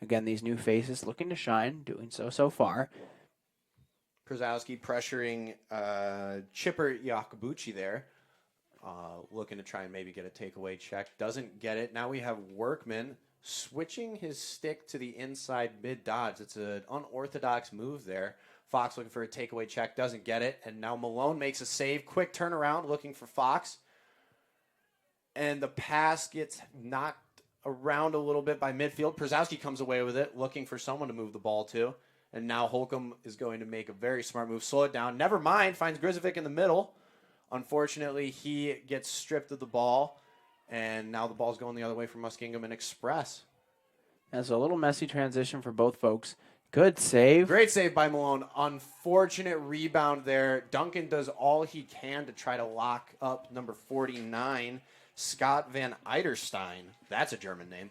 Again, these new faces looking to shine, doing so far. Krasowski pressuring Chipper Yakabuchi there. Looking to try and maybe get a takeaway check. Doesn't get it. Now we have Workman switching his stick to the inside mid-dodge. It's an unorthodox move there. Fox looking for a takeaway check. Doesn't get it. And now Malone makes a save. Quick turnaround looking for Fox. And the pass gets knocked around a little bit by midfield. Przowski comes away with it, looking for someone to move the ball to. And now Holcomb is going to make a very smart move. Slow it down. Never mind. Finds Grizovic in the middle. Unfortunately, he gets stripped of the ball. And now the ball's going the other way for Muskingum and Express. That's a little messy transition for both folks. Good save. Great save by Malone. Unfortunate rebound there. Duncan does all he can to try to lock up number 49, Scott Van Eiderstein. That's a German name.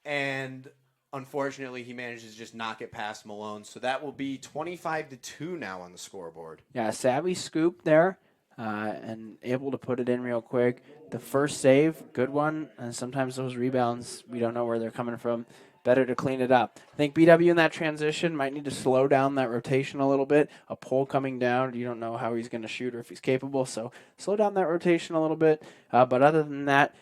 And unfortunately, he manages to just knock it past Malone. So that will be 25-2 now on the scoreboard. Yeah, savvy scoop there, and able to put it in real quick. The first save, good one. And sometimes those rebounds, we don't know where they're coming from. Better to clean it up. I think BW in that transition might need to slow down that rotation a little bit. A pull coming down, you don't know how he's going to shoot or if he's capable. So slow down that rotation a little bit. But other than that,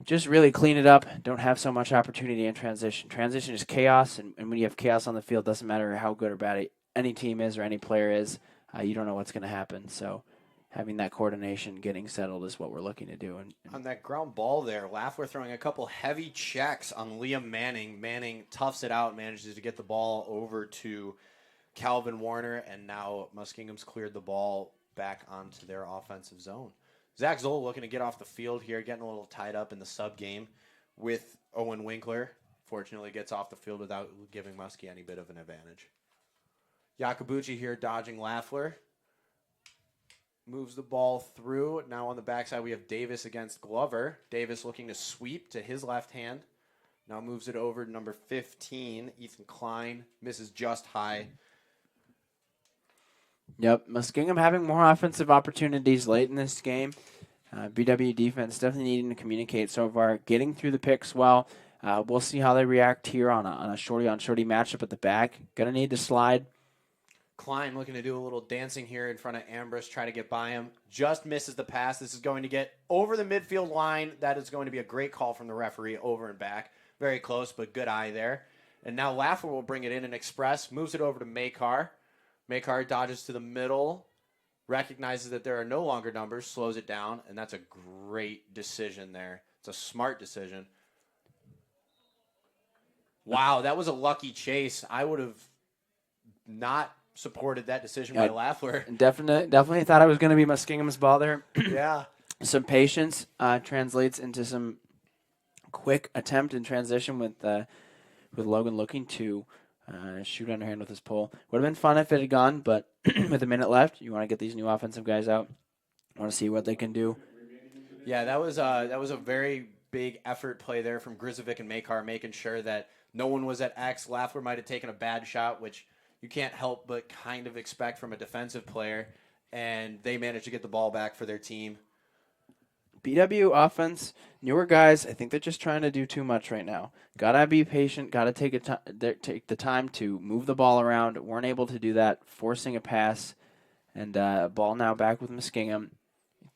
just really clean it up. Don't have so much opportunity in transition. Transition is chaos, and when you have chaos on the field, doesn't matter how good or bad any team is or any player is. You don't know what's going to happen. So having that coordination, getting settled is what we're looking to do. And on that ground ball there, Lafleur throwing a couple heavy checks on Liam Manning. Manning toughs it out, manages to get the ball over to Calvin Warner, and now Muskingum's cleared the ball back onto their offensive zone. Zach Zoll looking to get off the field here, getting a little tied up in the sub game with Owen Winkler. Fortunately, gets off the field without giving Muskie any bit of an advantage. Yakabuchi here dodging Lafleur. Moves the ball through. Now on the backside, we have Davis against Glover. Davis looking to sweep to his left hand. Now moves it over to number 15, Ethan Klein. Misses just high. Yep, Muskingum having more offensive opportunities late in this game. BW defense definitely needing to communicate so far. Getting through the picks well. We'll see how they react here on a shorty-on-shorty matchup at the back. Going to need to slide. Klein looking to do a little dancing here in front of Ambrose, try to get by him. Just misses the pass. This is going to get over the midfield line. That is going to be a great call from the referee, over and back. Very close, but good eye there. And now Lafleur will bring it in and express. Moves it over to Makar. Makar dodges to the middle. Recognizes that there are no longer numbers. Slows it down. And that's a great decision there. It's a smart decision. Wow, that was a lucky chase. I would have not supported that decision by Lafleur. Definitely thought it was going to be Muskingum's ball there. Yeah. Some patience translates into some quick attempt in transition with Logan looking to shoot underhand with his pull. Would have been fun if it had gone, but with a minute left, you want to get these new offensive guys out. Want to see what they can do. Yeah, that was a very big effort play there from Grizovic and Makar, making sure that no one was at X. Lafleur might have taken a bad shot, which you can't help but kind of expect from a defensive player, and they managed to get the ball back for their team. BW offense, newer guys, I think they're just trying to do too much right now. Gotta be patient, gotta take the time to move the ball around. Weren't able to do that, forcing a pass, and ball now back with Muskingum.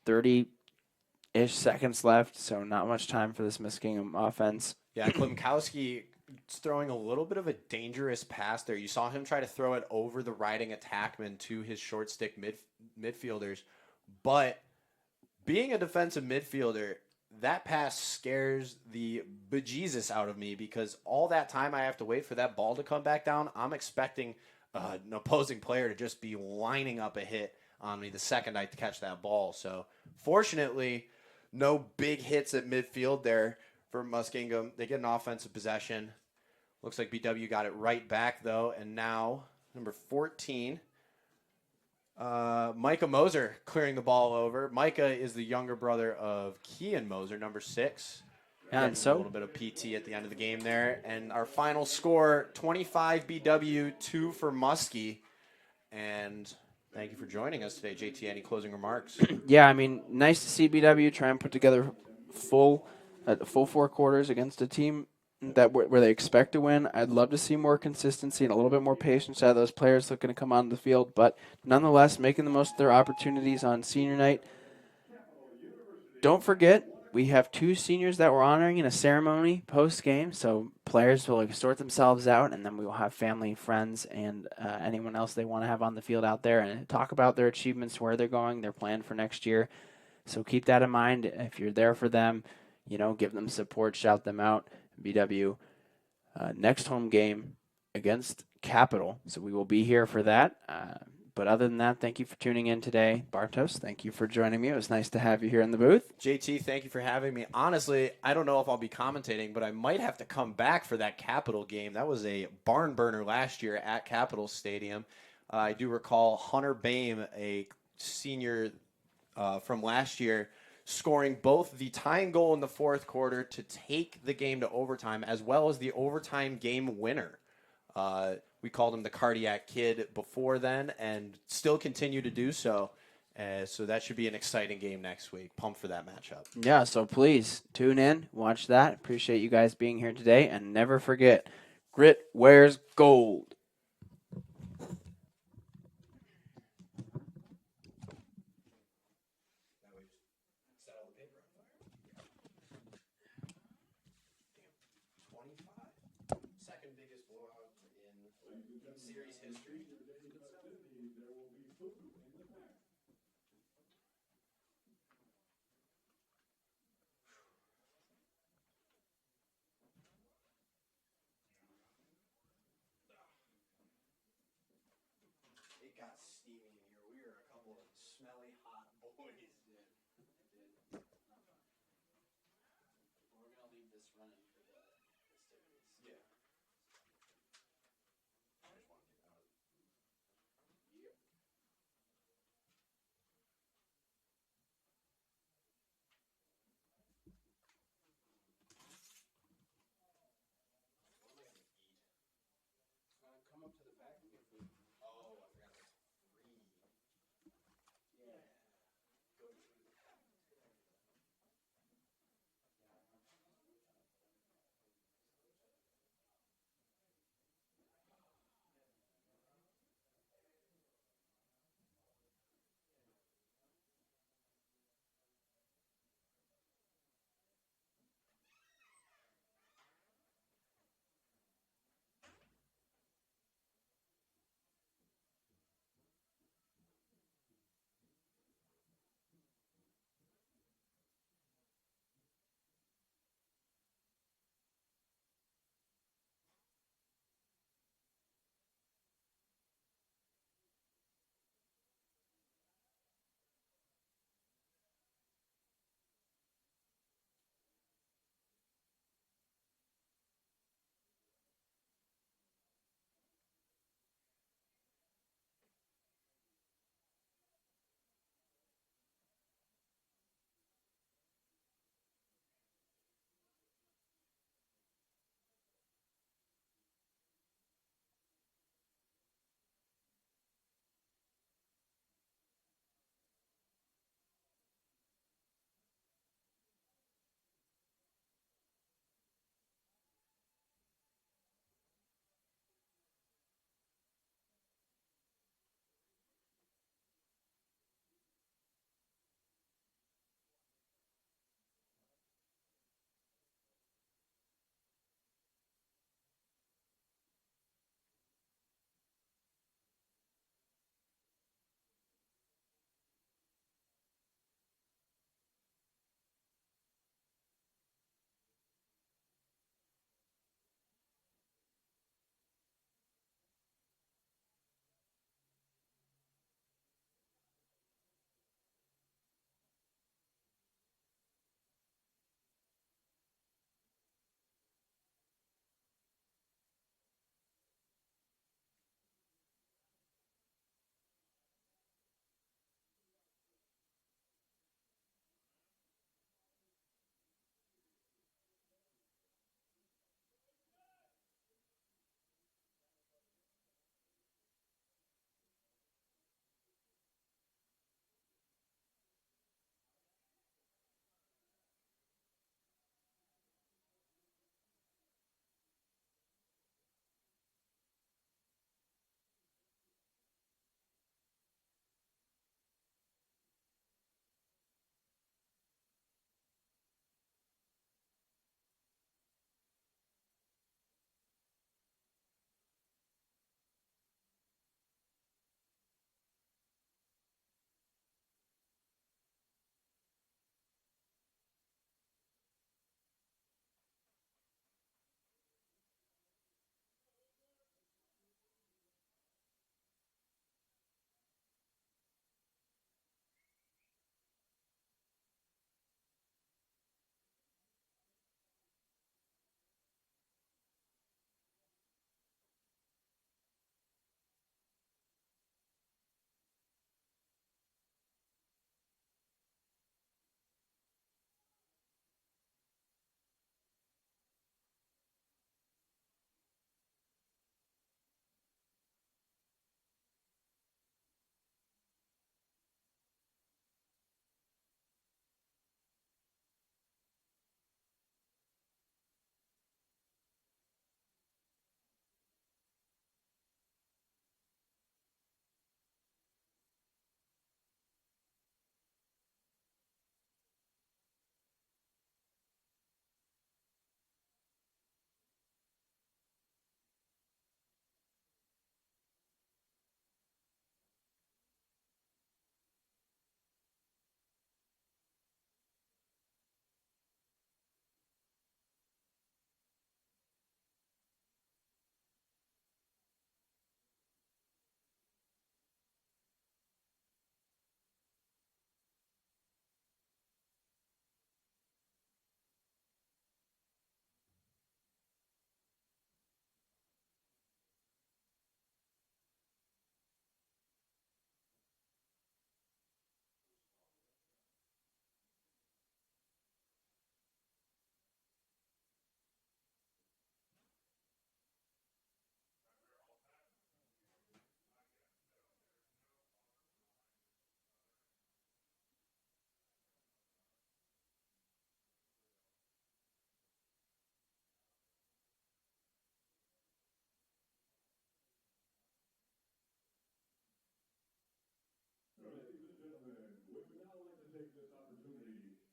30-ish seconds left, so not much time for this Muskingum offense. Yeah, Klimkowski throwing a little bit of a dangerous pass there. You saw him try to throw it over the riding attackman to his short stick midfielders. But being a defensive midfielder, that pass scares the bejesus out of me because all that time I have to wait for that ball to come back down, I'm expecting an opposing player to just be lining up a hit on me the second I catch that ball. So fortunately, no big hits at midfield there for Muskingum. They get an offensive possession. Looks like BW got it right back, though. And now, number 14, Micah Moser clearing the ball over. Micah is the younger brother of Kian Moser, number 6. And so a little bit of PT at the end of the game there. And our final score, 25 BW, 2 for Muskie. And thank you for joining us today, JT. Any closing remarks? Yeah, I mean, nice to see BW try and put together full 4 quarters against a team that where they expect to win. I'd love to see more consistency and a little bit more patience out of those players looking to come onto the field, but nonetheless, making the most of their opportunities on senior night. Don't forget, we have 2 seniors that we're honoring in a ceremony post-game, so players will sort themselves out, and then we will have family, friends, and anyone else they want to have on the field out there and talk about their achievements, where they're going, their plan for next year. So keep that in mind. If you're there for them, give them support, shout them out. BW, next home game against Capital, so we will be here for that. But other than that, thank you for tuning in today. Bartos, thank you for joining me. It was nice to have you here in the booth. JT, thank you for having me. Honestly, I don't know if I'll be commentating, but I might have to come back for that Capital game. That was a barn burner last year at Capital Stadium. I do recall Hunter Boehm, a senior from last year, scoring both the tying goal in the fourth quarter to take the game to overtime, as well as the overtime game winner. We called him the Cardiac Kid before then, and still continue to do so. So that should be an exciting game next week. Pumped for that matchup. Yeah, so please tune in, watch that. Appreciate you guys being here today, and never forget, grit wears gold. Second biggest blowout in series history. It got steamy in here. We are a couple of smelly, hot boys. We're going to leave this running for the festivities. Yeah. Come up to the back and get food. Oh, I forgot that's free. Yeah. Go to the back.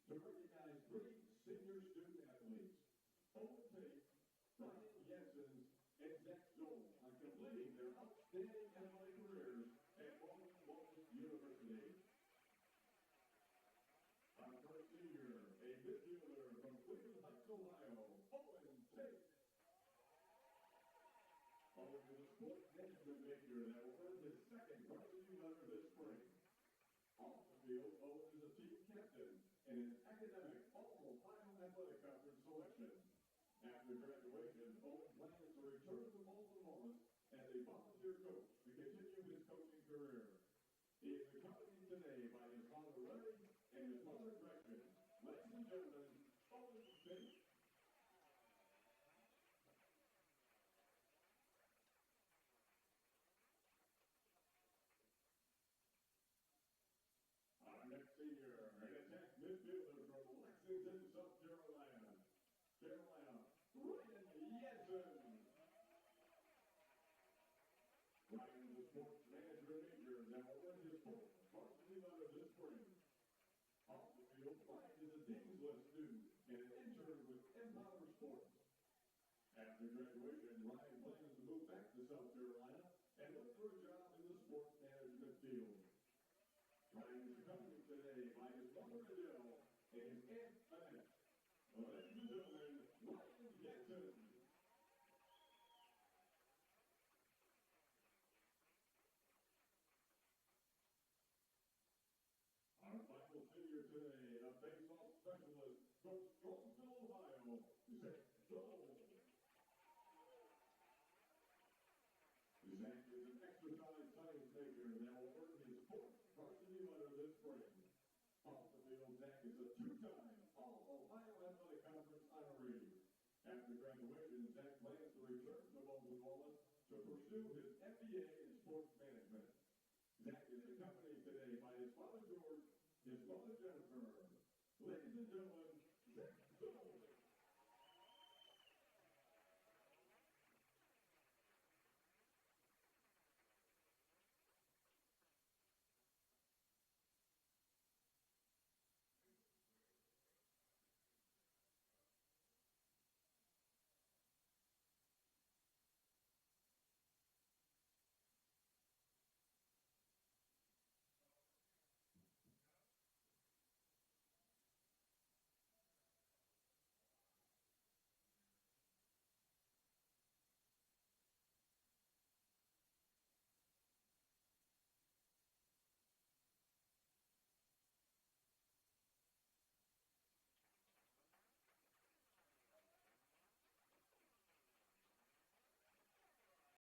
to recognize three senior student athletes, Owen Tate, Ryan Jensen, and Zach Zoll, on completing their outstanding athletic careers at Baldwin Wallace University. Our first senior, a midfielder from Cleveland Heights, Ohio, Owen Tate. Owen is a sports management major that will earn his second varsity letter this spring. Off the field, Owen is a team captain and an academic All-Ohio Athletic Conference selection. After graduation, Owen plans to return to Baldwin Wallace as a volunteer coach to continue his coaching career. He is accompanied today by his father Larry and his mother Gretchen. Ladies and gentlemen, Owen Tate. Our next senior, an attack midfielder from Lexington, South Carolina, Ryan Jensen. Ryan is a sports management major that will earn his fourth varsity letter this spring. Off the field, Ryan is a Dean's List student and an intern with Empower Sports. After graduation, Ryan plans to move back to South Carolina and look for a job in the sports management field. Ryan is accompanied today by his mother Adele and his aunt Annette. Ladies and gentlemen, Ryan Jensen. Our final senior today, a baseball specialist from Tressel, Ohio, Zach Zoll. Zach is an exercise science major that will earn his fourth varsity letter this spring. Off the field, Zach is a two-time All-Ohio Athletic Conference honoree. After graduation, Zach plans to return to Baldwin Wallace to pursue his MBA in sports management. Zach is accompanied today by his father George, his mother Jennifer. Ladies and gentlemen,